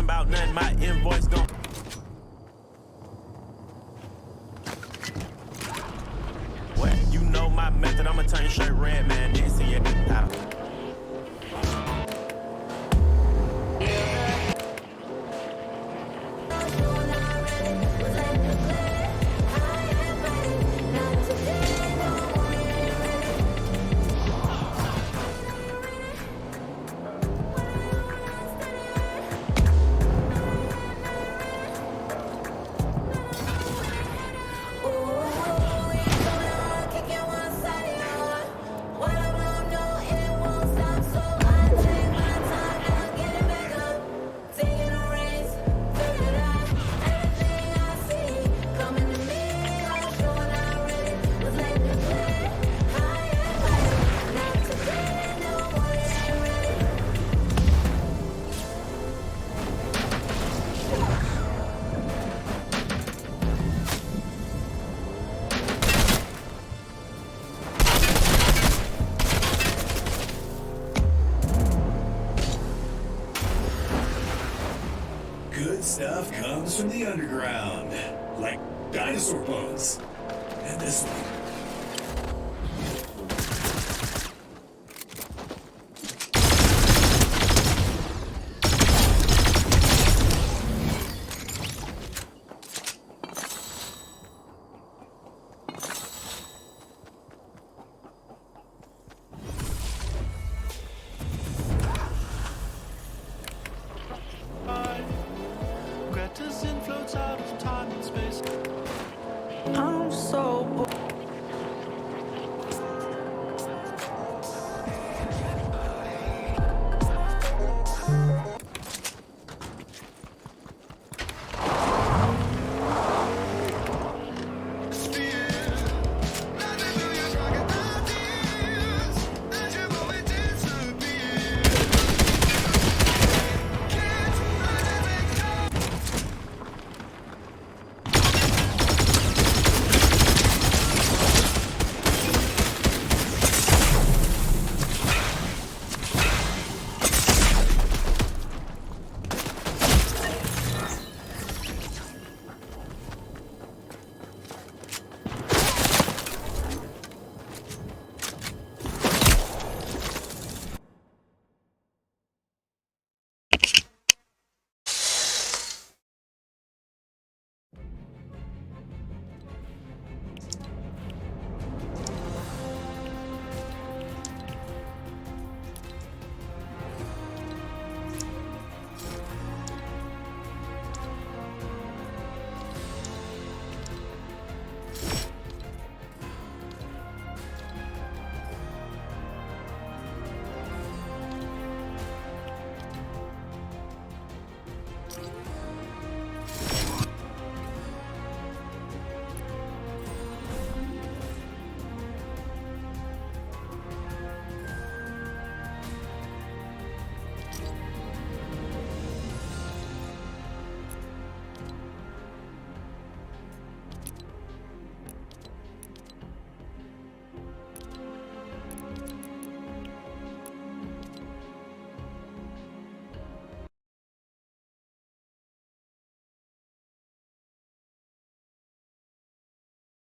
about nothing, my invoice gon' what? You know my method, I'ma turn your shirt red, man, then see it out.
What
good stuff comes from the underground, like dinosaur bones. And this one